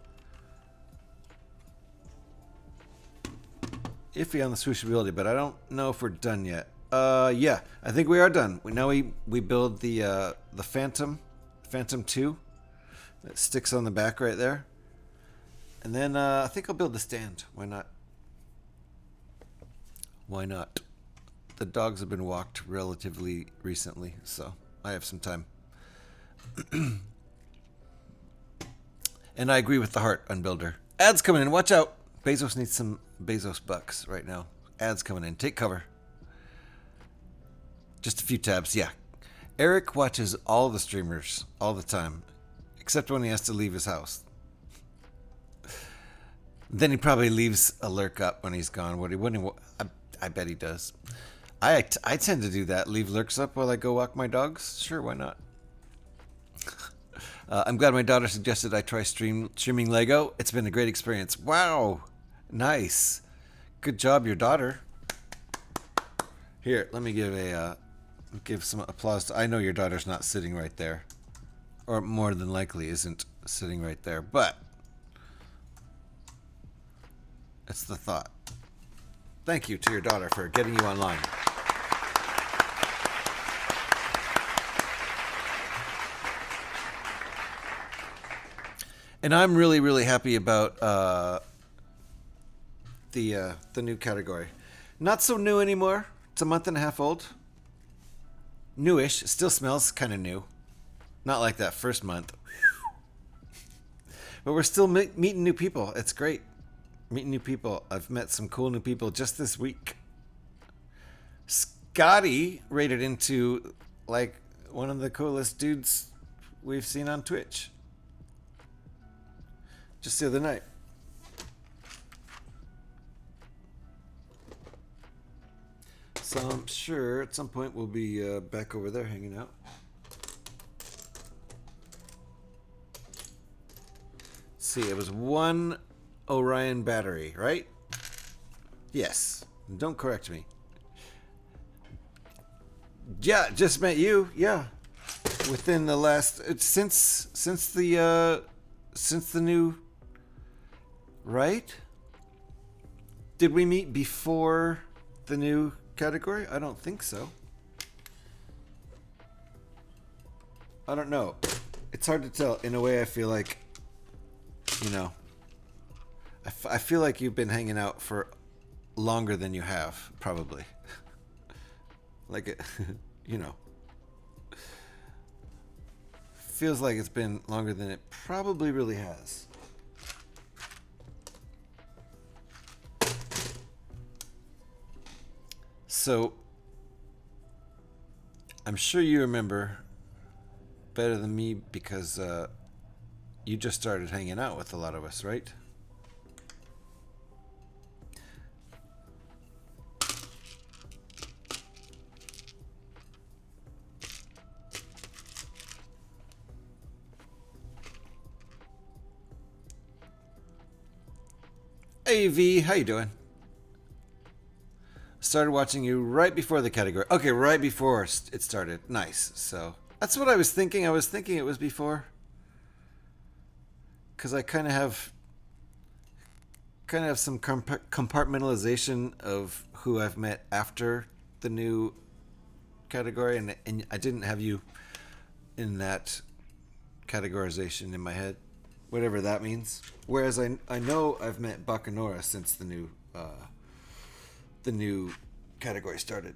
iffy on the swooshability, but I don't know if we're done yet. Yeah, I think we are done. We build the Phantom 2 that sticks on the back right there. And then I think I'll build the stand. Why not? Why not? The dogs have been walked relatively recently, so I have some time. And I agree with the heart on Builder. Ads coming in. Watch out. Bezos needs some Bezos bucks right now. Ads coming in. Take cover. Just a few tabs. Yeah. Eric watches all the streamers all the time, except when he has to leave his house. Then he probably leaves a lurk up when he's gone. I bet he does. I tend to do that. Leave lurks up while I go walk my dogs. Sure, why not? I'm glad my daughter suggested I try streaming Lego. It's been a great experience. Wow. Nice. Good job, your daughter. Here, let me give some applause. I know your daughter's not sitting right there. Or more than likely isn't sitting right there. But it's the thought. Thank you to your daughter for getting you online. And I'm really, really happy about the new category. Not so new anymore. It's a month and a half old. Newish. Still smells kind of new. Not like that first month. But we're still meeting new people. It's great. Meeting new people. I've met some cool new people just this week. Scotty rated into like one of the coolest dudes we've seen on Twitch. Just the other night. So I'm sure at some point we'll be back over there hanging out. Let's see, it was 1 Orion battery, right? Yes. Don't correct me. Yeah, just met you. Yeah, within the last since the new, right? Did we meet before the new category? I don't think so. I don't know. It's hard to tell. In a way, I feel like, you know, I feel like you've been hanging out for longer than you have, probably. Like it, you know. Feels like it's been longer than it probably really has. So, I'm sure you remember better than me because you just started hanging out with a lot of us, right? Hey V, how you doing? Started watching you right before the category. Okay, right before it started. Nice. So that's what I was thinking. I was thinking it was before, because I kind of have some compartmentalization of who I've met after the new category, and I didn't have you in that categorization in my head, whatever that means. Whereas I know I've met Bacanora since the new category started.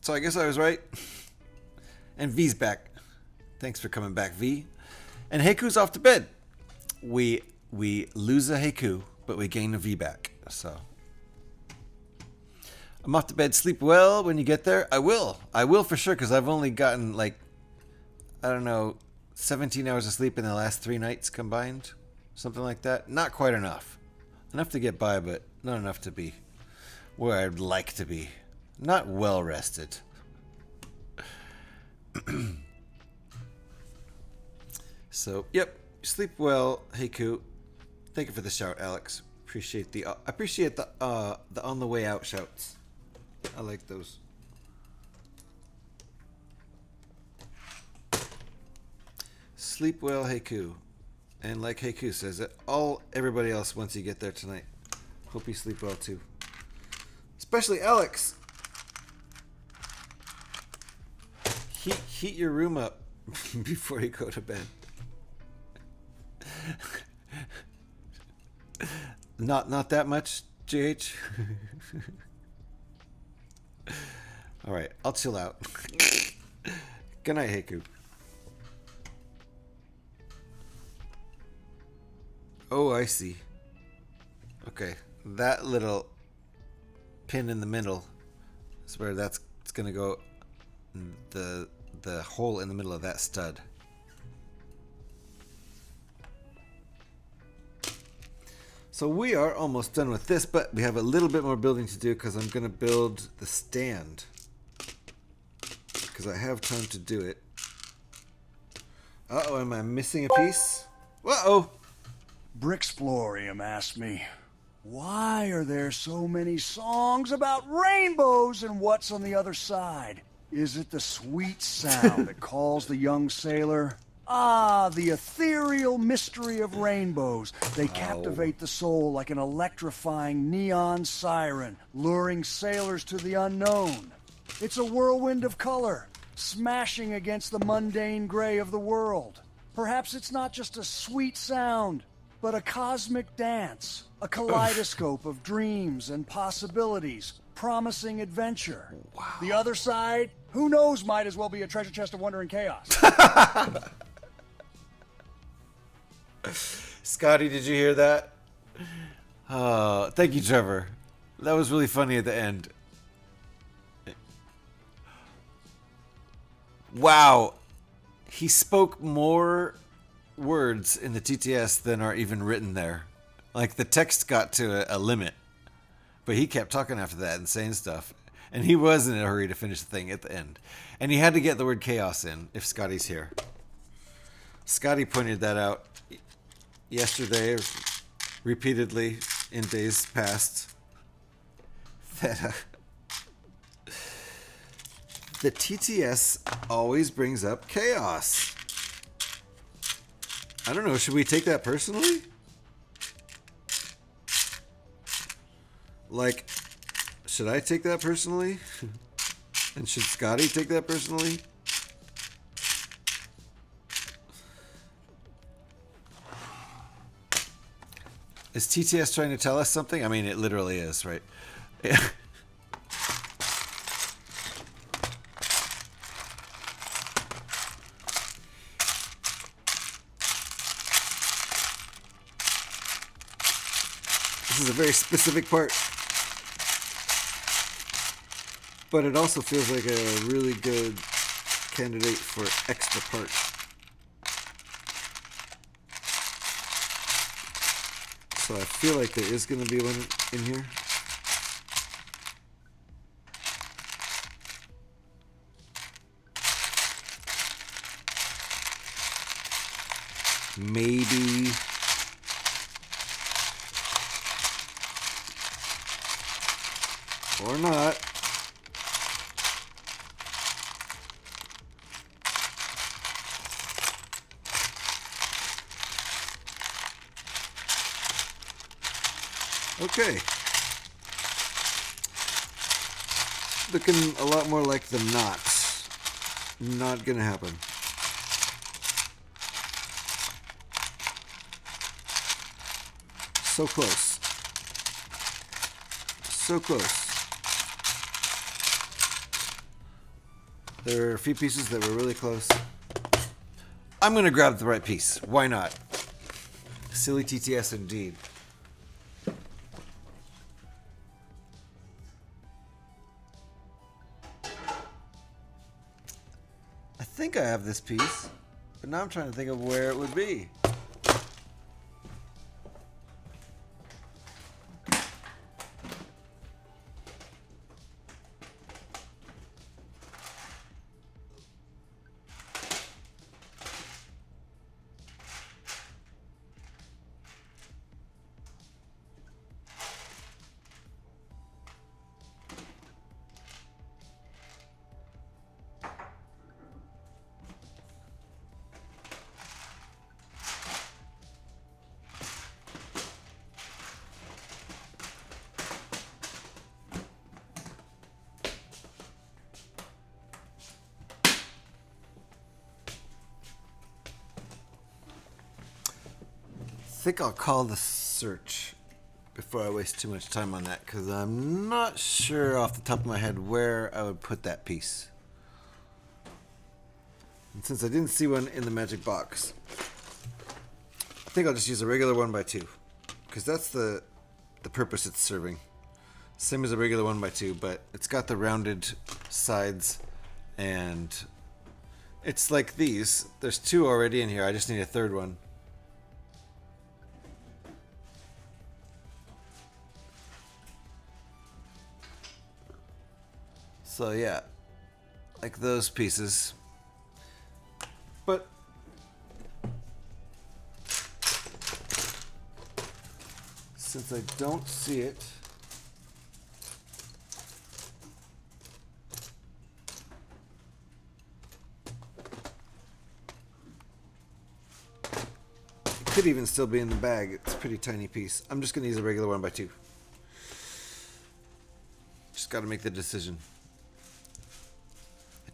So I guess I was right. And V's back. Thanks for coming back, V. And Heiku's off to bed. We lose a Heiku, but we gain a V back. So I'm off to bed. Sleep well when you get there. I will for sure, because I've only gotten like, I don't know, 17 hours of sleep in the last 3 nights combined. Something like that. Not quite enough. Enough to get by, but not enough to be where I'd like to be. Not well rested. So, yep. Sleep well, Heiku. Thank you for the shout, Alex. Appreciate the on the way out shouts. I like those. Sleep well, Heiku. And like Heiku says, everybody else once you get there tonight. Hope you sleep well too. Especially Alex. Heat your room up before you go to bed. Not that much, GH. All right, I'll chill out. Good night, Heiku. Oh, I see. Okay, that little pin in the middle is where it's gonna go. The hole in the middle of that stud. So we are almost done with this, but we have a little bit more building to do because I'm gonna build the stand. Because I have time to do it. Uh-oh, am I missing a piece? Uh-oh. Brixplorium asked me, why are there so many songs about rainbows and what's on the other side? Is it the sweet sound that calls the young sailor? Ah, the ethereal mystery of rainbows. They captivate the soul like an electrifying neon siren, luring sailors to the unknown. It's a whirlwind of color, smashing against the mundane gray of the world. Perhaps it's not just a sweet sound, but a cosmic dance, a kaleidoscope of dreams and possibilities, promising adventure. Wow. The other side, who knows, might as well be a treasure chest of wonder and chaos. Scotty, did you hear that? Thank you, Trevor. That was really funny at the end. Wow. He spoke more words in the TTS than are even written there. Like, the text got to a limit. But he kept talking after that and saying stuff. And he was in a hurry to finish the thing at the end. And he had to get the word chaos in if Scotty's here. Scotty pointed that out yesterday, repeatedly in days past, that the TTS always brings up chaos. I don't know, should we take that personally? Like, should I take that personally? And should Scotty take that personally? Is TTS trying to tell us something? I mean, it literally is, right? Yeah. This is a very specific part. But it also feels like a really good candidate for extra part. So I feel like there is going to be one in here. Maybe. Or not. Okay. Looking a lot more like the knots. Not gonna happen. So close. So close. There are a few pieces that were really close. I'm gonna grab the right piece. Why not? Silly TTS indeed. I think I have this piece, but now I'm trying to think of where it would be. I think I'll call the search before I waste too much time on that, because I'm not sure off the top of my head where I would put that piece. And since I didn't see one in the magic box, I think I'll just use a regular 1x2, because that's the purpose it's serving. Same as a regular 1x2, but it's got the rounded sides, and it's like these. There's two already in here. I just need a third one. So yeah, like those pieces. But since I don't see it, it could even still be in the bag. It's a pretty tiny piece. I'm just gonna use a regular 1x2. Just gotta make the decision.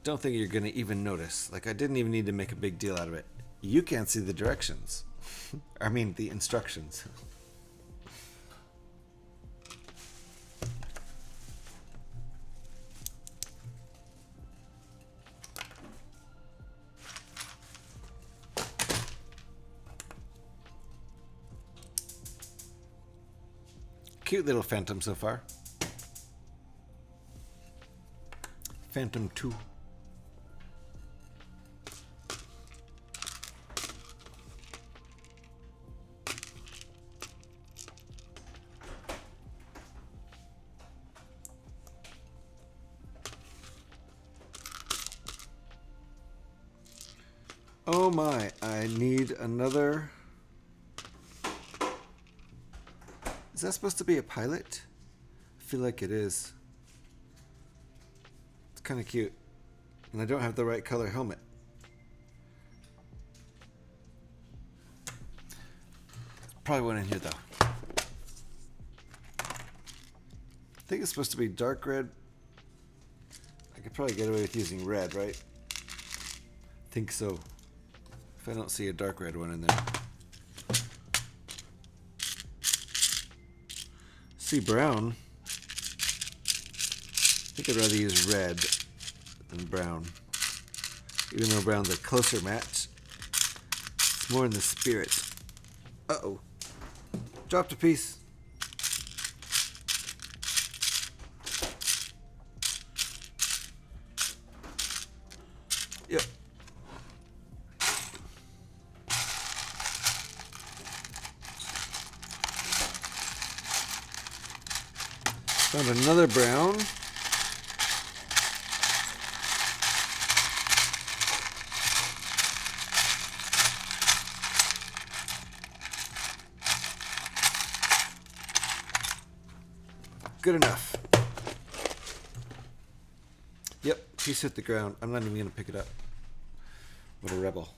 Don't think you're going to even notice. Like, I didn't even need to make a big deal out of it. You can't see the directions. I mean, the instructions. Cute little Phantom so far. Phantom 2. Oh my, I need another... Is that supposed to be a pilot? I feel like it is. It's kind of cute. And I don't have the right color helmet. Probably one in here though. I think it's supposed to be dark red. I could probably get away with using red, right? I think so. If I don't see a dark red one in there. See brown. I think I'd rather use red than brown. Even though brown's a closer match. It's more in the spirit. Uh-oh. Dropped a piece. Yep. Found another brown. Good enough. Yep, piece hit the ground. I'm not even going to pick it up. What a rebel.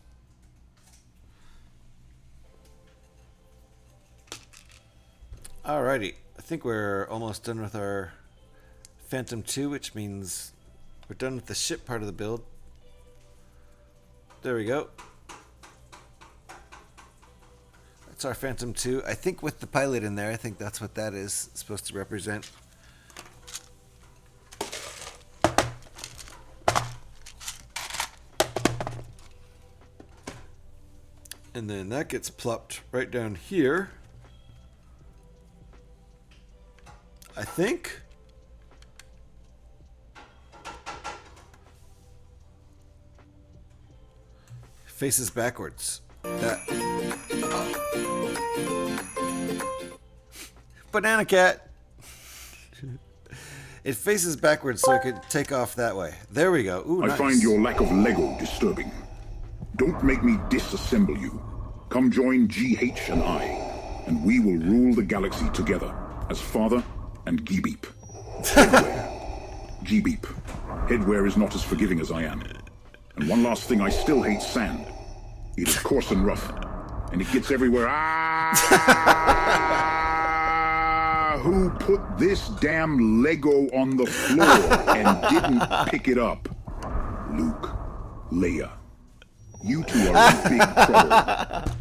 Alrighty. I think we're almost done with our Phantom 2, which means we're done with the ship part of the build. There we go. That's our Phantom 2. I think with the pilot in there, I think that's what that is supposed to represent. And then that gets plopped right down here. I think. Faces backwards. That. Banana cat. It faces backwards so I could take off that way. There we go. Ooh, I nice. find your lack of Lego disturbing. Don't make me disassemble you. Come join GH and I, and we will rule the galaxy together as father and G-Beep. Headwear. G-Beep. Headwear is not as forgiving as I am. And one last thing, I still hate sand. It is coarse and rough, and it gets everywhere. Who put this damn Lego on the floor and didn't pick it up? Luke, Leia. You two are in big trouble.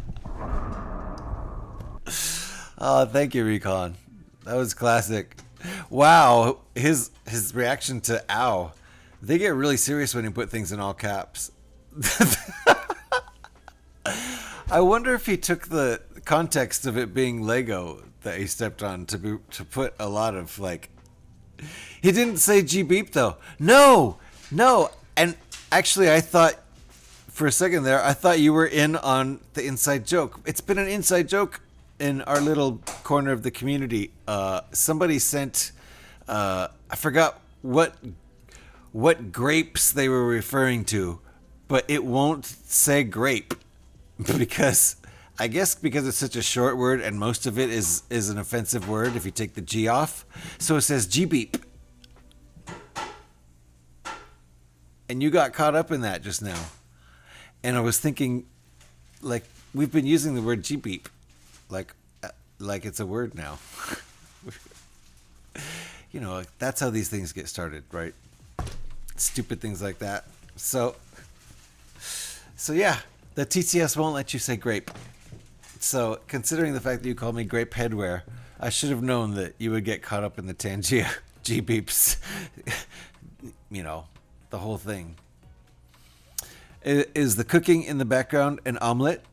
Oh, thank you, Recon. That was classic. Wow, his reaction to ow. They get really serious when you put things in all caps. I wonder if he took the context of it being Lego that he stepped on to put a lot of like. He didn't say G beep though. No. And actually, I thought for a second there, I thought you were in on the inside joke. It's been an inside joke in our little corner of the community. Somebody sent. I forgot what grapes they were referring to, but it won't say grape because I guess because it's such a short word and most of it is an offensive word if you take the G off. So it says G beep. And you got caught up in that just now. And I was thinking, like, we've been using the word G beep like it's a word now. You know, that's how these things get started, right? Stupid things like that. So yeah, the TCS won't let you say grape. So, considering the fact that you called me Grape Headwear, I should have known that you would get caught up in the Tangia G-beeps. You know, the whole thing. Is the cooking in the background an omelet?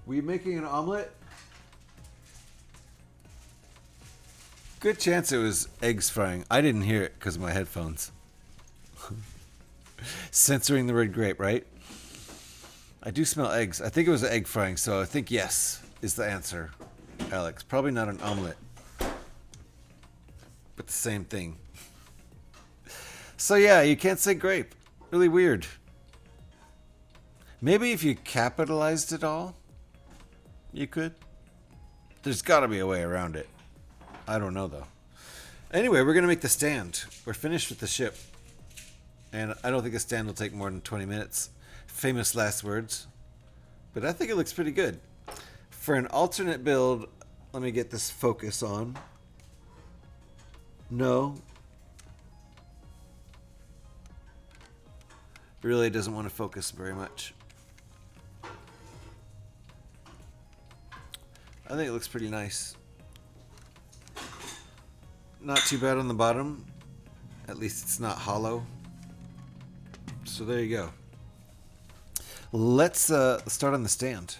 Were you making an omelet? Good chance it was eggs frying. I didn't hear it because of my headphones. Censoring the word grape, right? I do smell eggs. I think it was egg frying, so I think yes is the answer, Alex. Probably not an omelet. But the same thing. So yeah, you can't say grape. Really weird. Maybe if you capitalized it all, you could. There's got to be a way around it. I don't know, though. Anyway, we're going to make the stand. We're finished with the ship. And I don't think the stand will take more than 20 minutes. Famous last words. But I think it looks pretty good. For an alternate build, let me get this focus on. No. Really doesn't want to focus very much. I think it looks pretty nice. Not too bad on the bottom. At least it's not hollow. So there you go. Let's start on the stand.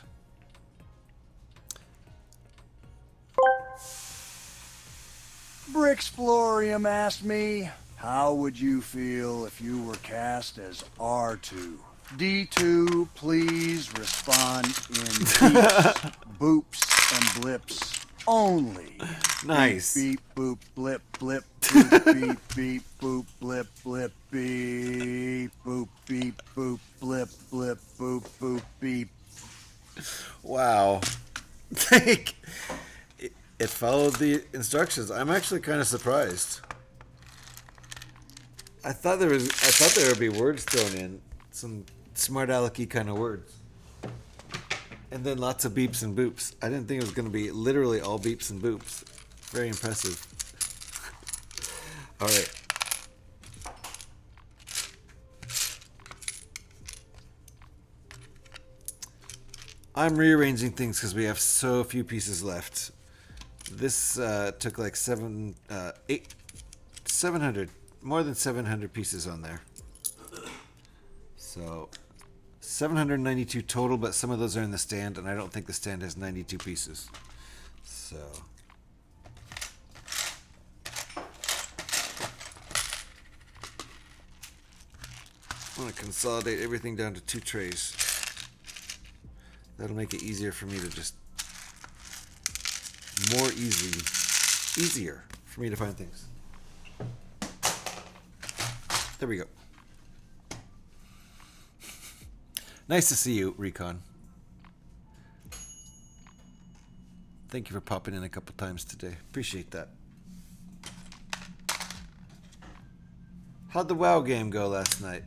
Brixplorium asked me, how would you feel if you were cast as R2? D2, please respond in beeps, boops, and blips only. Nice. Beep, beep, boop, blip, blip, boop, beep, beep, boop, blip, blip, beep, boop, beep, boop, blip, blip, boop, boop, beep. Wow. It followed the instructions. I'm actually kind of surprised. I thought there would be words thrown in, some smart alecky kind of words. And then lots of beeps and boops. I didn't think it was going to be literally all beeps and boops. Very impressive. All right. I'm rearranging things because we have so few pieces left. This took like 700, more than 700 pieces on there. So 792 total, but some of those are in the stand, and I don't think the stand has 92 pieces. So I'm going to consolidate everything down to 2 trays. That'll make it easier for me to just easier for me to find things. There we go. Nice to see you, Recon. Thank you for popping in a couple times today. Appreciate that. How'd the WoW game go last night?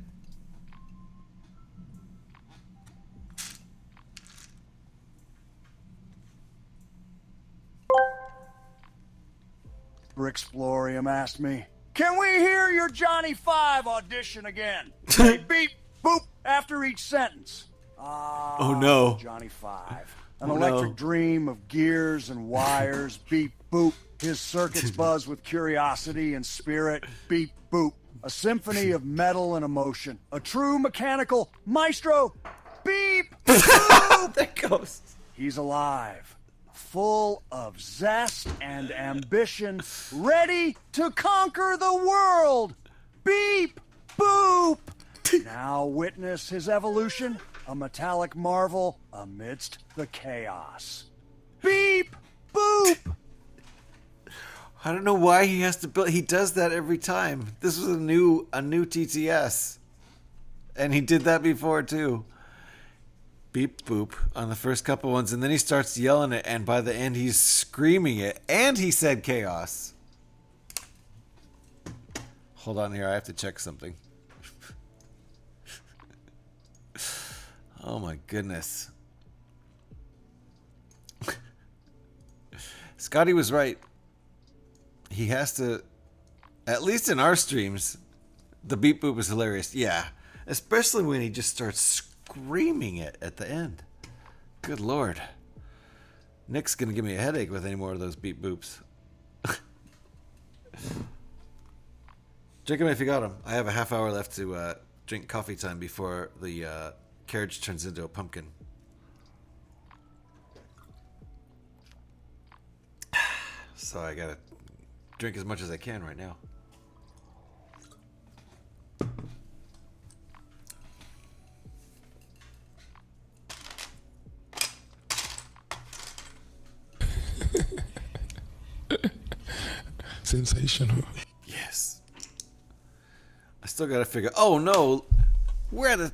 Brixplorium asked me, can we hear your Johnny 5 audition again? Say beep, boop after each sentence. Oh no. Johnny 5. An electric dream of gears and wires. Beep, boop. His circuits buzz with curiosity and spirit. Beep, boop. A symphony of metal and emotion. A true mechanical maestro. Beep, boop. There goes. He's alive. Full of zest and ambition, ready to conquer the world. Beep, boop. Now witness his evolution, a metallic marvel amidst the chaos. Beep, boop. I don't know why he has to build. He does that every time. This was a new TTS, and he did that before too. Beep boop on the first couple ones, and then he starts yelling it, and by the end he's screaming it, and he said chaos. Hold on here, I have to check something. Oh my goodness. Scotty was right. He has to, at least in our streams, the beep boop is hilarious. Yeah, especially when he just starts screaming it at the end. Good Lord. Nick's going to give me a headache with any more of those beep boops. Drink them if you got them. I have a half hour left to drink coffee time before the carriage turns into a pumpkin. So I gotta drink as much as I can right now. Sensational. Yes. I still gotta figure. Oh no, we're at a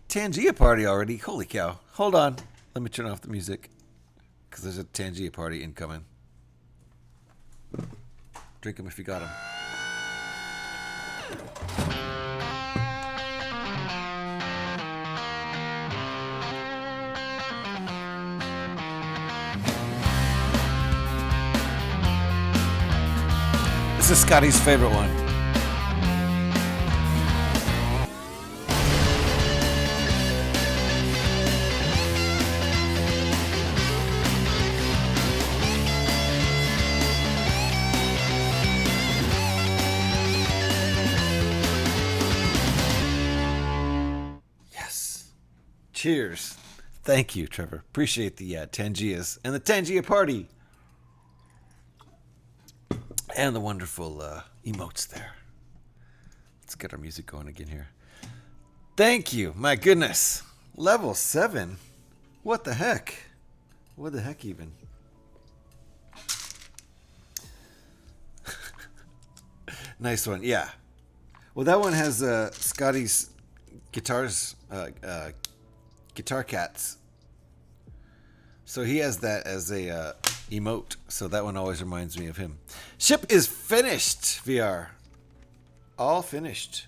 Tangia party already. Holy cow! Hold on, let me turn off the music because there's a Tangia party incoming. Drink them if you got them. This is Scotty's favorite one. Yes. Cheers. Thank you, Trevor. Appreciate the Tangias and the Tangia party. And the wonderful emotes there. Let's get our music going again here. Thank you. My goodness. Level 7. What the heck? What the heck even? Nice one. Yeah. Well, that one has Scotty's guitars, guitar cats. So he has that as a emote. So that one always reminds me of him. Ship is finished, VR. All finished.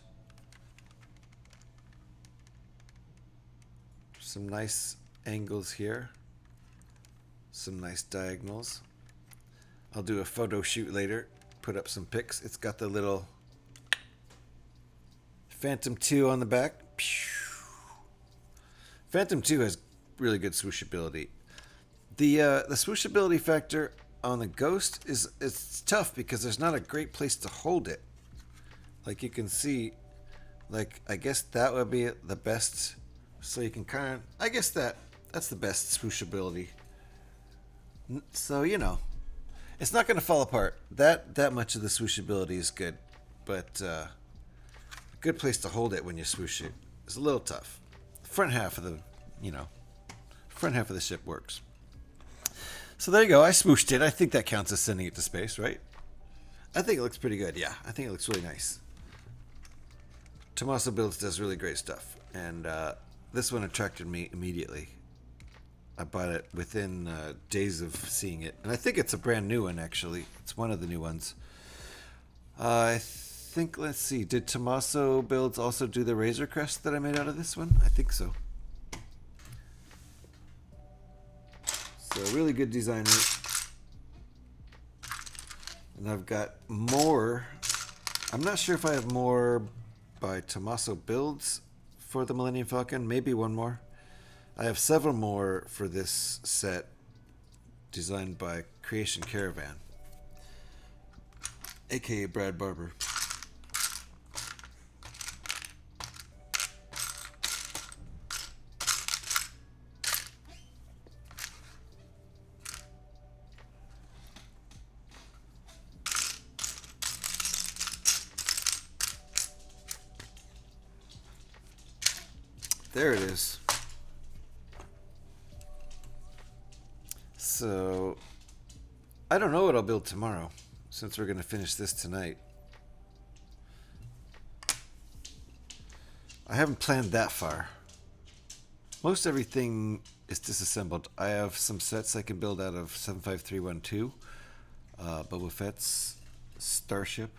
Some nice angles here. Some nice diagonals. I'll do a photo shoot later. Put up some pics. It's got the little Phantom 2 on the back. Phantom 2 has really good swooshability. The swooshability factor on the Ghost it's tough because there's not a great place to hold it. Like you can see, like I guess that would be the best. So you can kind of, I guess that's the best swooshability. So you know, it's not going to fall apart. That much of the swooshability is good, but a good place to hold it when you swoosh it is a little tough. The front half of the ship works. So there you go. I swooshed it. I think that counts as sending it to space, right? I think it looks pretty good. Yeah, I think it looks really nice. Tomasso Builds does really great stuff. And this one attracted me immediately. I bought it within days of seeing it. And I think it's a brand new one, actually. It's one of the new ones. I think, let's see. Did Tomasso Builds also do the Razor Crest that I made out of this one? I think so. So really good designer. And I've got more. I'm not sure if I have more by Tomasso Builds for the Millennium Falcon. Maybe one more. I have several more for this set designed by Creation Caravan, aka Brad Barber. There it is. So, I don't know what I'll build tomorrow, since we're going to finish this tonight. I haven't planned that far. Most everything is disassembled. I have some sets I can build out of 75312. Boba Fett's Starship.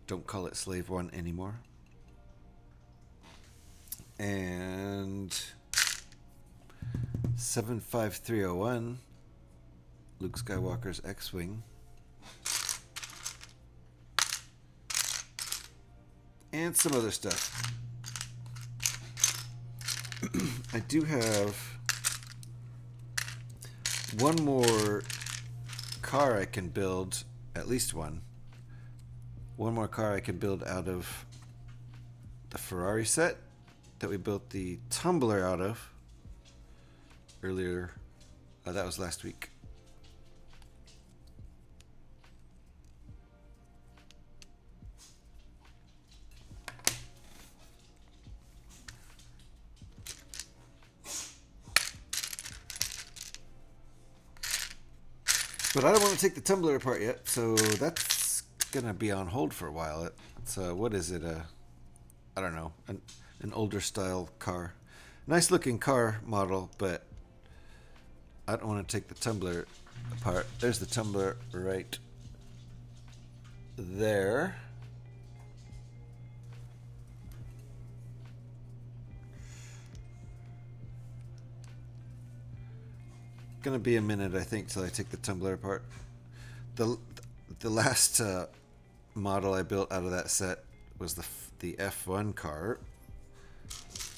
Don't call it Slave One anymore. And 75301, Luke Skywalker's X-Wing. And some other stuff. I do have one more car I can build, at least one. One more car I can build out of the Ferrari set that we built the tumbler out of earlier. That was last week. But I don't want to take the tumbler apart yet, so that's gonna be on hold for a while. It's what is it? I don't know, an older style car, nice looking car model, but I don't want to take the tumbler apart. There's the tumbler right there. Gonna be a minute, I think, till I take the tumbler apart. The last model I built out of that set was the F1 car,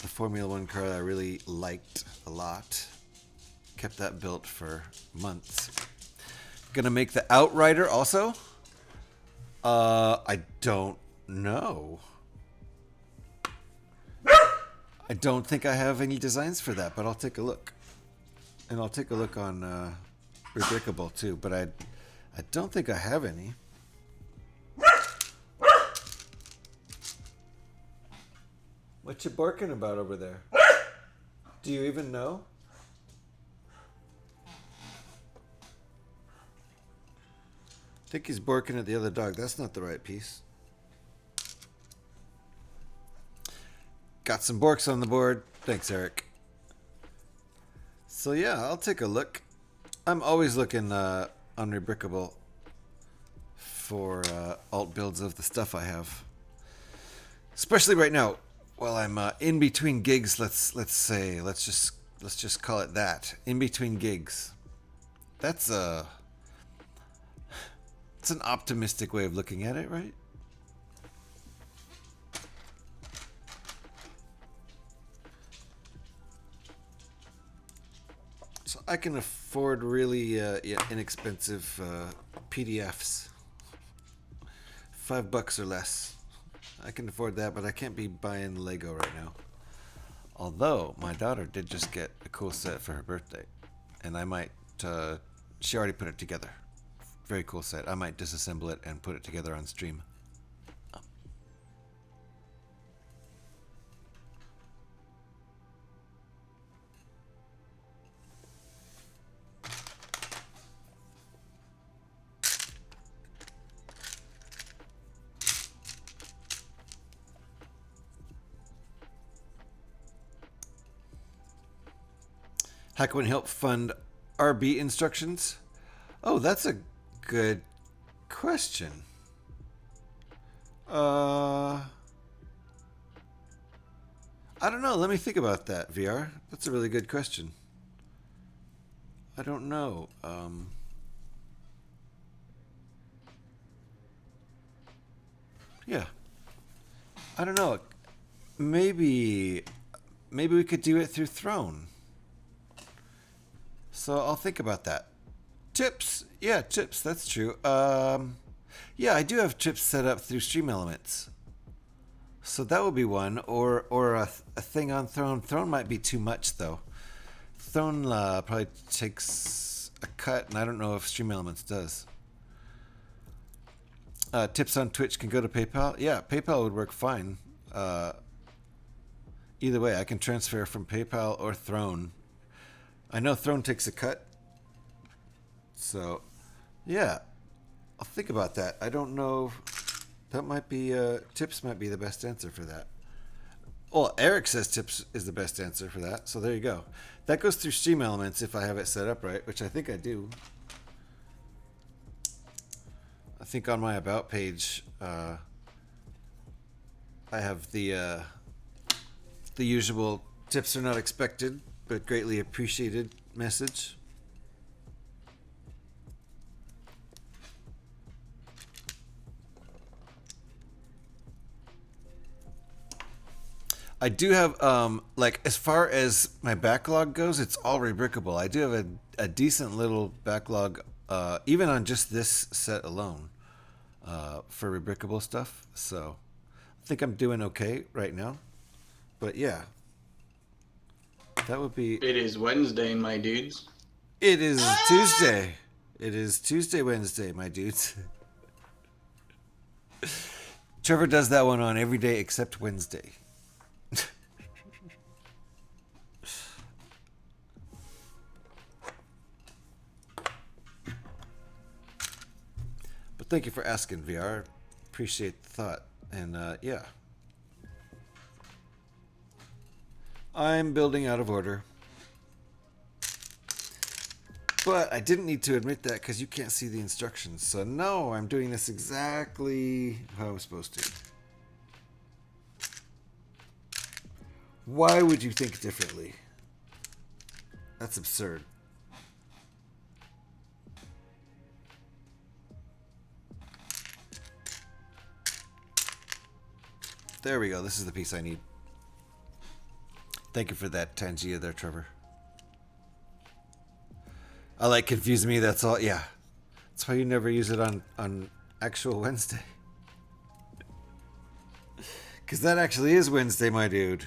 the Formula One car that I really liked a lot. Kept that built for months. Gonna make the Outrider also. I don't know. I don't think I have any designs for that, but I'll take a look. And I'll take a look on Rebrickable too, but I don't think I have any. What you barking about over there? Do you even know? I think he's barking at the other dog. That's not the right piece. Got some borks on the board. Thanks, Eric. So yeah, I'll take a look. I'm always looking on Rebrickable for alt builds of the stuff I have. Especially right now, while I'm in between gigs. Let's just call it that. In between gigs. That's it's an optimistic way of looking at it, right? So I can afford really inexpensive PDFs. $5 or less. I can afford that, but I can't be buying Lego right now. Although my daughter did just get a cool set for her birthday, and I might. She already put it together. Very cool set. I might disassemble it and put it together on stream. How can we help fund RB instructions? Oh, that's a good question. I don't know. Let me think about that, VR. That's a really good question. I don't know. Yeah. I don't know. Maybe we could do it through Throne. So I'll think about that. Tips. Yeah, tips. That's true. Yeah, I do have tips set up through Stream Elements. So that would be one. Or a thing on Throne. Throne might be too much, though. Throne probably takes a cut, and I don't know if Stream Elements does. Tips on Twitch can go to PayPal. Yeah, PayPal would work fine. Either way, I can transfer from PayPal or Throne. I know Throne takes a cut. So, yeah. I'll think about that. I don't know. That might be, tips might be the best answer for that. Well, Eric says tips is the best answer for that. So there you go. That goes through Stream Elements if I have it set up right, which I think I do. I think on my About page, I have the usual tips are not expected, but greatly appreciated message. I do have, like, as far as my backlog goes, it's all rebrickable. I do have a decent little backlog, even on just this set alone, for rebrickable stuff. So I think I'm doing okay right now. But yeah, that would be... It is Wednesday, my dudes. It is Tuesday. It is Tuesday, Wednesday, my dudes. Trevor does that one on every day except Wednesday. But thank you for asking, VR. Appreciate the thought. And yeah. I'm building out of order. But I didn't need to admit that because you can't see the instructions. So no, I'm doing this exactly how I'm supposed to. Why would you think differently? That's absurd. There we go. This is the piece I need. Thank you for that Tangia there, Trevor. I like confuse me, that's all. Yeah. That's why you never use it on actual Wednesday. Because that actually is Wednesday, my dude.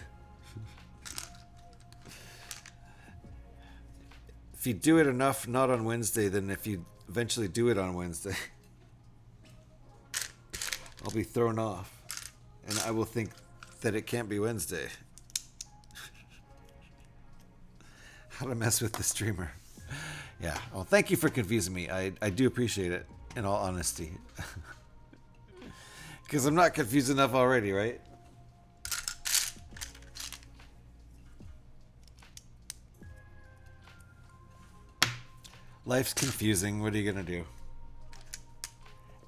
If you do it enough not on Wednesday, then if you eventually do it on Wednesday, I'll be thrown off. And I will think that it can't be Wednesday. How to mess with the streamer. Yeah, well, thank you for confusing me. I do appreciate it, in all honesty. Because I'm not confused enough already, right? Life's confusing. What are you going to do?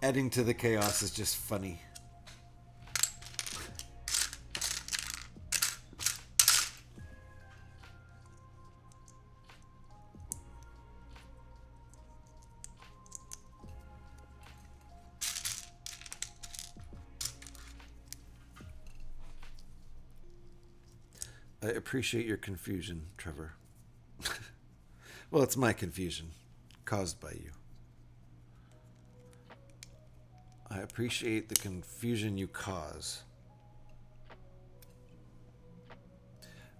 Adding to the chaos is just funny. I appreciate your confusion, Trevor. Well, it's my confusion, caused by you. I appreciate the confusion you cause.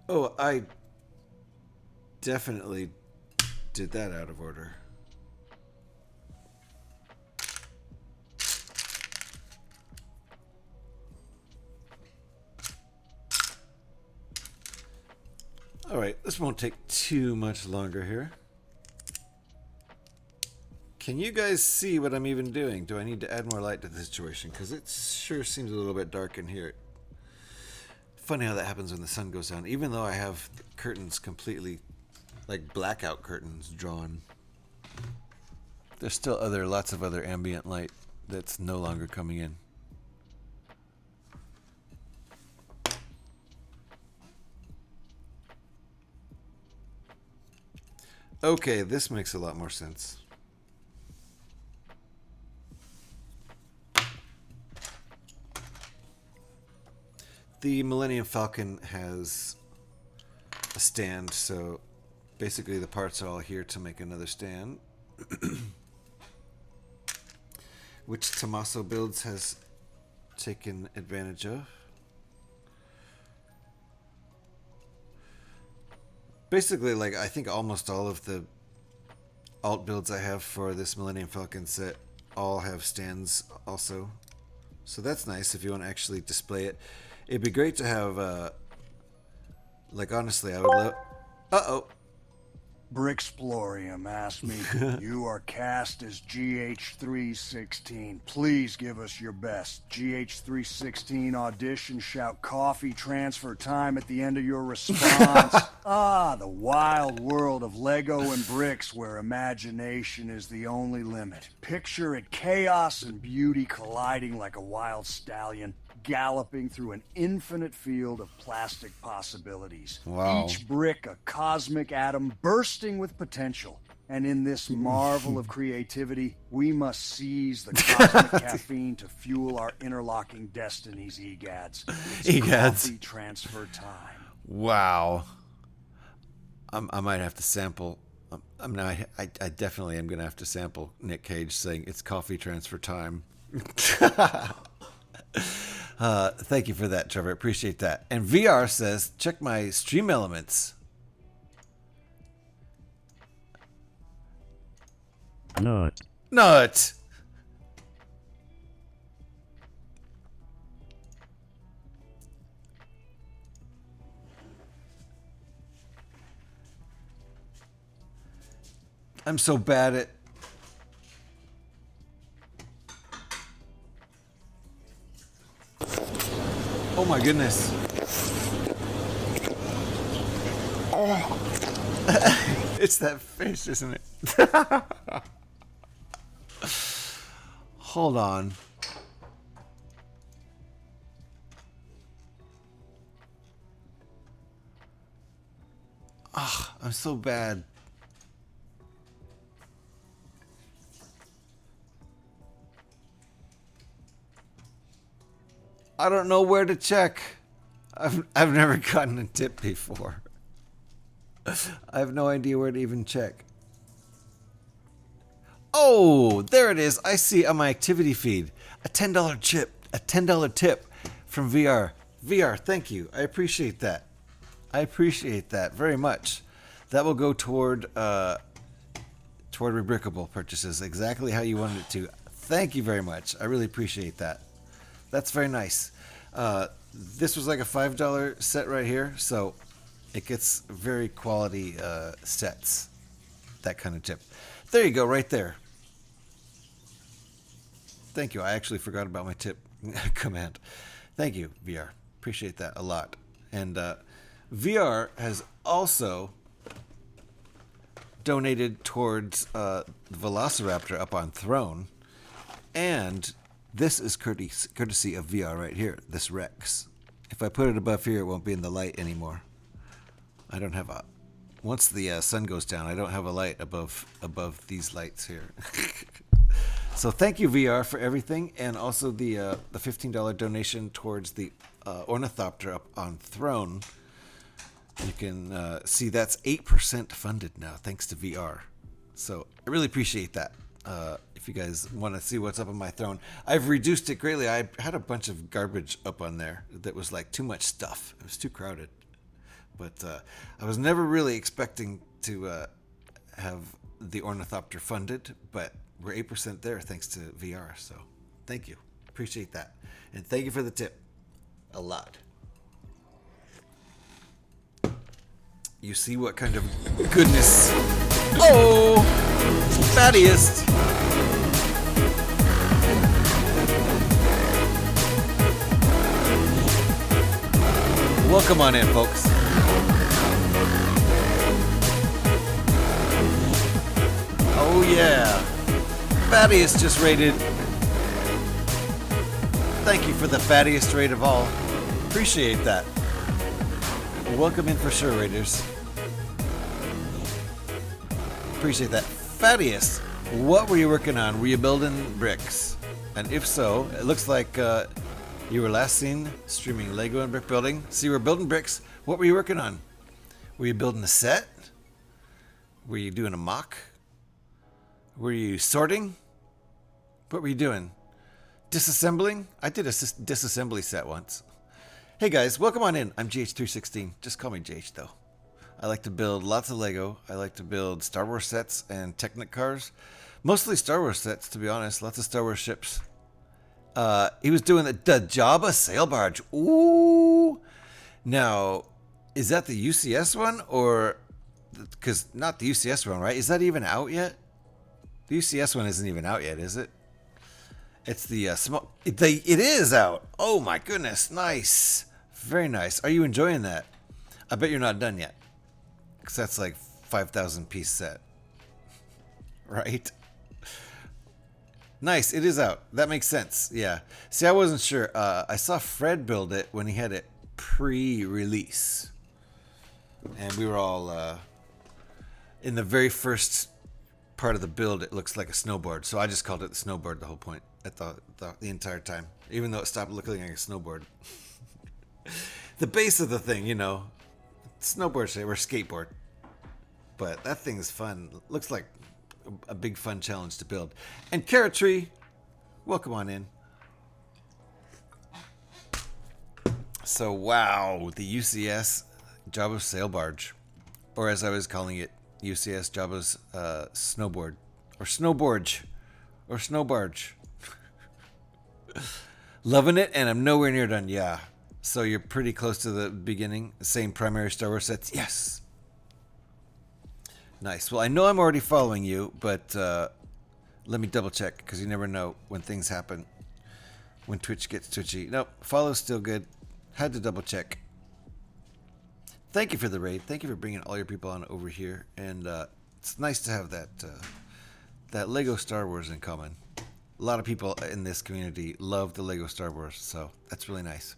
Oh, I definitely did that out of order. All right, this won't take too much longer here. Can you guys see what I'm even doing? Do I need to add more light to the situation? Because it sure seems a little bit dark in here. Funny how that happens when the sun goes down. Even though I have the curtains completely, like blackout curtains drawn, there's still lots of other ambient light that's no longer coming in. Okay, this makes a lot more sense. The Millennium Falcon has a stand, so basically the parts are all here to make another stand. Which Tomasso Builds has taken advantage of. Basically, like, I think almost all of the alt builds I have for this Millennium Falcon set all have stands also. So that's nice if you want to actually display it. It'd be great to have, like, honestly, I would love... Uh-oh. Brixplorium asked me, you are cast as GH316. Please give us your best. GH316 audition, shout coffee, transfer time at the end of your response. Ah, the wild world of Lego and bricks where imagination is the only limit. Picture it, chaos and beauty colliding like a wild stallion, galloping through an infinite field of plastic possibilities. Wow. Each brick a cosmic atom bursting with potential. And in this marvel of creativity, we must seize the cosmic caffeine to fuel our interlocking destinies, egads. It's Egads. coffee transfer time. Wow. I might have to sample. I definitely am going to have to sample Nick Cage saying it's coffee transfer time. Thank you for that, Trevor. Appreciate that. And VR says, check my stream elements. Nut. I'm so bad at... Oh my goodness. It's that fish, isn't it? Hold on. Ah, I'm so bad. I don't know where to check. I've never gotten a tip before. I have no idea where to even check. Oh, there it is. I see on my activity feed a $10 tip from VR. VR, thank you. I appreciate that. I appreciate that very much. That will go toward Rebrickable purchases, exactly how you wanted it to. Thank you very much. I really appreciate that. That's very nice. This was like a $5 set right here, so it gets very quality sets. That kind of tip. There you go, right there. Thank you. I actually forgot about my tip command. Thank you, VR. Appreciate that a lot. And VR has also donated towards the Velociraptor up on Throne. And this is courtesy of VR right here, this Rex. If I put it above here, it won't be in the light anymore. I don't have a... Once the sun goes down, I don't have a light above these lights here. So thank you, VR, for everything, and also the $15 donation towards the Ornithopter up on Throne. You can see that's 8% funded now, thanks to VR. So I really appreciate that. If you guys want to see what's up on my throne, I've reduced it greatly. I had a bunch of garbage up on there that was like too much stuff. It was too crowded. But I was never really expecting to have the Ornithopter funded, but we're 8% there thanks to VR. So thank you. Appreciate that. And thank you for the tip. A lot. You see what kind of goodness. Oh! Fattiest! Welcome on in, folks. Oh yeah. Fattiest just rated. Thank you for the fattiest raid of all. Appreciate that. Welcome in for sure, Raiders. Appreciate that. Fattiest, what were you working on? Were you building bricks? And if so, it looks like you were last seen streaming Lego and brick building. So you were building bricks. What were you working on? Were you building a set? Were you doing a mock? Were you sorting? What were you doing? Disassembling? I did a disassembly set once. Hey guys, welcome on in. I'm GH316. Just call me GH though. I like to build lots of Lego. I like to build Star Wars sets and Technic cars. Mostly Star Wars sets, to be honest. Lots of Star Wars ships. He was doing the Jabba sail barge. Ooh! Now, is that the UCS one? Or, because not the UCS one, right? Is that even out yet? The UCS one isn't even out yet, is it? It's the small... It is out! Oh my goodness, nice! Very nice. Are you enjoying that? I bet you're not done yet. Because that's like 5,000 piece set. Right? Nice, it is out. That makes sense, yeah. See, I wasn't sure. I saw Fred build it when he had it pre-release. And we were all in the very first part of the build, it looks like a snowboard. So I just called it the snowboard the whole point at the entire time, even though it stopped looking like a snowboard. The base of the thing, you know, snowboard shape or skateboard. But that thing is fun. Looks like a big fun challenge to build. And Carrot Tree, welcome on in. So wow, the UCS Jabba's sail barge, or as I was calling it, UCS Jabba's snowboard, or snowbarge, or snowbarge. Loving it, and I'm nowhere near done. Yeah. So you're pretty close to the beginning. Same primary Star Wars sets. Yes. Nice. Well, I know I'm already following you, but let me double check, because you never know when things happen. When Twitch gets twitchy. Nope. Follow's still good. Had to double check. Thank you for the raid. Thank you for bringing all your people on over here. And it's nice to have that Lego Star Wars in common. A lot of people in this community love the Lego Star Wars, so that's really nice.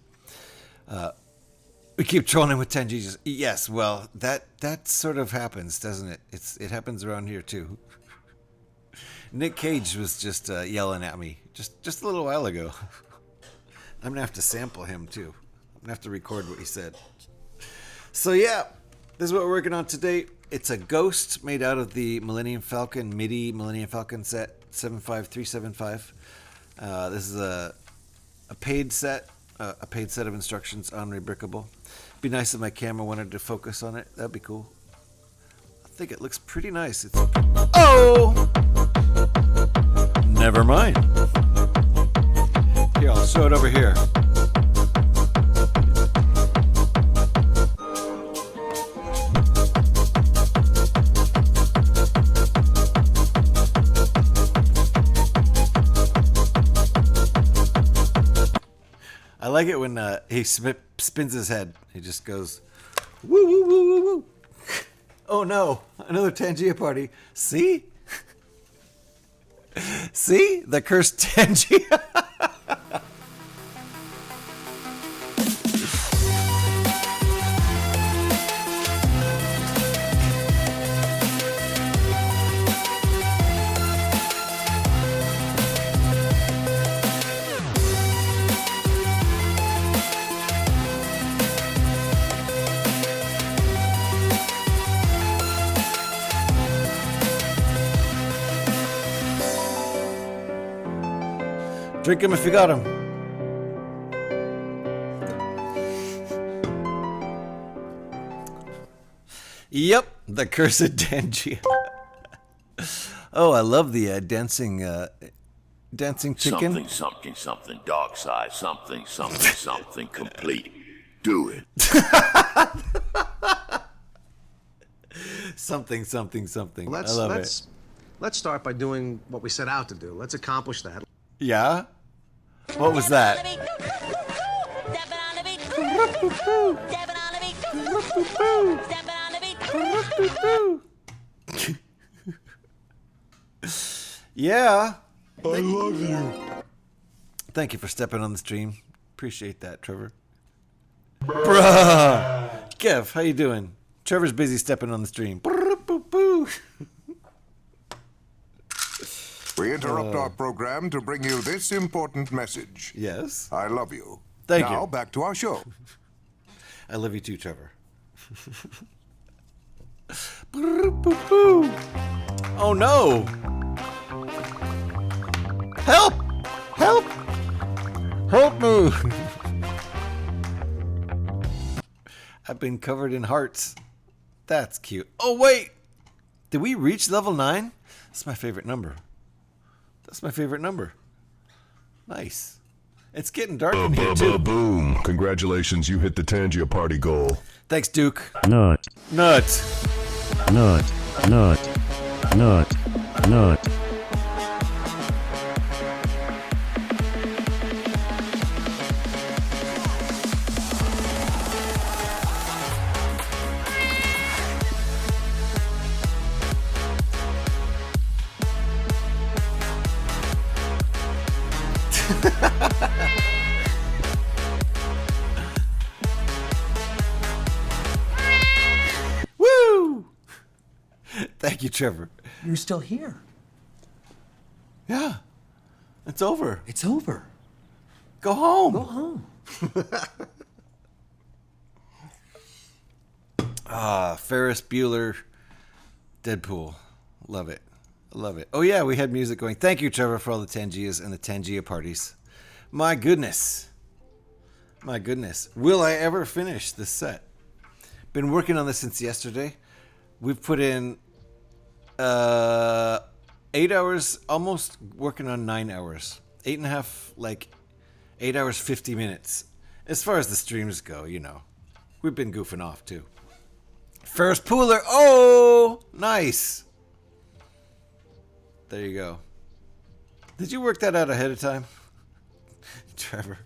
We keep trolling with 10 Gs. Yes, well, that sort of happens, doesn't it? It happens around here too. Nick Cage was just yelling at me just a little while ago. I'm gonna have to sample him too. I'm gonna have to record what he said. So yeah, this is what we're working on today. It's a Ghost made out of the Millennium Falcon MIDI Millennium Falcon set 75375. This is a paid set. A paid set of instructions on Rebrickable. Be nice if my camera wanted to focus on it. That'd be cool. I think it looks pretty nice. It's oh, never mind. Here, I'll show it over here. I like it when he spins his head. He just goes, woo, woo, woo, woo, woo. Oh no, another Tangia party. See? See? The cursed Tangia. Drink him if you got him. Yep, the cursed Tangia. Oh, I love the dancing chicken. Something, dark side, something, complete. Do it. something. Well, I love it. Let's start by doing what we set out to do. Let's accomplish that. Yeah? What was that? Yeah. I love you. Thank you for stepping on the stream. Appreciate that, Trevor. Bruh. Kev, how you doing? Trevor's busy stepping on the stream. We interrupt our program to bring you this important message. Yes. I love you. Thank you. Now, back to our show. I love you too, Trevor. Oh no! Help! Help! Help me! I've been covered in hearts. That's cute. Oh wait! Did we reach level 9? That's my favorite number. That's my favorite number. Nice. It's getting dark in here too. Boom. Congratulations, you hit the Tangia party goal. Thanks, Duke. Nut. Nut. Nut. Nut. Nut. Nut. Thank you, Trevor. You're still here. Yeah. It's over. It's over. Go home. Go home. Ferris Bueller, Deadpool. Love it. Love it. Oh, yeah, we had music going. Thank you, Trevor, for all the Tangias and the Tangia parties. My goodness. My goodness. Will I ever finish this set? Been working on this since yesterday. We've put in 8 hours, almost working on 9 hours. 8.5, 8 hours, 50 minutes. As far as the streams go, you know. We've been goofing off, too. Ferris Bueller. Oh, nice. There you go. Did you work that out ahead of time? Trevor.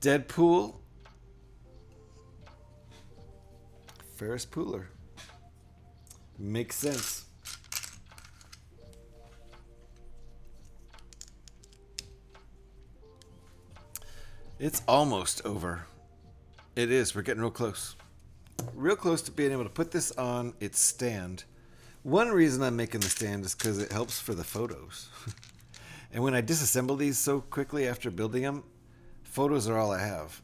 Deadpool. Ferris Bueller. Makes sense. It's almost over. It is. We're getting real close. Real close to being able to put this on its stand. One reason I'm making the stand is because it helps for the photos. And when I disassemble these so quickly after building them, photos are all I have.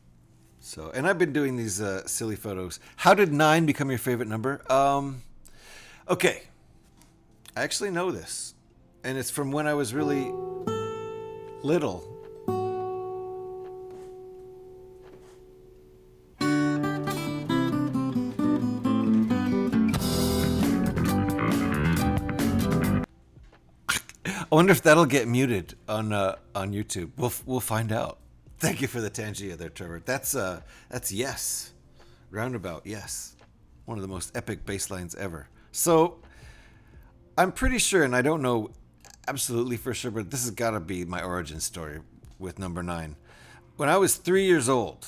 So, and I've been doing these silly photos. How did 9 become your favorite number? Okay. I actually know this. And it's from when I was really little. I wonder if that'll get muted on YouTube. We'll find out. Thank you for the Tangia there, Trevor. That's yes. Roundabout, yes. One of the most epic bass lines ever. So, I'm pretty sure, and I don't know absolutely for sure, but this has got to be my origin story with number 9. When I was 3 years old,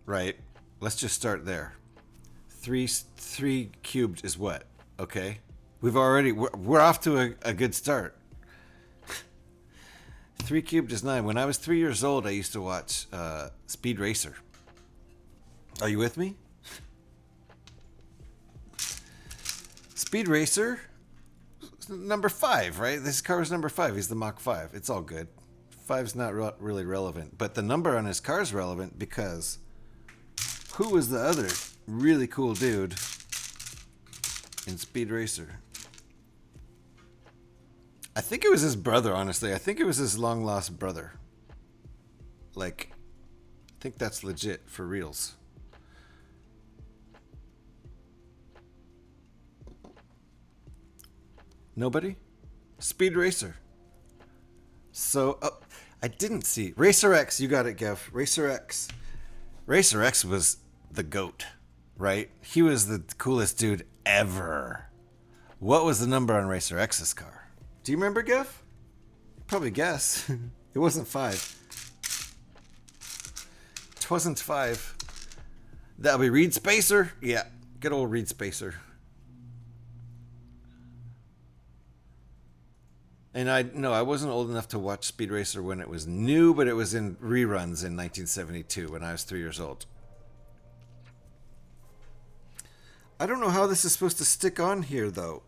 right? Let's just start there. 3 cubed is what? Okay? We're off to a good start. 3 cubed is 9. When I was 3 years old, I used to watch Speed Racer. Are you with me? Speed Racer, number 5, right? This car is number 5. He's the Mach 5. It's all good. 5's not really relevant. But the number on his car is relevant because who was the other really cool dude in Speed Racer? I think it was his brother, honestly. I think it was his long-lost brother. I think that's legit for reals. Nobody? Speed Racer. So, I didn't see. Racer X, you got it, Gev. Racer X. Racer X was the GOAT, right? He was the coolest dude ever. What was the number on Racer X's car? Do you remember, Gev? Probably guess. It wasn't 5. It wasn't 5. That'll be Reed Spacer. Yeah, good old Reed Spacer. And I wasn't old enough to watch Speed Racer when it was new, but it was in reruns in 1972 when I was 3 years old. I don't know how this is supposed to stick on here, though.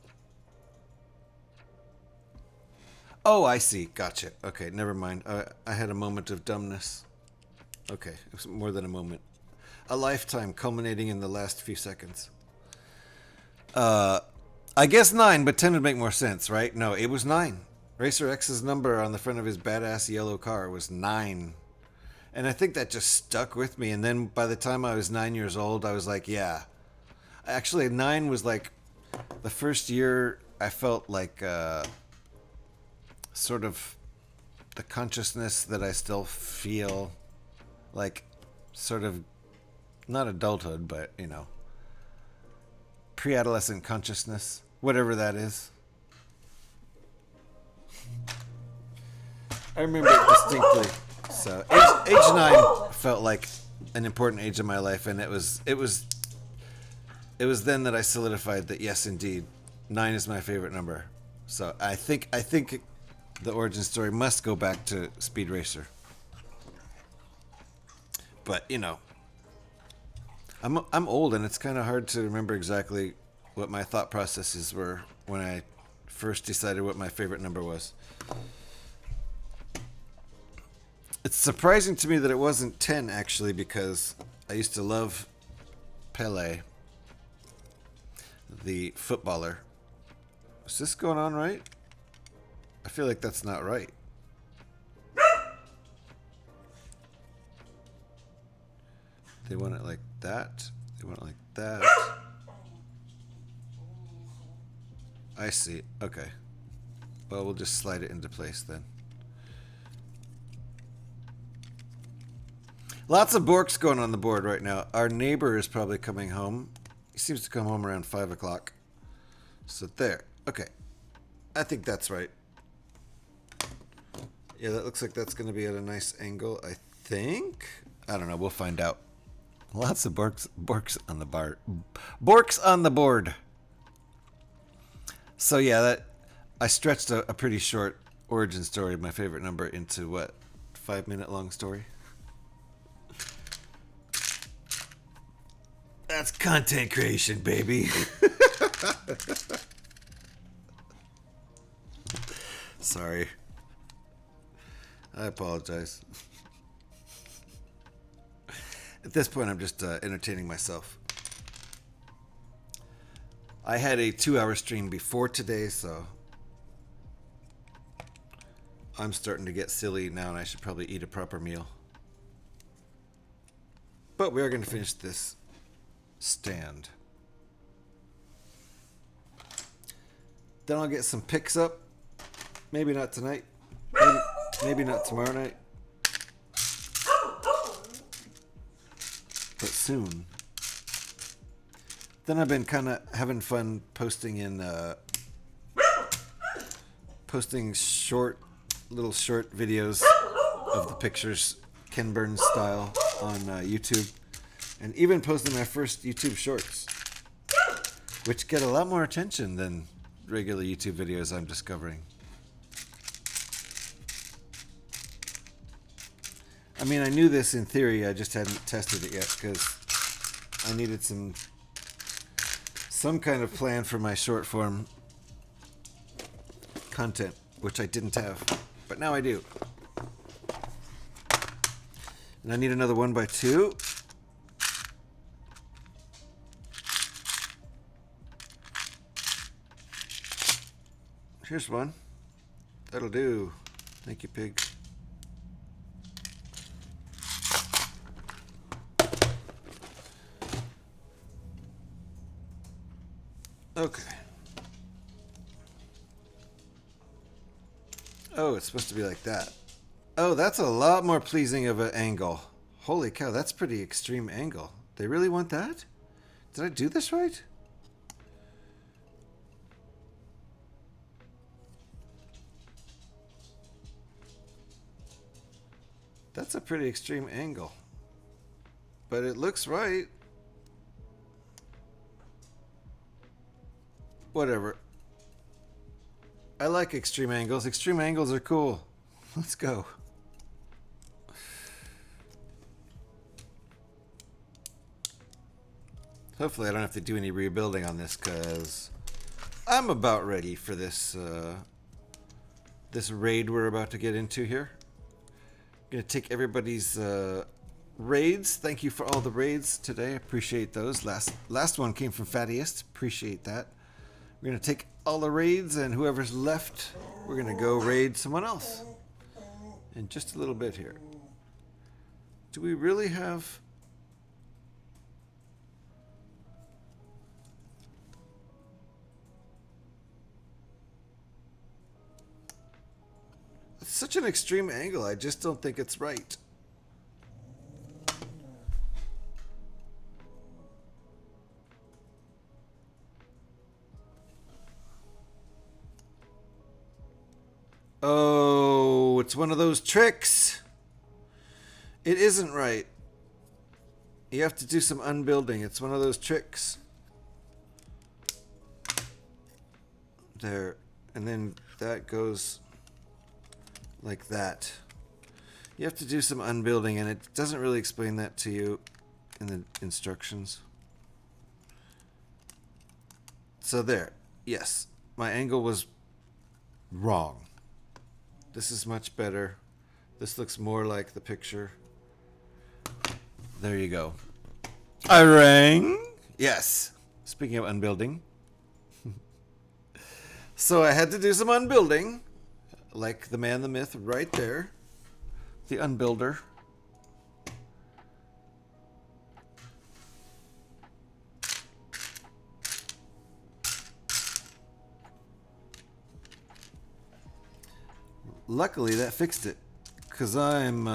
Oh, I see. Gotcha. Okay, never mind. I had a moment of dumbness. Okay, it was more than a moment. A lifetime culminating in the last few seconds. I guess 9, but 10 would make more sense, right? No, it was 9. Racer X's number on the front of his badass yellow car was 9. And I think that just stuck with me. And then by the time I was 9 years old, I was like, yeah. Actually, 9 was like the first year I felt like sort of the consciousness that I still feel, like sort of not adulthood, but pre-adolescent consciousness, whatever that is. I remember it distinctly. So age 9 felt like an important age in my life, and it was then that I solidified that yes, indeed, 9 is my favorite number. So I think the origin story must go back to Speed Racer. But I'm old, and it's kind of hard to remember exactly what my thought processes were when I first decided what my favorite number was. It's surprising to me that it wasn't 10, actually, because I used to love Pele, the footballer. Is this going on right? I feel like that's not right. They want it like that. They want it like that. I see. Okay. Well, we'll just slide it into place then. Lots of Borks going on the board right now. Our neighbor is probably coming home. He seems to come home around 5 o'clock. So there. Okay. I think that's right. Yeah, that looks like that's going to be at a nice angle, I think. I don't know. We'll find out. Lots of Borks on the bar. Borks on the board. So yeah, that I stretched a pretty short origin story of my favorite number into what, 5-minute long story? That's content creation, baby. Sorry. I apologize. At this point, I'm just entertaining myself. I had a 2-hour stream before today, so I'm starting to get silly now, and I should probably eat a proper meal. But we are going to finish this stand. Then I'll get some picks up. Maybe not tonight. Maybe not tomorrow night. But soon. Then I've been kind of having fun posting little short videos of the pictures, Ken Burns style, on YouTube. And even posting my first YouTube shorts, which get a lot more attention than regular YouTube videos I'm discovering. I mean, I knew this in theory, I just hadn't tested it yet because I needed some kind of plan for my short form content, which I didn't have, but now I do. And I need another 1x2. Here's one. That'll do. Thank you, pig. Okay. Oh, it's supposed to be like that. Oh, that's a lot more pleasing of an angle. Holy cow, that's pretty extreme angle. They really want that? Did I do this right? That's a pretty extreme angle. But it looks right. Whatever. I like extreme angles. Extreme angles are cool. Let's go. Hopefully I don't have to do any rebuilding on this because I'm about ready for this this raid we're about to get into here. I'm going to take everybody's raids. Thank you for all the raids today. Appreciate those. Last one came from Fattiest. Appreciate that. We're going to take all the raids, and whoever's left, we're going to go raid someone else in just a little bit here. Do we really have... It's such an extreme angle. I just don't think it's right. Oh, it's one of those tricks. It isn't right. You have to do some unbuilding. It's one of those tricks. There. And then that goes like that. You have to do some unbuilding, and it doesn't really explain that to you in the instructions. So there. Yes, my angle was wrong. This is much better. This looks more like the picture. There you go. I rang. Yes. Speaking of unbuilding. So I had to do some unbuilding. Like the man, the myth, right there. The unbuilder. Luckily, that fixed it. Because I'm,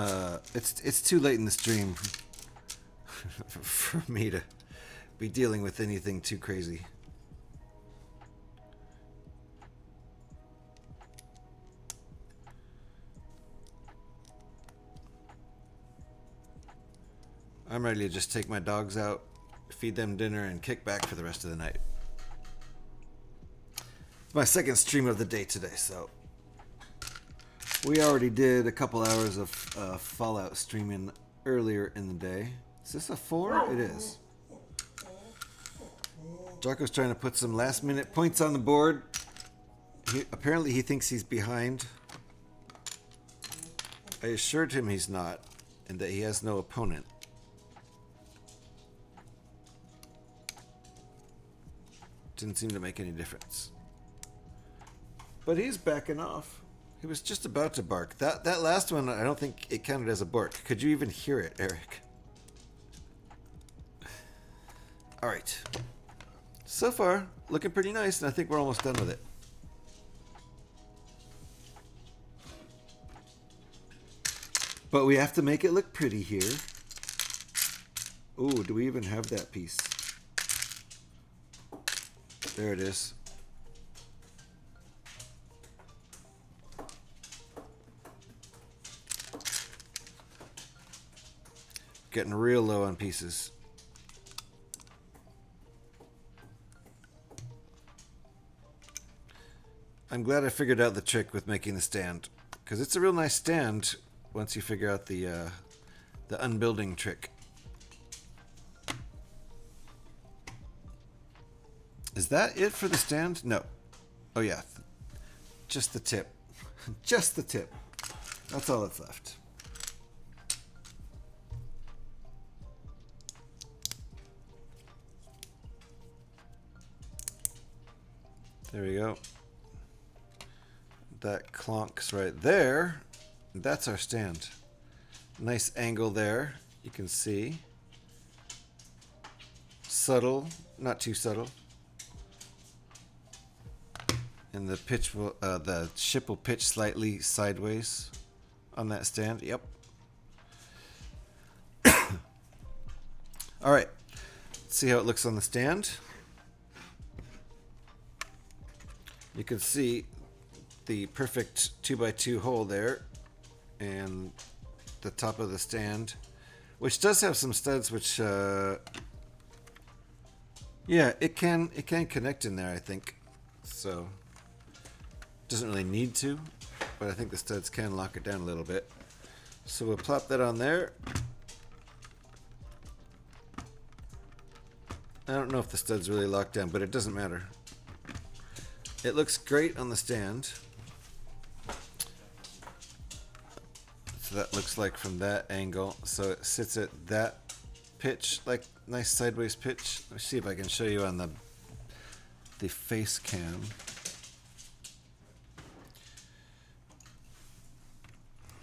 it's too late in the stream for me to be dealing with anything too crazy. I'm ready to just take my dogs out, feed them dinner, and kick back for the rest of the night. It's my second stream of the day today, so we already did a couple hours of Fallout streaming earlier in the day. Is this a 4? It is. Jarko's trying to put some last-minute points on the board. Apparently he thinks he's behind. I assured him he's not, and that he has no opponent. Didn't seem to make any difference. But he's backing off. He was just about to bark. That last one, I don't think it counted as a bark. Could you even hear it, Eric? All right. So far, looking pretty nice, and I think we're almost done with it. But we have to make it look pretty here. Ooh, do we even have that piece? There it is. Getting real low on pieces. I'm glad I figured out the trick with making the stand, because it's a real nice stand once you figure out the unbuilding trick. Is that it for the stand? No. Oh yeah, just the tip. Just the tip. That's all that's left. There we go. That clonks right there. That's our stand. Nice angle there. You can see. Subtle, not too subtle. And the pitch will, the ship will pitch slightly sideways on that stand. Yep. All right. Let's see how it looks on the stand. You can see the perfect 2x2 hole there, and the top of the stand, which does have some studs, which yeah, it can connect in there, I think. So doesn't really need to, but I think the studs can lock it down a little bit. So we'll plop that on there. I don't know if the studs really lock down, but it doesn't matter. It looks great on the stand. So that looks like from that angle. So it sits at that pitch, like nice sideways pitch. Let me see if I can show you on the face cam.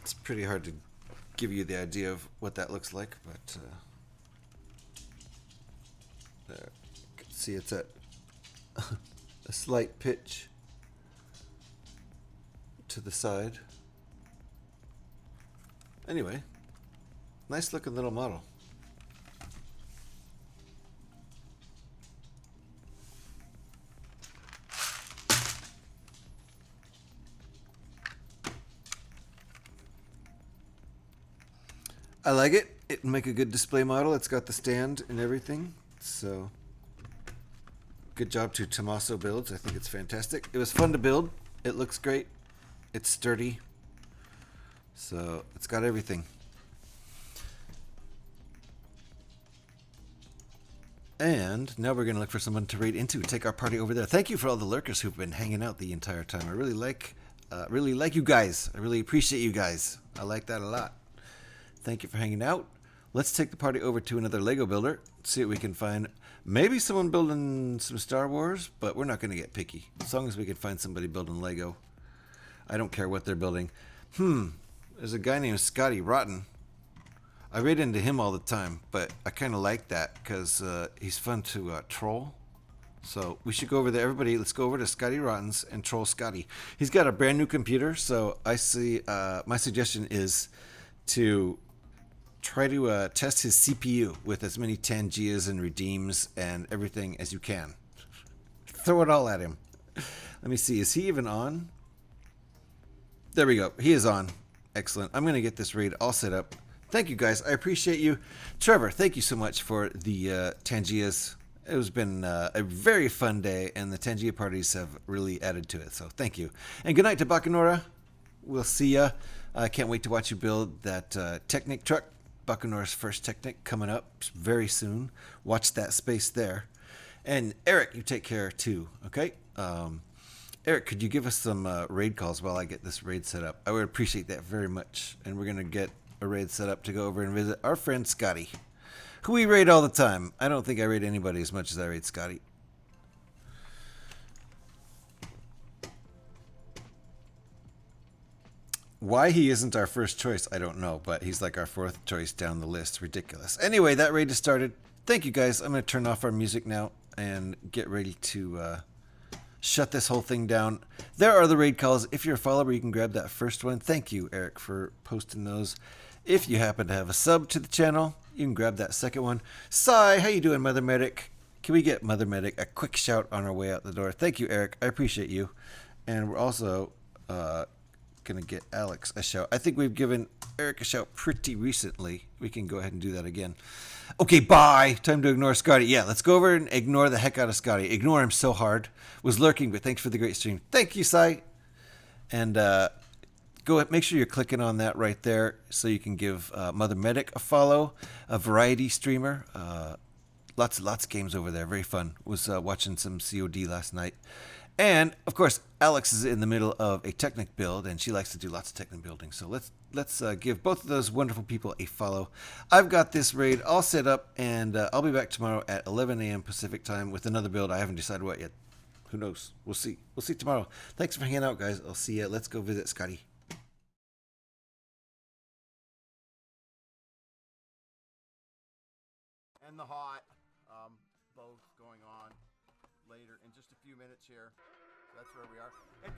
It's pretty hard to give you the idea of what that looks like, but there, you can see it's at a slight pitch to the side. Anyway, nice looking little model. I like it. It'll make a good display model. It's got the stand and everything. So, good job to Tomasso Builds. I think it's fantastic. It was fun to build. It looks great. It's sturdy. So, it's got everything. And now we're going to look for someone to raid into. Take our party over there. Thank you for all the lurkers who've been hanging out the entire time. I really like you guys. I really appreciate you guys. I like that a lot. Thank you for hanging out. Let's take the party over to another Lego builder. See what we can find. Maybe someone building some Star Wars, but we're not going to get picky. As long as we can find somebody building Lego. I don't care what they're building. There's a guy named Scotty Rotten. I raid into him all the time, but I kind of like that because he's fun to troll. So we should go over there. Everybody, let's go over to Scotty Rotten's and troll Scotty. He's got a brand new computer, so I see. My suggestion is to try to test his CPU with as many Tangias and redeems and everything as you can. Throw it all at him. Let me see. Is he even on? There we go. He is on. Excellent. I'm going to get this raid all set up. Thank you, guys. I appreciate you. Trevor, thank you so much for the Tangias. It has been a very fun day, and the Tangia parties have really added to it, so thank you. And good night to Bacanora. We'll see ya. I can't wait to watch you build that Technic truck. Bacanora's first Technic coming up very soon. Watch that space there. And Eric, you take care too, okay? Eric, could you give us some raid calls while I get this raid set up? I would appreciate that very much. And we're going to get a raid set up to go over and visit our friend Scotty, who we raid all the time. I don't think I raid anybody as much as I raid Scotty. Why he isn't our first choice, I don't know, but he's like our fourth choice down the list. Ridiculous. Anyway, that raid has started. Thank you, guys. I'm going to turn off our music now and get ready to shut this whole thing down. There are the raid calls. If you're a follower, you can grab that first one. Thank you, Eric, for posting those. If you happen to have a sub to the channel, you can grab that second one. Sai, how you doing, Mother Medic? Can we get Mother Medic a quick shout on our way out the door? Thank you, Eric. I appreciate you. And we're also going to get Alex a shout. I think we've given Eric a shout pretty recently. We can go ahead and do that again. Okay, bye. Time to ignore Scotty. Yeah, let's go over and ignore the heck out of Scotty. Ignore him so hard. Was lurking, but thanks for the great stream. Thank you, Sai. And go ahead, make sure you're clicking on that right there so you can give Mother Medic a follow, a variety streamer. Lots of games over there. Very fun. Was watching some COD last night. And, of course, Alex is in the middle of a Technic build, and she likes to do lots of Technic building. So let's give both of those wonderful people a follow. I've got this raid all set up, and I'll be back tomorrow at 11 a.m. Pacific time with another build. I haven't decided what yet. Who knows? We'll see. We'll see tomorrow. Thanks for hanging out, guys. I'll see you. Let's go visit Scotty. And the hot, both going on later in just a few minutes here. That's where we are. And